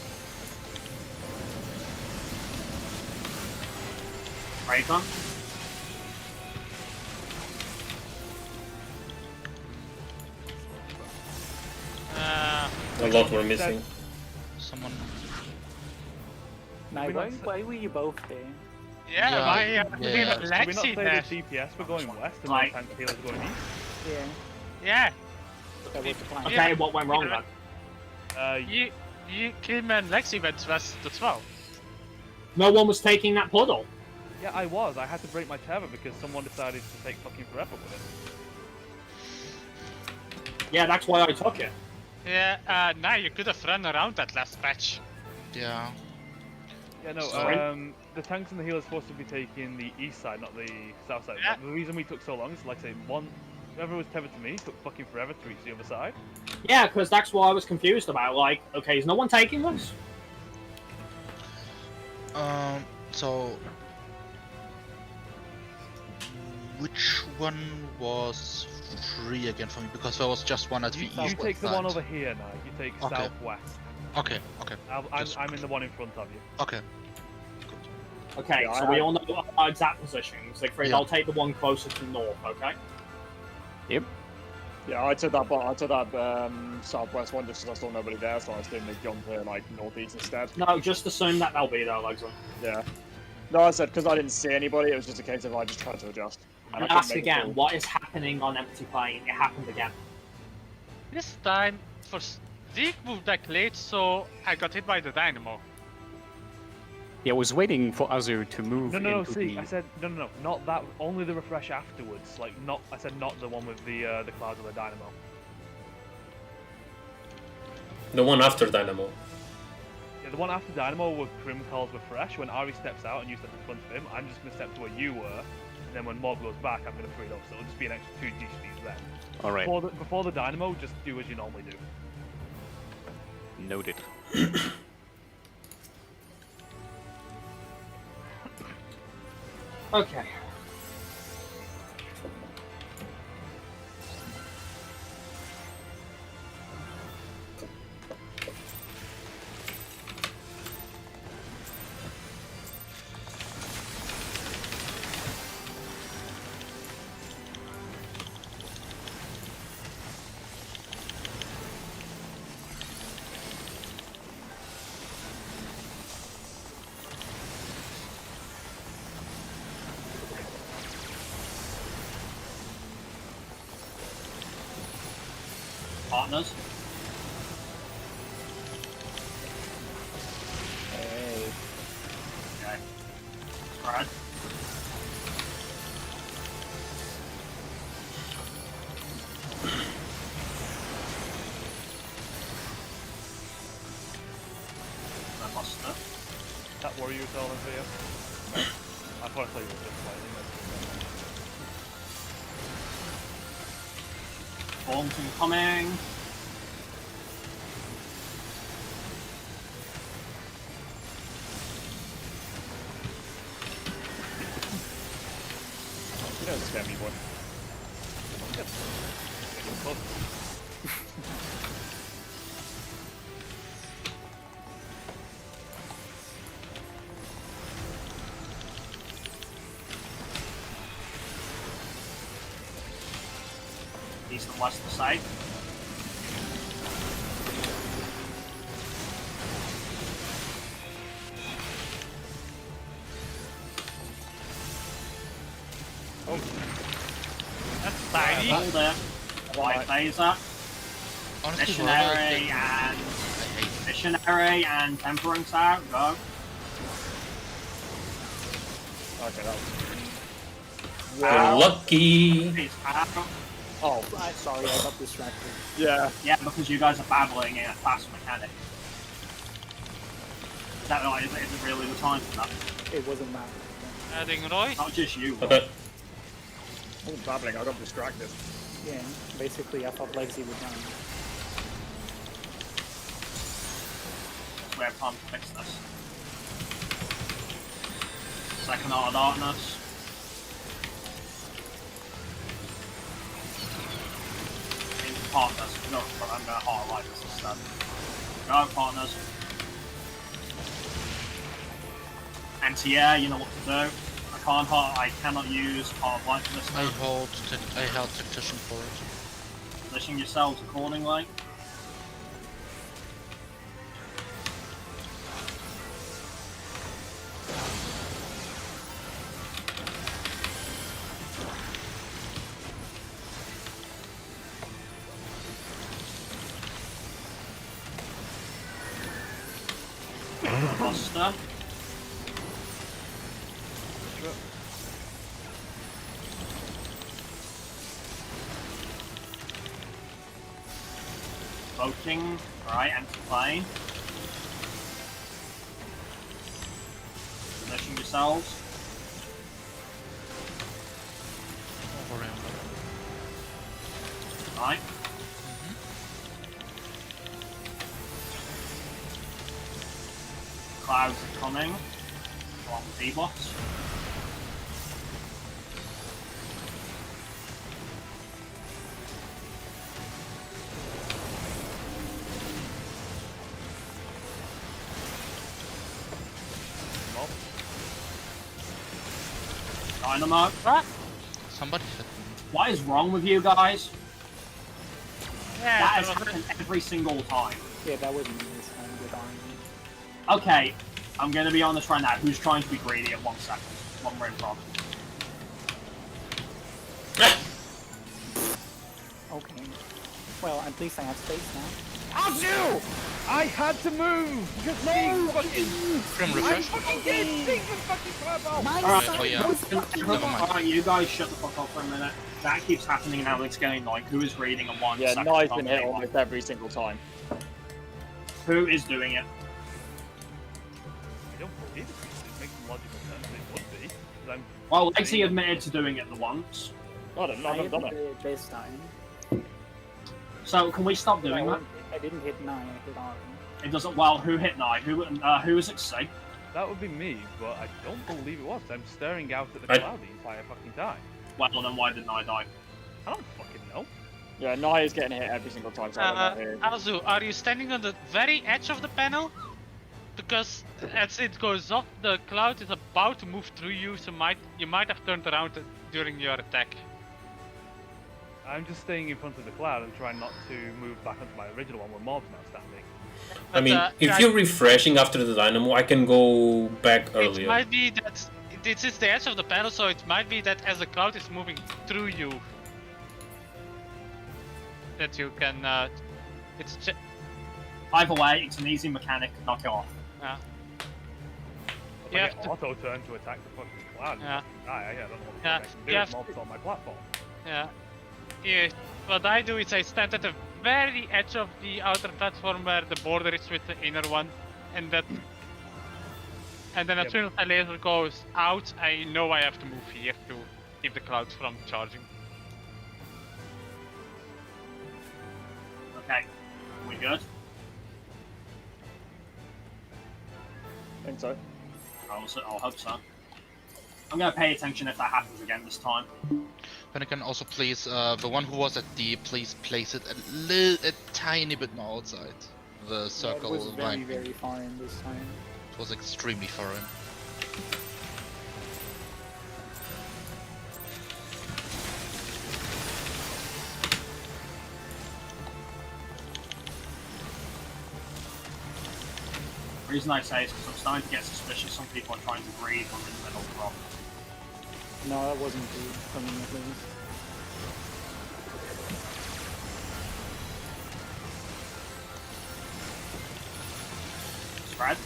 Raycon. A lot were missing. Someone. Now, we not why were you both there? Yeah, Yeah, why yeah. Did we not Lexi say there? the DPS were going west and Like- the tank healers going east? Yeah, Yeah, that was the plan. Okay, Yeah. what went wrong then? Kim and Lexi went west as well. No one was taking that puddle. Yeah, I was. I had to break my tether because someone decided to take fucking forever with it. Yeah, that's why I took it. Yeah, nah, you could have run around that last patch. Yeah. Yeah, no, Sorry? the tanks and the healers supposed to be taking the east side, not the south side. Yeah. The reason we took so long is, like I say, whoever was tethered to me took fucking forever to reach the other side. Yeah, because that's what I was confused about. Like, okay, is no one taking this? So which one was free again for me? Because there was just one at the You east take the one side. over here now. You take Okay. southwest. Okay, okay, Just- I'm in the one in front of you. okay. Okay, Yeah, so we all know our exact positions. Siegfried, Yeah. I'll take the one closer to north, okay? Yep. Yeah, I took that southwest one just because I saw nobody there, so I assumed they'd gone to like northeast instead. No, just assume that they'll be there, Alexander. Yeah. No, I said because I didn't see anybody, it was just a case of I just tried to adjust. And I And couldn't ask make a again, call. what is happening on empty plane? It happened again. This time, for Zeke moved back late, so I got hit by the dynamo. Yeah, I was waiting for Azur to move No, into see, the... I said no, not that. Only the refresh afterwards. Like, not. I said not the one with the clouds of the dynamo. The one after Dynamo. Yeah, the one after dynamo where Krim calls refresh. When Ari steps out and you step in front of him, I'm just gonna step to where you were, and then when Mob goes back, I'm gonna free it up. So it'll just be an extra 2 GCDs then. Alright, Before the dynamo, just do as you normally do. noted. Okay. Partners. Hey. Okay. Alright. I lost it. That warrior you were telling for you? I thought I thought you were just slightly. Forms incoming. You don't scare me, boy. East and west of the site. That's tiny. Hold it. White phaser. Honestly, whoever Missionary did- and I hate missionary and temperance out. Go. Okay, that was. You're Wow. lucky. He's out. Oh, I'm sorry, I got distracted. yeah. Yeah, because you guys are babbling in a fast mechanic. Is that right? Is it really the time for that? It wasn't that. Adding Roy. Not just you. Roy. Okay. I wasn't babbling, I got distracted. Yeah, basically, I thought Lexi was down. We have time to fix this. Second Art of Darkness. Into Partners. No, I'm gonna hard light this instead. go, partners. Anti-air, you know what to do. I cannot use Heart of Light for this I now. held Tactician for it. Position yourselves accordingly. Buster. Voting. Alright, anti-plane. Position yourselves. Over him. Right. Clouds are coming. Along with D-bots. Dynamo. What? Somebody hit me. What is wrong with you guys? Yeah, That has there was happened every single time. Yeah, that wasn't me this time with Army. Okay, I'm gonna be honest right now. Who's trying to be greedy at 1 second? When we're in front. Okay. Well, at least I have space now. I had to move! Because no! From refresh. Alright, Oh yeah. Never mind. alright, you guys shut the fuck up for a minute. That keeps happening now. It's getting annoying. Who is reading at 1 Yeah, second? Nye's been hit almost every single time. Who is doing it? I don't believe it. It makes logical sense. It would be. 'Cause I'm Well, Lexi admitted to doing it the once. I don't know, I I haven't done hit it. it this time. So can we stop doing that? I didn't hit 9, I hit Army. It doesn't. Well, who hit Nye? Who is it? Say. That would be me, but I don't believe it was. I'm staring out at the I- cloud the entire fucking time. Well, then why didn't I die? I don't fucking know. Yeah, Nye is getting hit every single time, so I don't know who. Azu, are you standing on the very edge of the panel? Because as it goes up, the cloud is about to move through you, so you might have turned around during your attack. I'm just staying in front of the cloud and trying not to move back onto my original one where mob's now standing. I mean, if you're refreshing after the dynamo, I can go back It earlier. might be that this is the edge of the panel, so it might be that as the cloud is moving through you, that you can. Either way, it's an easy mechanic. Knock it off. Yeah. If You I have get to- auto turn to attack the fucking cloud, Yeah. I don't know what Yeah, I can do you if have mob's on my platform. Yeah. Yeah. What I do is I stand at the very edge of the outer platform where the border is with the inner one, and then as soon as the laser goes out, I know I have to move here to keep the clouds from charging. Okay. We good? I think so. I'll hope so. I'm gonna pay attention if that happens again this time. Then again, also please, the one who was at D, please place it a tiny bit more outside the circle. Yeah, it was very, line. very far in this time. It was extremely foreign. The reason I say is because I'm starting to get suspicious. Some people are trying to breathe when we're in the middle of the rock. No, that wasn't good for me at least. Spread.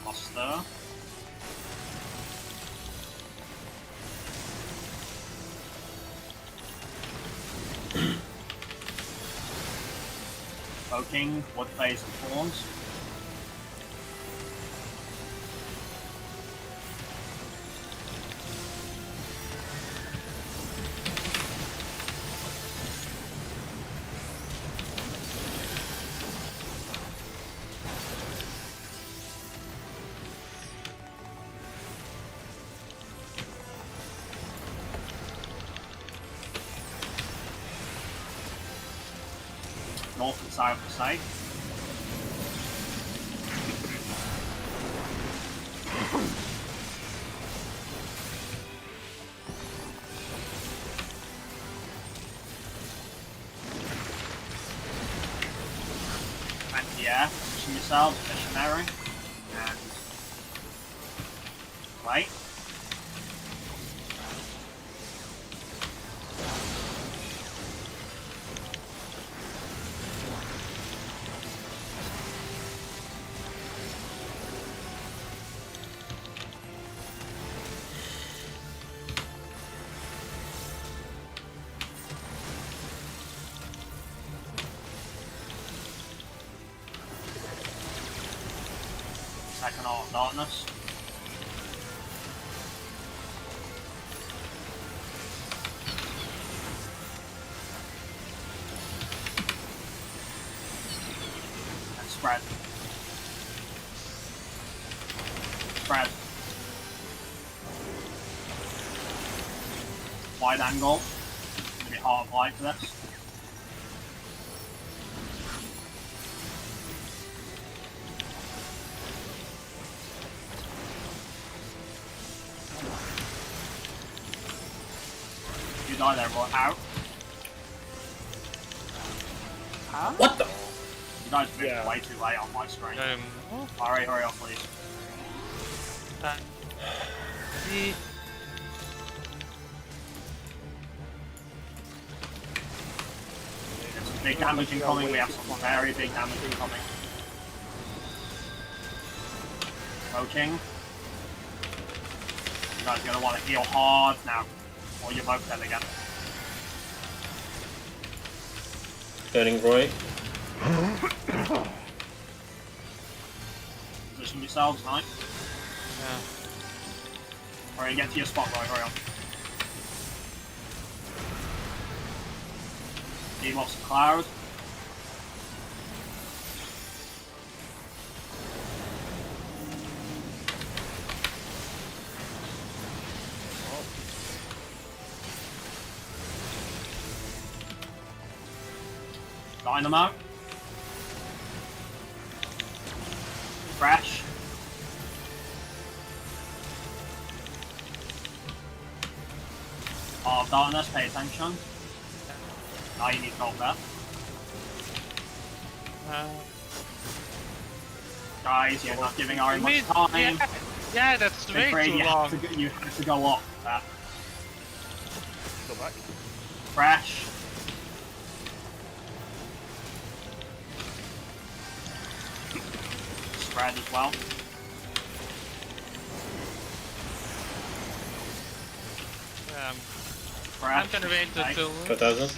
Buster. Poking, what phase and forms? North and south are safe. Anti-air, position yourselves, missionary, and wait. Second Art of Darkness. And spread. Spread. Wide angle. Gonna be Heart of Light for this. You die there, boy. Out. Huh? What the? You guys moved Yeah. way too late on my screen. Oh, Alright, hurry up, please. the There's some big damage incoming. We have some very big damage incoming. Poaching. You guys are gonna want to heal hard now, or you're both dead again. Turning right. Position yourselves, right? yeah. Alright, get to your spot, right? Hurry up. Keep off some cloud. Dynamo. Crash. Heart of Darkness, pay attention. Now you need help there. Guys, you're not giving Ari much time. Yeah, that's Big way Braid, too you long. you have to go up there. Go back. Crash. Spread as well. I'm Crash. gonna wait Okay. until. 2000.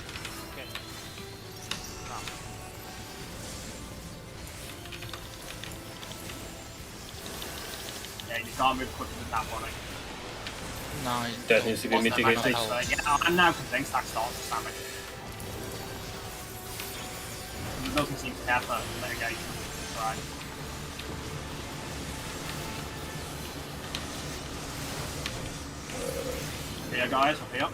Yeah, you can't move quicker than that one. No, That needs to be wasn't mitigated. enough So, health. yeah, I'm now convinced that starts damage. It doesn't seem to have a mitigation. Right. Here, guys, up here.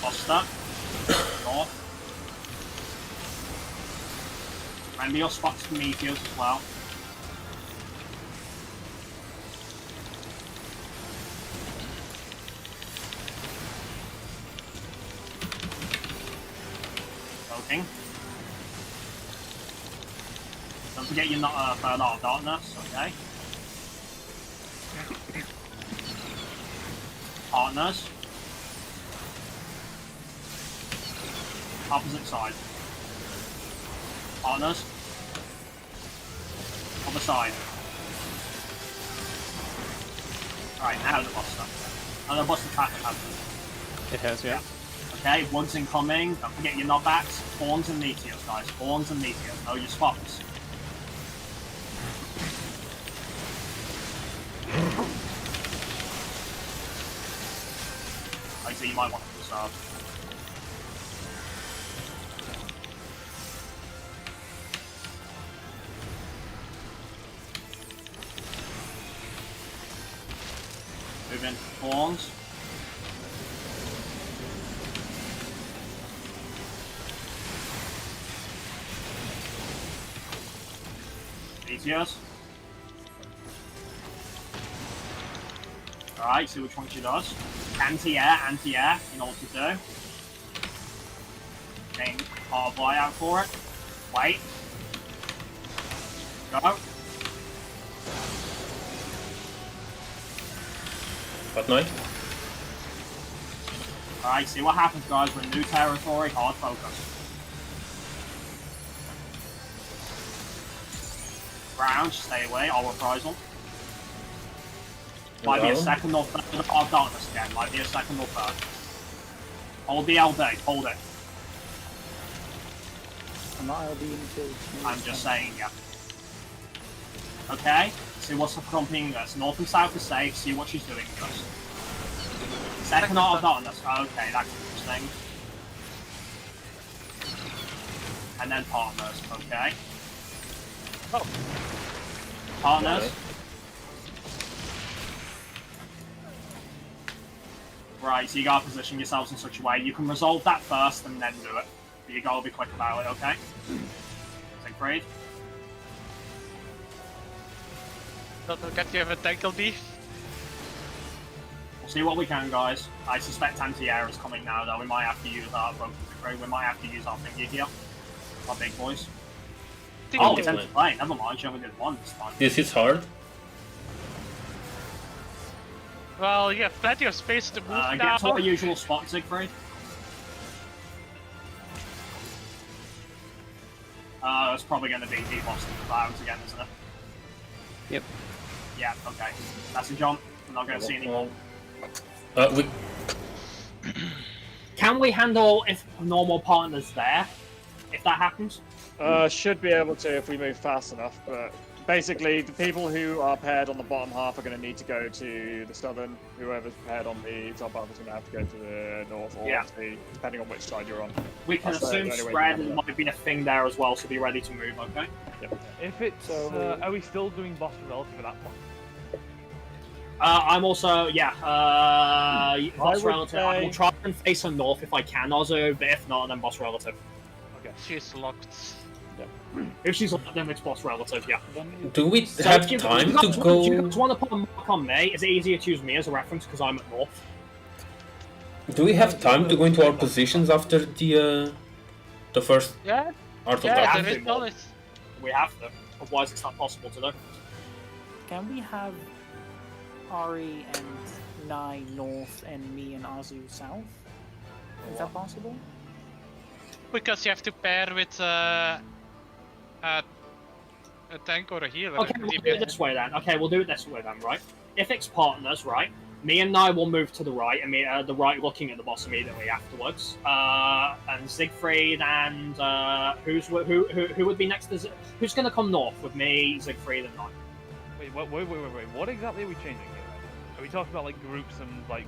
Foster. North. Remember your spots for meteors as well. Poking. Don't forget you're not a third Art of Darkness, okay? Partners. Opposite side. Partners. Other side. Right, now the Buster. Oh, the Buster traffic happens. It has, yeah. Okay, Woods incoming. Don't forget your knockbacks. Spawns and meteors, guys. Spawns and meteors. Know your spots. I see you might want to conserve. Move in spawns. It's yours. Alright, see which one she does. Anti-air, anti-air, you know what to do. Then hard fly out for it. Wait. Go. What night? Alright, see what happens, guys. We're in new territory, hard focus. Ground, stay away, I'll reprisal. Might be a second or third of darkness again, might be a second or third. Hold the LB, hold it. I'm not LB until... I'm just saying, yeah. Okay, see what's accompanying this. North and south is safe, see what she's doing first. Second art of darkness, okay, that's interesting. And then partners, okay. Oh. Partners. Right, so you gotta position yourselves in such a way. You can resolve that first and then do it. But you gotta be quick about it, okay? Siegfried. Don't forget you have a tackle D. We'll see what we can, guys. I suspect anti-air is coming now, though. We might have to use our Siegfried. We might have to use our thingy here. Our big boys. Oh, it's empty plane. Never mind, she only did one this time. This is hard. Well, you have plenty of space to move now. Get to our usual spot, Siegfried. It's probably going to be debossed in the clouds again, isn't it? Yep. Yeah, okay. That's a jump. I'm not going to see any more. Can we handle if normal partners there? If that happens? Should be able to if we move fast enough, but basically the people who are paired on the bottom half are going to need to go to the southern. Whoever's paired on the top half is going to have to go to the north or the, depending on which side you're on. We can assume spread might be a thing there as well, so be ready to move, okay? Yep. If it's, are we still doing boss relative for that one? I'm also, boss relative. say- I will try and face her north if I can, Ozu, but if not, then boss relative. Okay. She's locked. If she's not, then it's boss relative, yeah. Do we So have if you time guys to go? want to put a mark on me, is it easier to use me as a reference because I'm at north? Do we have time to go into our positions after the first Yeah, Art of yeah, Darkness? there is knowledge. We have to, otherwise it's not possible to do. Can we have Ari and Nai north and me and Azu south? Is that possible? Because you have to pair with a tank or a healer. Okay, we'll do it this way then. Okay, we'll do it this way then, right? If it's partners, right? Me and Nai will move to the right, and the right looking at the boss immediately afterwards. And Siegfried and who would be next? Who's going to come north with me, Siegfried, and Nai? Wait. What exactly are we changing here? Are we talking about like groups and like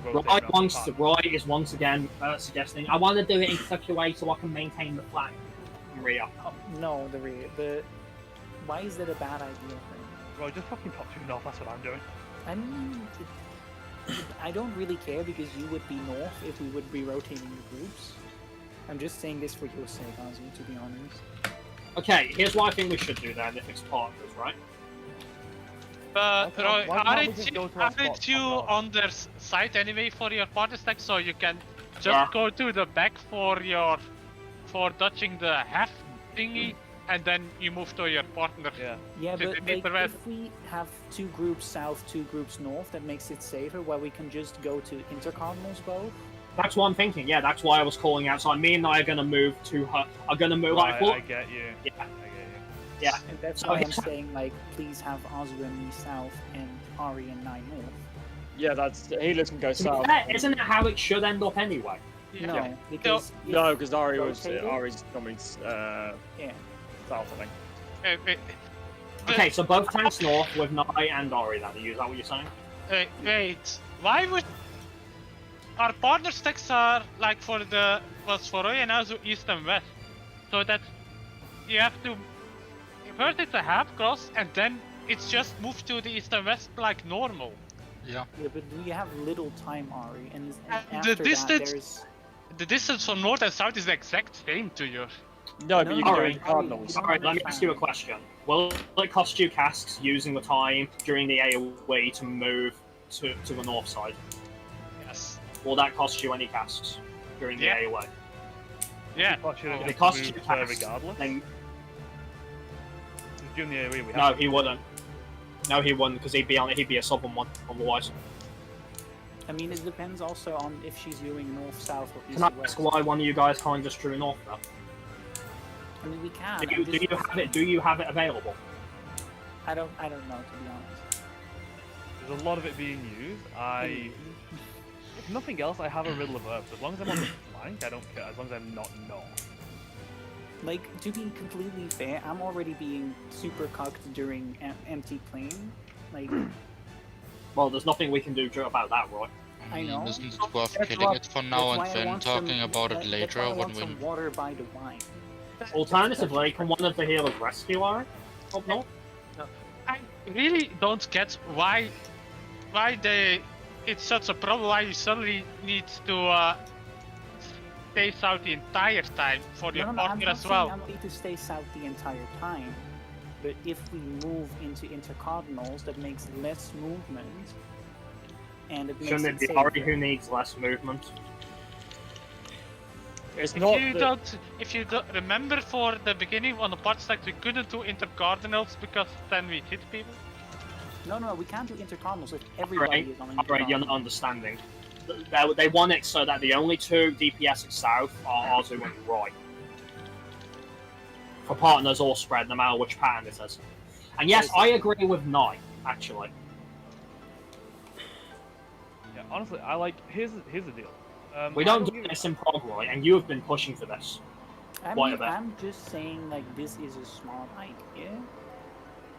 Right is once again suggesting I want to do it in such a way so I can maintain the flank. Rear. No, the rear. Why is that a bad idea? Right, just fucking pop to north. That's what I'm doing. I mean, I don't really care because you would be north if we would be rotating the groups. I'm just saying this for your sake, Azu, to be honest. Okay, here's what I think we should do then if it's partners, right? But Why can't we just go to our aren't spot you on north? on their side anyway for your partner stack, so you can just Yeah. go to the back for dodging the half thingy, and then you move to your partner. Yeah. Yeah, To but the like, deeper red. if we have 2 groups south, 2 groups north, that makes it safer, where we can just go to intercardinals both. That's what I'm thinking. Yeah, that's why I was calling out. So me and I are gonna move to her. Are gonna move. Right, Like, I get you. Yeah. I get you. yeah. And that's So why I'm it's- saying, like, please have Azu and me south, and Ari and Nai north. Yeah, that's healers can go To be south. fair, isn't it how it should end up anyway? Yeah. No, because No, because Ari was rotated? Ari's normally yeah. south, I think. Wait, Okay, so both tanks north with Nai and Ori. Then is that what you're saying? wait. Why would our partner stacks are like for Roy and Azu east and west, so that you have to first it's a half cross and then it's just moved to the east and west like normal. Yeah. Yeah, but we have little time, Ari, and And after the distance- that, there's... The distance from north and south is the exact same to you. No, but you can do Alright. it in cardinals. All right, let me ask you a question. Will it cost you casks using the time during the AoE to move to the north side? Yes. Will that cost you any casks during the Yeah. AoE? Yeah. If it costs you casks, regardless. then During the AoE, we have no, to he wouldn't. No, he wouldn't, because he'd be a southern one otherwise. I mean, it depends also on if she's doing north, south, or east, Can I or ask west. why one of you guys can't just drew north though? I mean, we can. Do I'm you just- have it? Do you have it available? I don't know, to be honest. There's a lot of it being used. If nothing else, I have a Riddle of Herbs. As long as I'm on the flank, I don't care. As long as I'm not north. Like, to be completely fair, I'm already being super cucked during empty plane. Like, Well, there's nothing we can do about that, right? I know. Isn't it worth That's killing what- it for now that's why and I then want talking some- about it that's later why I when want we... some water by the wine. Alternatively, can one of the healers rescue her? Oh, no. I really don't get why it's such a problem. Why you suddenly need to stay south the entire time for your I'm partner not as saying well. I need to stay south the entire time. But if we move into intercardinals, that makes less movement. And it makes Shouldn't it it be safer. Ari who needs less movement? It's If not. you don't remember for the beginning on the parts that we couldn't do intercardinals because then we hit people. No, we can't do intercardinals if everybody is on Alright, you're not intercardinal. understanding. They want it so that the only two DPS south are Arzu and Roy. For partners or spread, no matter which pattern it is. And yes, I agree with Knight, actually. Yeah, honestly, I like. Here's the deal. We I don't do give- this in prog, Roy, and you have been pushing for this. Quite a bit. I'm just saying, like, this is a smart idea.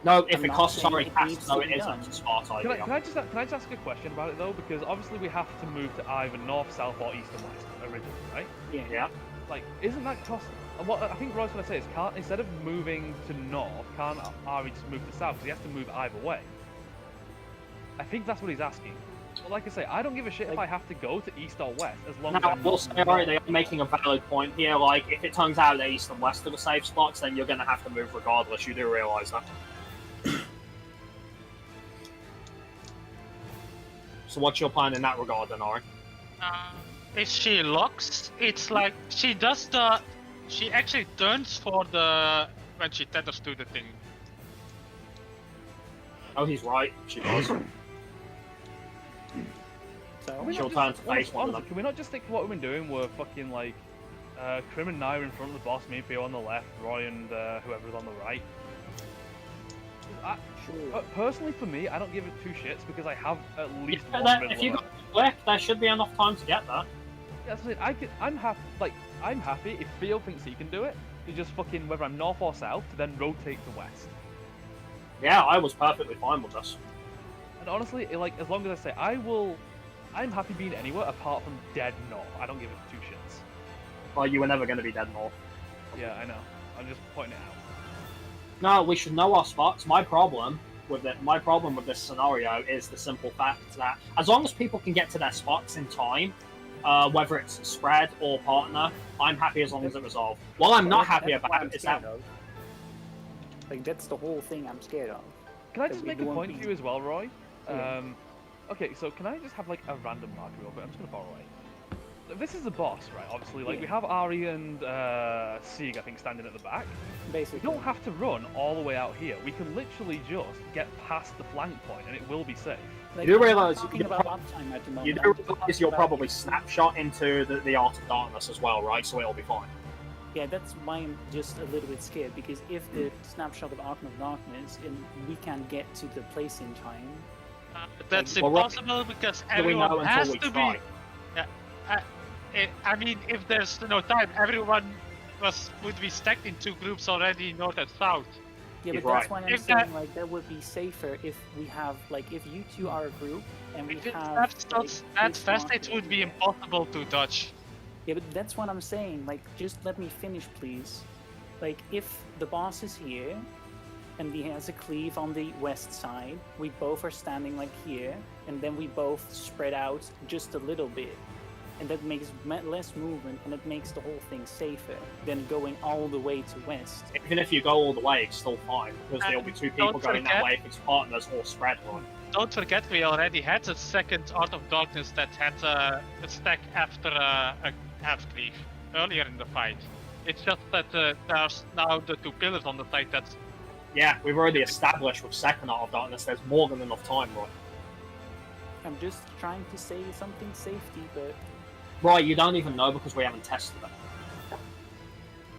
No, if I'm it not costs saying sorry it casks, needs no, to it be isn't done. a smart Can idea. I just ask a question about it though? Because obviously we have to move to either north, south, or east and west originally, right? Yeah. Like, isn't that cost? And what I think Roy's gonna say is, can't instead of moving to north, can't Ari just move to south? Because he has to move either way. I think that's what he's asking. But like I say, I don't give a shit if I have to go to east or west, as long as Now, I I'm will not say, alright, north. they are making a valid point here. Like, if it turns out that east and west are the safe spots, then you're going to have to move regardless. You do realise that. So what's your plan in that regard, then, Ori? If she locks, it's like she does the. She actually turns for the when she tethers to the thing. Oh, he's right. She does. So, Can we She'll not turn just- to face one of honestly, them. Can we not just stick to what we've been doing? We're fucking like, Krim and Nair in front of the boss, me and Theo on the left, Roy and whoever's on the right. sure. Personally, for me, I don't give it two shits because I have at least Yeah, one if riddle you of got click, there should be enough time to get there. That's it. I'm happy. Like, I'm happy if Theo thinks he can do it. To just fucking whether I'm north or south, to then rotate to west. Yeah, I was perfectly fine with this. And honestly, like, as long as I say I'm happy being anywhere apart from dead north. I don't give it two shits. Well, you were never going to be dead north. Yeah, I know. I'm just pointing it out. No, we should know our spots. My problem with this scenario is the simple fact that as long as people can get to their spots in time, whether it's spread or partner, I'm happy as long as it resolves. What I'm not happy That's what I'm about is that scared of. Like, that's the whole thing I'm scared of. Can I That just we make a don't point be- to you as well, Roy? Yeah. Okay, so can I just have like a random marker real quick? I'm just gonna borrow it. This is the boss, right? Obviously, like we Yeah. have Ari and Sieg, I think, standing at the back. We Basically. don't have to run all the way out here. We can literally just get past the flank point, and it will be safe. Like, You do I'm not realise talking you about prob- uptime at the moment. you do I'm just realize talking you'll about- probably snapshot into the Art of Darkness as well, right? So it'll be fine. Yeah, that's why I'm just a little bit scared, because if the snapshot of Arkham of Darkness and we can get to the place in time, That's Well, impossible because Do we know everyone has until we to be. try? I mean, if there's no time, everyone would be stacked in two groups already, north and south. yeah, He's but that's right. why I'm If saying that- like that would be safer if we have like if you two are a group and we If it have starts like, that this fast, marker it would be here. impossible to dodge. Yeah, but that's what I'm saying. Like, just let me finish, please. Like, if the boss is here and he has a cleave on the west side, we both are standing like here, and then we both spread out just a little bit. and that makes less movement, and it makes the whole thing safer than going all the way to west. Even if you go all the way, it's still fine, because there'll be two people Don't going that forget- way if it's partners or spread run. Don't forget, we already had a second Art of Darkness that had a stack after a half-cleave earlier in the fight. It's just that there's now the two pillars on the side that's... Yeah, we've already established with second Art of Darkness there's more than enough time, right? I'm just trying to say something safety, but Right, you don't even know because we haven't tested it.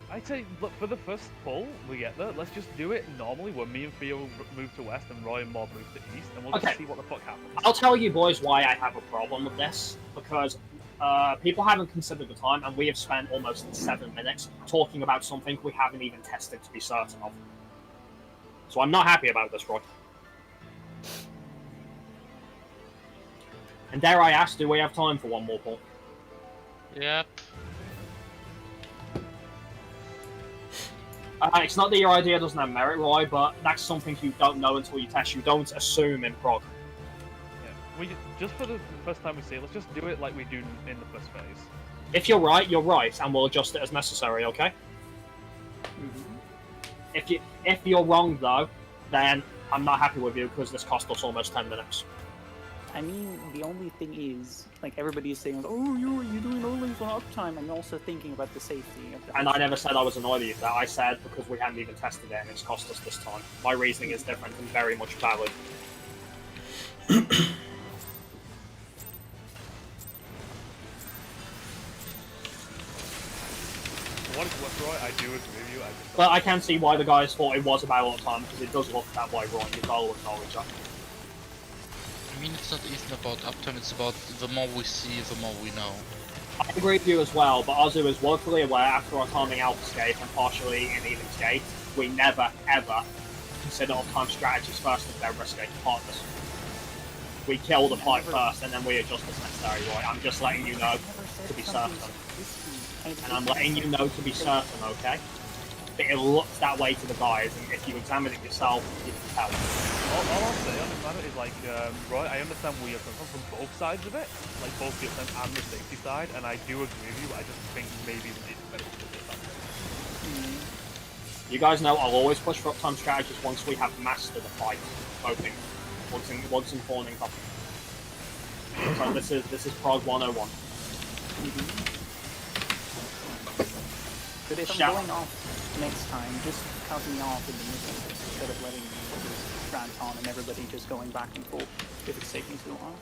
I'd say, look, for the first pull we get there, let's just do it normally where me and Theo move to west and Roy and Mob move to east, and we'll Okay. just see what the fuck happens. I'll tell you boys why I have a problem with this, because people haven't considered the time, and we have spent almost 7 minutes talking about something we haven't even tested to be certain of. So I'm not happy about this, Roy. And dare I ask, do we have time for one more pull? Yep. It's not that your idea doesn't have merit, Roy, but that's something you don't know until you test. You don't assume in prog. Yeah. We just for the first time we see it, let's just do it like we do in the first phase. If you're right, and we'll adjust it as necessary, okay? If you're wrong, though, then I'm not happy with you because this cost us almost 10 minutes. I mean, the only thing is, like, everybody is saying, oh, you're doing only for uptime. I'm also thinking about the safety of the And I never said I was annoyed at you for that. I said because we hadn't even tested it and it's cost us this time. My reasoning is different and very much valid. For what it's worth, Roy, I do agree with you. I just But I can see why the guys thought it was about all the time because it does look that way, Roy. You've got to acknowledge that. I mean, it's not even about uptime, it's about the more we see, the more we know. I agree with you as well, but Azu is woefully aware after our timing Alpha's Gate and partially in Even's Gate, we never, ever consider uptime strategies first if they're risky partners. We kill the fight first and then we adjust as necessary, Roy. I'm just letting you know to be certain. And I'm letting you know to be certain, okay? But it looks that way to the guys, and if you examine it yourself, you can tell. all I'll say on the matter is like, Roy, I understand where you're coming from both sides of it, like both the offense and the safety side, and I do agree with you. I just think maybe it's better to do it that way. You guys know I'll always push for uptime strategies once we have mastered the fight, hoping. Once in fawning up. So this is Prog 101. But if Shout. I'm going off next time, just cut me off in the middle instead of letting me just rant on and everybody just going back and forth if it's taking too long.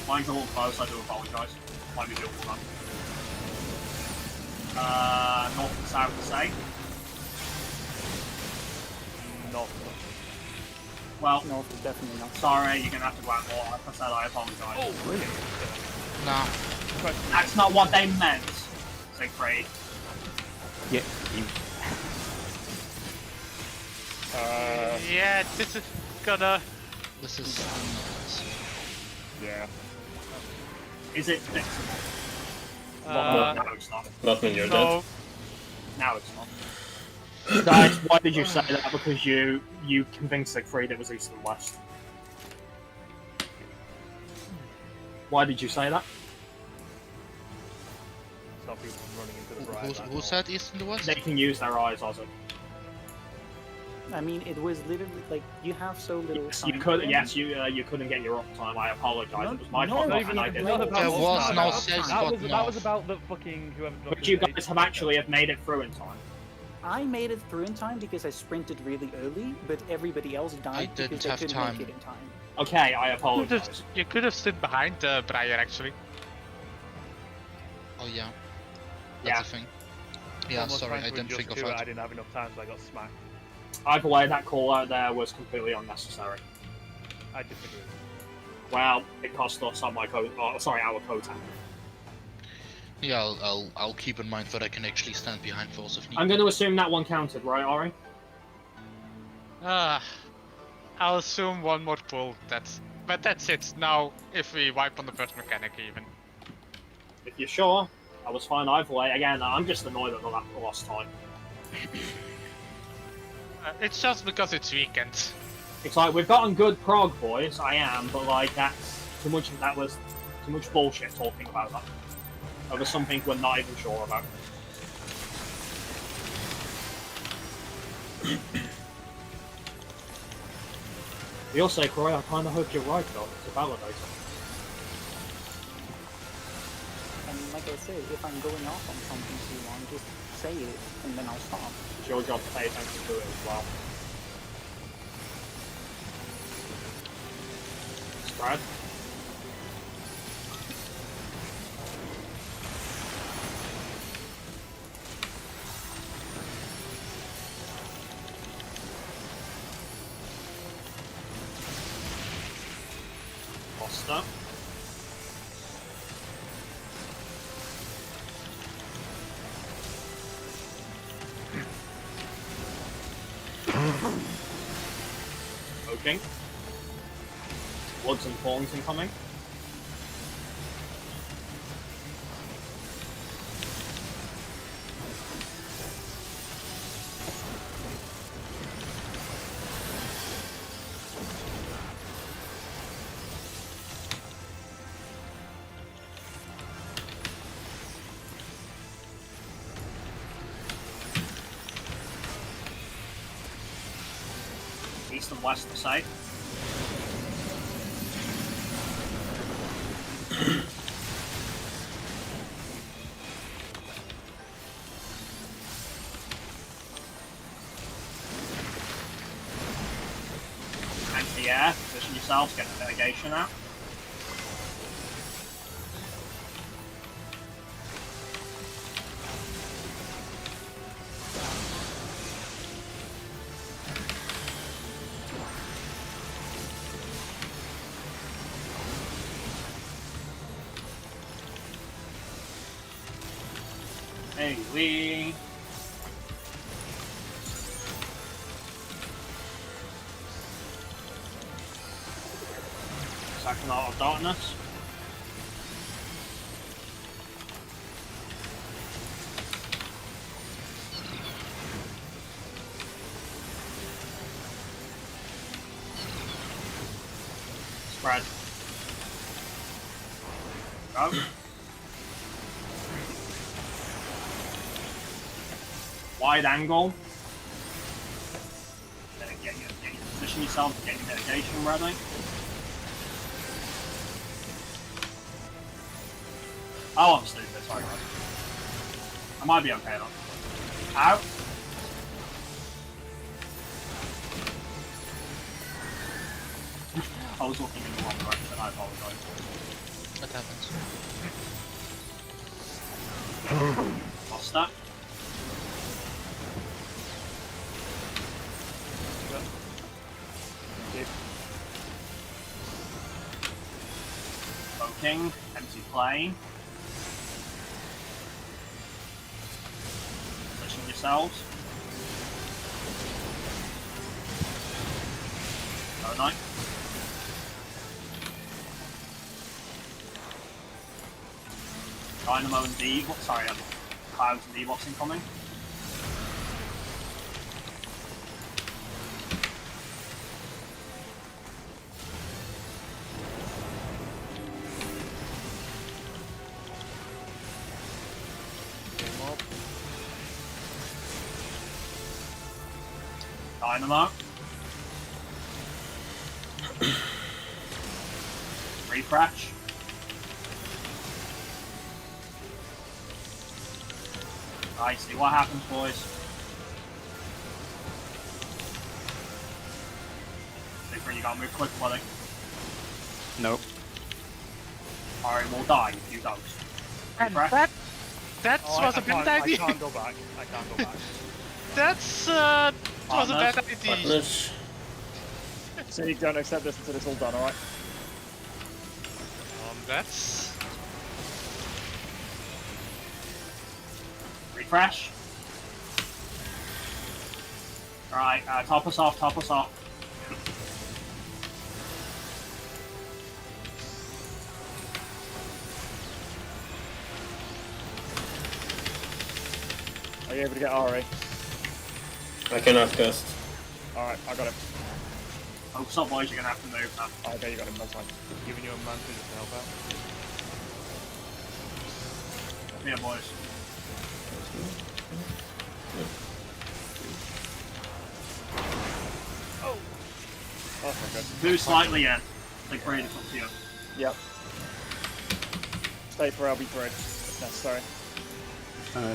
Mine's a little close, I do apologise. Might be doable then. North and south the same. Not Well, No, it's definitely not. sorry, you're gonna have to go out more. Like I said, I apologise. Oh, really? Nah. That's not what they meant, Siegfried. Yeah, you Yeah, this is gonna... This is... Yeah. Is it fixable? No, it's not. Not when you're No, Now it's not. Guys, why did you say that? Because you convinced Siegfried it was east and west. Why did you say that? Stop people from running into the bride. Who said east and the west? They can use their eyes, Ozzy. I mean, it was literally like you have so little Yes, time. you could. to Yes, you couldn't get your uptime. I apologise. It was my fault, no, and I did. no, it. There was no safe that spot was, that north. was about the fucking whoever. But you guys have actually have made it through in time. I made it through in time because I sprinted really early, but everybody else died didn't because they have couldn't time. make it in time. Okay, I apologise. you could have stood behind Briar actually. Oh yeah. Yeah. That's a thing. Yeah, sorry, I didn't think of I that. didn't have enough time, so I got smacked. Either way, that call out there was completely unnecessary. I disagree. Well, it cost us on my code. Oh, sorry, our code tank. Yeah, I'll keep in mind that I can actually stand behind those if needed. I'm going to assume that one counted, right, Ari? I'll assume one more pull, but that's it. Now, if we wipe on the first mechanic even. If you're sure, I was fine either way. Again, I'm just annoyed at the lost time. It's just because it's weekend. It's like we've gotten good prog, boys. I am, but like that's too much. That was too much bullshit talking about that. Over something we're not even sure about. You'll say, Croy, I kind of hope you're right, though, to validate it. And like I said, if I'm going off on something too long, just say it, and then I'll stop. It's your job to pay attention to it as well. Spread. Foster. Poking. Woods and thorns incoming. East and west of the site. Anti-air, position yourselves, get the mitigation out. Anyway. Second out of darkness. Spread. Go. Wide angle. Then get your position yourself, get your mitigation ready. Oh, I'm stupid, sorry guys. I might be okay though. Out. I was looking in the wrong direction, I apologize. That happens. Lost that. Poking, empty plane. Position yourselves. Very nice. Dynamo and D. Sorry, Clouds and D-Bots incoming. Dynamo. Refresh. I see what happens, boys. Different, you gotta move quick, buddy. Nope. Alright, we'll die if you don't. And Refresh. that was a bad idea. I can't go back. I can't go back. That's was a bad idea. Partners. So you don't accept this until it's all done, alright? That's Refresh. Alright, top us off, top us off. Are you able to get Ari? I cannot cast. Alright, I got him. Oh, some boys, you're gonna have to move now. Oh, okay, you got him, that's fine. Giving you a man to just help out. Here, boys. Oh, that's not good. Move slightly in. Like, great, it's up to you. Yep. Stay for LB3 if necessary.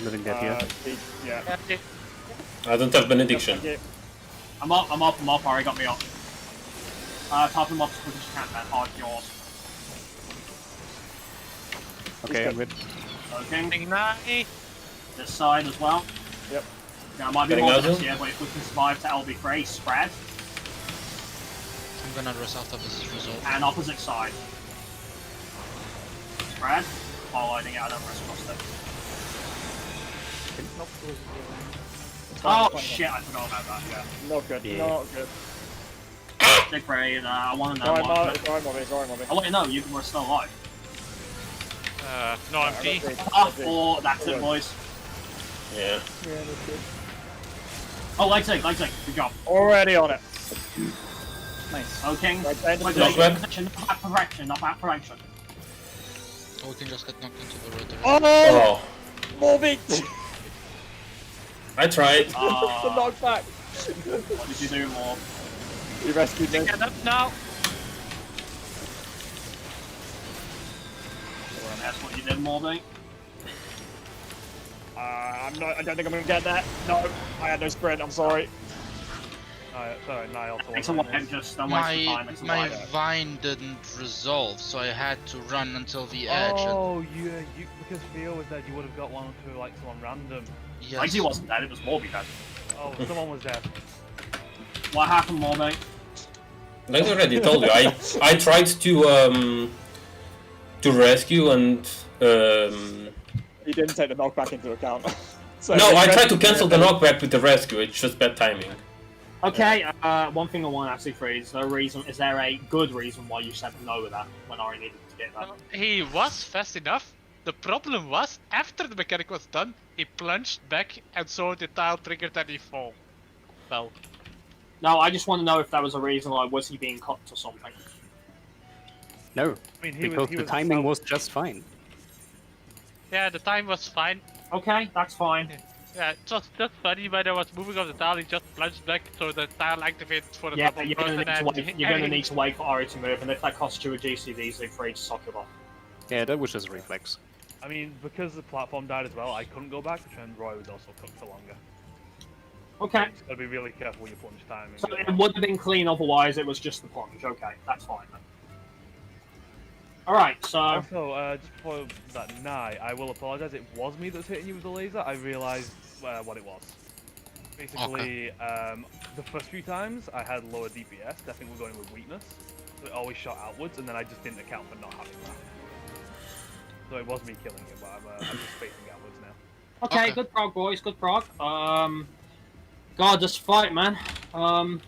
Living dead here. Yeah. I don't have benediction. Thank you. I'm up. Already got me up. Top him up as quick as you can, man. Hard yours. Okay, I'm good. Soaking. Nice. This side as well. Yep. Now, it might be Getting more out this of? year, but if we can survive to LB3, spread. I'm gonna rest after this is resolved. And opposite side. Spread. Highlighting it, I don't rest across it. Oh shit, I forgot about that, yeah. Not good, Yeah. not good. Big brain, I want to know Sorry, what. Mommy. Oh wait, no, you were still alive. No, I'm G. Oh, that's it, boys. Yeah. Oh, leg take, good job. Already on it. Nice. Okay. Right, end of Wait, the Knock wait, back. position, not back correction, not back correction. Or we can just get knocked into the rotor. Oh! Oh, Morby! I tried. The knockback! What did you do, more? You rescued me. Get up now. That's what you did, Morby. I don't think I'm gonna get that. No, I had no sprint, I'm sorry. Sorry, Niall. It's a one, just don't waste the time. It's a My wide. vine didn't resolve, so I had to run until the edge. Oh, you because Theo was dead, you would have got one to like someone random. Yes. Legsy wasn't dead, it was Morby dead. Oh, someone was dead. What happened, Morby? Like I already told you, I tried to rescue and You didn't take the knockback into account. So no, you I tried to rescued cancel me. the knockback with the rescue. It's just bad timing. Okay, one thing I want to ask you, Free, is there a good reason why you said no with that when I needed to get that? He was fast enough. The problem was, after the mechanic was done, he plunged back and saw the tile triggered and he fell. No, I just want to know if that was a reason, like, was he being cut or something? No, I mean, because the timing was just fine. Yeah, the time was fine. Okay, that's fine. Yeah, it was just funny when I was moving off the tile, he just plunged back, so the tile activated for the Yeah, double you're gonna, burst need to and wait, you're gonna need to wait for Ori to move, and if that costs you a GCD, so free to sock it off. Yeah, that was just a reflex. I mean, because the platform died as well, I couldn't go back, and Roy was also cooked for longer. Okay, You just gotta be really careful with your plunge timing. so it would have been clean otherwise, it was just the plunge. Okay, that's fine then. Alright, so... Also, just before that night, I will apologise. It was me that was hitting you with the laser. I realised what it was. Basically, the first few times I had lower DPS. I think we're going with weakness. So it always shot outwards, and then I just didn't account for not having that. So it was me killing it, but I'm just facing outwards now. Okay, Okay. good prog, boys, good prog. God, this fight, man. I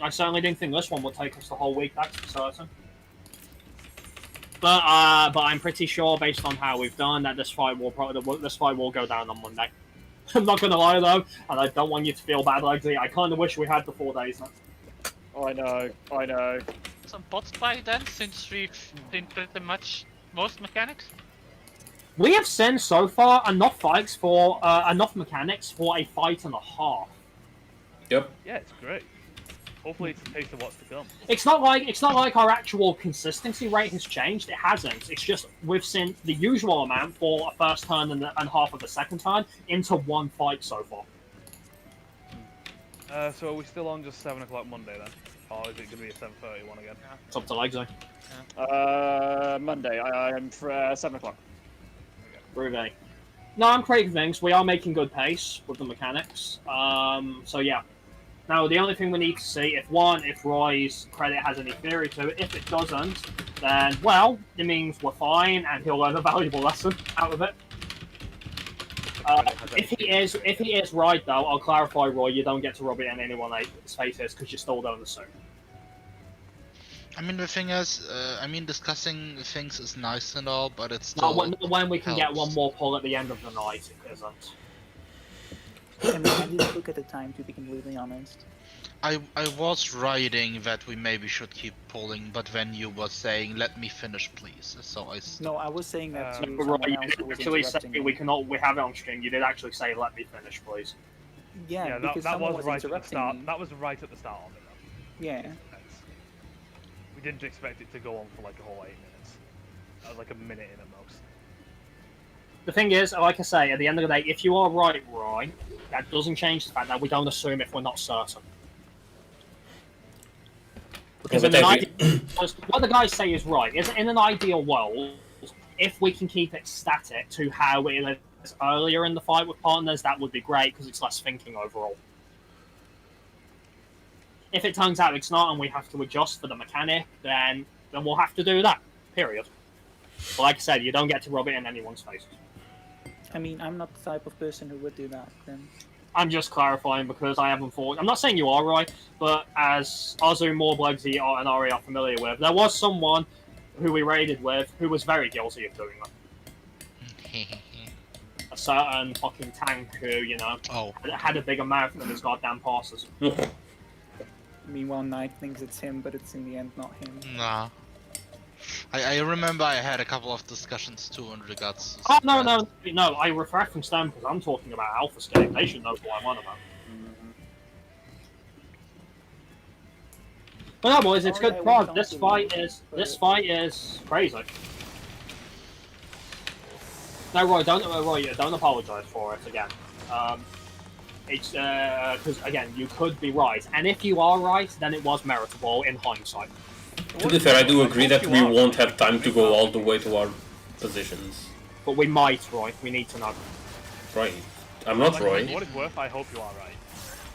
certainly didn't think this one would take us the whole week, that's for certain. But I'm pretty sure, based on how we've done, that this fight will go down on Monday. I'm not gonna lie though, and I don't want you to feel bad, Legsy. I kind of wish we had the 4 days now. Oh, I know. some bots by then, since we've seen pretty much most mechanics. We have seen so far enough fights for enough mechanics for a fight and a half. Yep. Yeah, it's great. Hopefully, it's a taste of what's to come. It's not like our actual consistency rate has changed. It hasn't. It's just we've seen the usual amount for a first turn and half of the second turn into one fight so far. So are we still on just 7 o'clock Monday then? Or is it going to be a 7:30 one again? It's up to Legsy. Monday, I'm for 7 o'clock. Groovy. No, I'm creating things. We are making good pace with the mechanics. So yeah. Now the only thing we need to see if Roy's credit has any theory to it. If it doesn't, then well, it means we're fine, and he'll learn a valuable lesson out of it. If he is right though, I'll clarify, Roy. You don't get to rub it in anyone else's faces because you're still doing the same. I mean, the thing is, discussing things is nice and all, but it's still Not when we can get helps. one more pull at the end of the night. It isn't. I mean, I didn't look at the time, to be completely honest. I was writing that we maybe should keep pulling, but then you were saying, "Let me finish, please." So I stopped. No, I was saying that to But someone right, you else did who was actually say interrupting we me. cannot. We have it on stream. You did actually say, "Let me finish, please." Yeah, Yeah, because that someone was was right at the interrupting start. me. That was right at the start of it. Though. Yeah. We didn't expect it to go on for like a whole 8 minutes. That was like a minute in at most. The thing is, like I say, at the end of the day, if you are right, that doesn't change the fact that we don't assume if we're not certain. Because what the guys say is right. Is in an ideal world, if we can keep it static to how it is earlier in the fight with partners, that would be great because it's less thinking overall. If it turns out it's not and we have to adjust for the mechanic, then we'll have to do that. Period. But like I said, you don't get to rub it in anyone's face. I mean, I'm not the type of person who would do that, then. I'm just clarifying because I haven't thought. I'm not saying you are right, but as Azu, Morblegsy, and Ari are familiar with, there was someone who we raided with who was very guilty of doing that. A certain fucking tank who, you know, had a bigger mouth than his goddamn passes. Meanwhile, Knight thinks it's him, but it's in the end not him. Nah. I remember I had a couple of discussions too in regards. Oh, no, I reference them because I'm talking about Alphascape. They should know who I'm on about. But no, boys, it's good prog. This fight is crazy. No, Roy, don't apologise for it again. It's because again, you could be right, and if you are right, then it was meritable in hindsight. To be fair, I do agree that we won't have time to go all the way to our positions. But we might, Roy. We need to know. Right. I'm not Roy. For what it's worth, I hope you are right.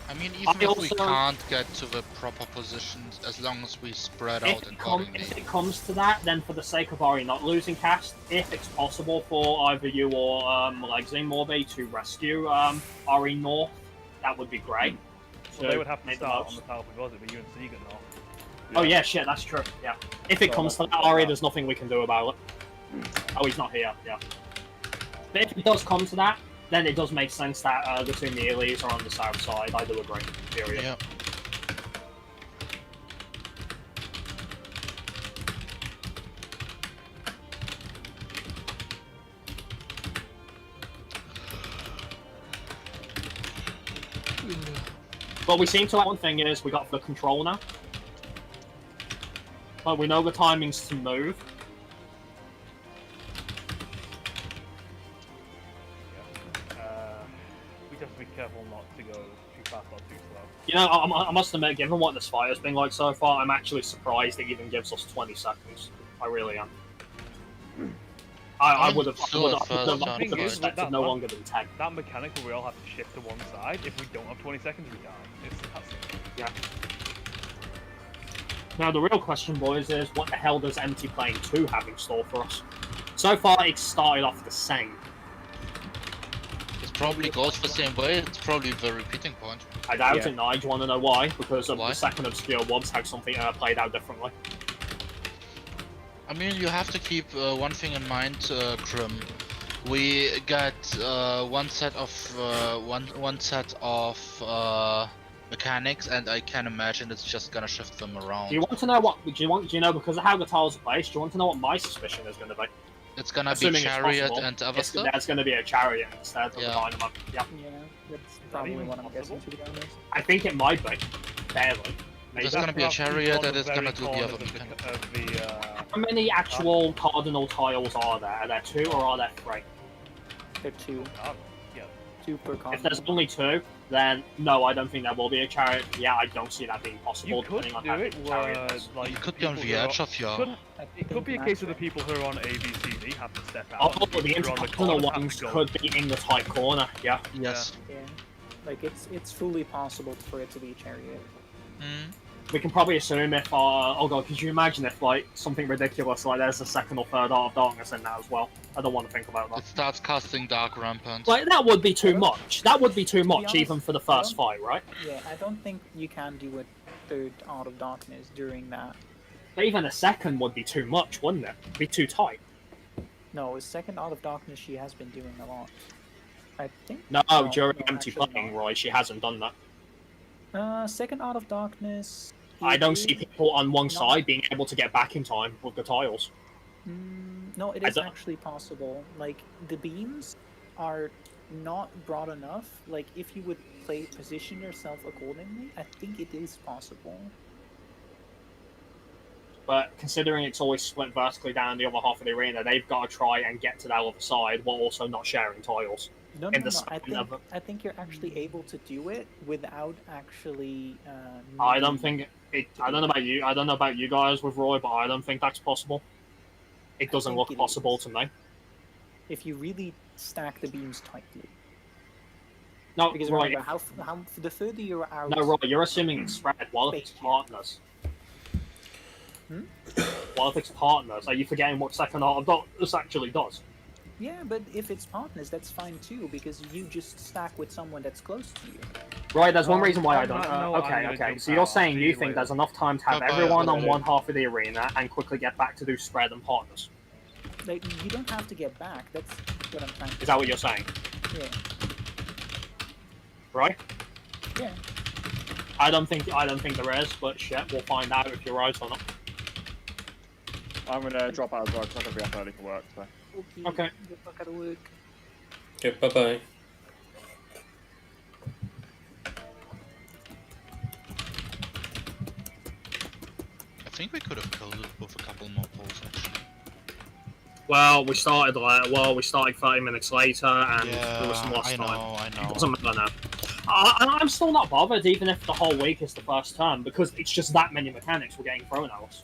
I mean, even if we can't get to the proper positions, as long as we spread out accordingly. If it comes to that, then for the sake of Ari not losing cast, if it's possible for either you or Legsy Morby to rescue Ari North, that would be great. Well, they would have to start on the south because it would be you and Segan North. Oh yeah, shit, that's true. Yeah. If it comes to that, Ari, there's nothing we can do about it. Oh, he's not here. Yeah. But if it does come to that, then it does make sense that the two Neelys are on the south side. I do agree. Period. Yeah. But we seem to have one thing is we got the control now. But we know the timings to move. We just have to be careful not to go too fast or too slow. You know, I must admit, given what this fight has been like so far, I'm actually surprised it even gives us 20 seconds. I really am. I would have expected no longer than 10. That mechanic where we all have to shift to one side, if we don't have 20 seconds, we die. Yeah. Now the real question, boys, is what the hell does Empty Plane 2 have in store for us? So far, it started off the same. It probably goes the same way, it's probably the repeating point. I doubt it, Nige. Want to know why? Because of the second Obscure Ones have something played out differently. I mean, you have to keep one thing in mind, Krim. We got one set of mechanics, and I can imagine it's just gonna shift them around. Do you want to know what? Do you know because of how the tiles are placed? Do you want to know what my suspicion is going to be? It's gonna be chariot and other stuff. There's going to be a chariot instead of the dynamo. Yeah. Yeah, that's probably what I'm guessing, to be honest. I think it might be. Barely. There's gonna be a chariot that is gonna do the other mechanic. How many actual cardinal tiles are there? Are there 2 or are there 3? There are 2. Yeah. 2 per cardinal. If there's only 2, then no, I don't think there will be a chariot. Yeah, I don't see that being possible. You could depending on do how it big the chariot where, is. like, You could be on the edge of your... It could be a case of the people who are on A, B, C, D have to step out. Oh, the intercardinal ones could be in the tight corner. Yeah. Yes. Yeah. Like, it's fully possible for it to be a chariot. Mm. We can probably assume if, oh god, could you imagine if, like, something ridiculous, like there's a second or third Art of Darkness in that as well? I don't want to think about that. It starts casting Dark Rampant. Like, that would be too much. That would be too much, honest, even for the first fight, right? Yeah, I don't think you can do a third Art of Darkness during that. But even a second would be too much, wouldn't it? It'd be too tight. No, a second Art of Darkness she has been doing a lot. I think. No, No, during no, empty actually playing, not. Roy, she hasn't done that. Second Art of Darkness. I it don't see is- people on one not- side being able to get back in time with the tiles. No, it I is don't- actually possible. Like the beams are not broad enough. Like if you would position yourself accordingly, I think it is possible. But considering it's always split vertically down the other half of the arena, they've got to try and get to that other side while also not sharing tiles. No, in no, the no. I second of think it. I think you're actually able to do it without actually. I don't needing- think it. I don't know about you. I don't know about you guys with Roy, but I don't think that's possible. It doesn't think look it possible is. to me. if you really stack the beams tightly. No, Because Roy. remember, how the further you're out. No, Roy. You're assuming it's spread. What if it's Space. partners? Hmm? What if it's partners? Are you forgetting what second art of darkness actually does? Yeah, but if it's partners, that's fine too, because you just stack with someone that's close to you. Right, there's one reason why I I'm don't. not- no, I'm Okay, gonna okay. jump So you're out. saying See you you think later. there's enough time to have Bye-bye, everyone on later. one half of the arena and quickly get back to do spread and partners? Like you don't have to get back. That's what I'm trying to. Is that what you're saying? Yeah. Right? Yeah. I don't think there is, but shit, we'll find out if you're right or not. I'm gonna drop out as well because I'm gonna be up early for work. So. Okay. Good luck at work. Okay, bye bye. I think we could have killed it with a couple more pulls actually. Well, we started 30 minutes later, and there was some Yeah, lost I time. know, I It know. doesn't matter now. I'm still not bothered, even if the whole week is the first term, because it's just that many mechanics we're getting thrown at us.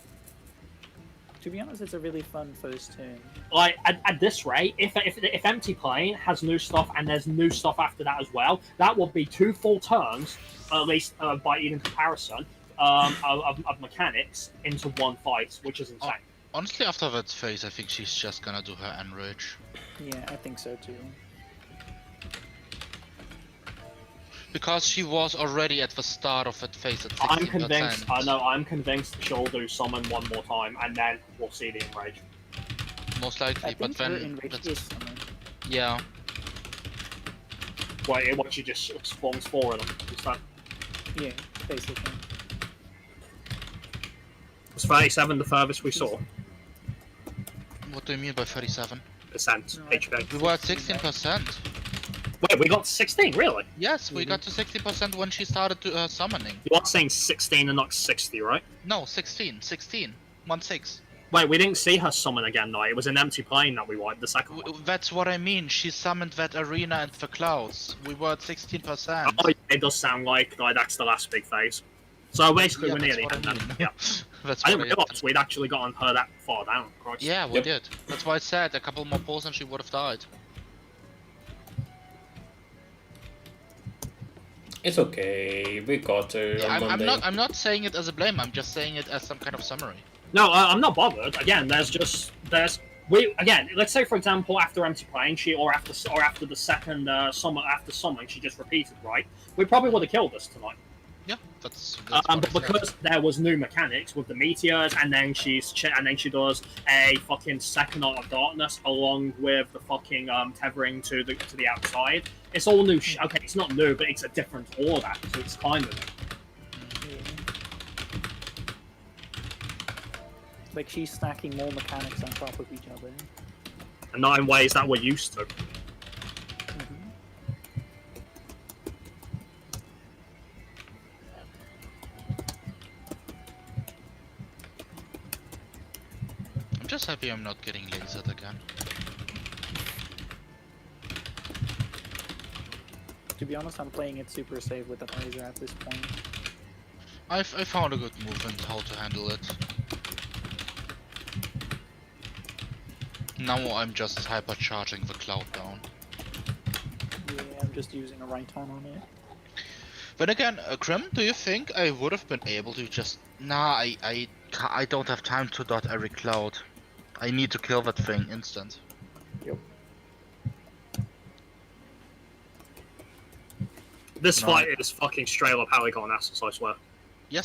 To be honest, it's a really fun first turn. Like at this rate, if Empty Plane has new stuff and there's new stuff after that as well, that will be 2 full turns, at least by even comparison, of mechanics into one fight, which is insane. Honestly, after that phase, I think she's just gonna do her enrage. Yeah, I think so too. Because she was already at the start of that phase at 16%. I'm convinced. I'm convinced she'll do summon one more time, and then we'll see the enrage. Most I likely, but think her then... enrage that's- is summoned. Yeah. What she just spawns 4 of them. Is that? Yeah, basically. Was 37 the furthest we saw? What do you mean by 37? Percent No, HP. We were at 16%. Wait, we got 16, really? Yes, we got to 60% when she started to, summoning. You are saying 16 and not 60, right? No, 16. 16. 1-6. Wait, we didn't see her summon again, though. It was an empty plane that we wiped the second one. That's what I mean. She summoned that arena and the clouds. We were at 16%. Oh, yeah, it does sound like that's the last big phase. So basically, Yeah, we're that's nearly what I done. mean. Yeah. That's I what didn't realize we'd actually gotten her that far down. Christ. Yeah, we Yep. did. That's why I said a couple more pulls and she would have died. It's okay. We got her on I'm Monday. not. I'm not saying it as a blame. I'm just saying it as some kind of summary. No, I'm not bothered. Again, let's say for example after empty plane, after the second summoning, she just repeated, right? We probably would have killed us tonight. Yeah, that's But what I said. because there was new mechanics with the meteors, and then she does a fucking second art of darkness along with the fucking tethering to the outside. It's all new. Okay, it's not new, but it's a different order, so it's kind of new. Yeah. Like she's stacking more mechanics on top of each other. and not in ways that we're used to. Mhm. I'm just happy I'm not getting lasered again. To be honest, I'm playing it super safe with the laser at this point. I found a good movement how to handle it. Now I'm just hypercharging the cloud down. Yeah, I'm just using a right on it. But again, Grim, do you think I would have been able to just... Nah, I don't have time to dot every cloud. I need to kill that thing instant. This No. fight is fucking straight up Haligon Asses, I swear.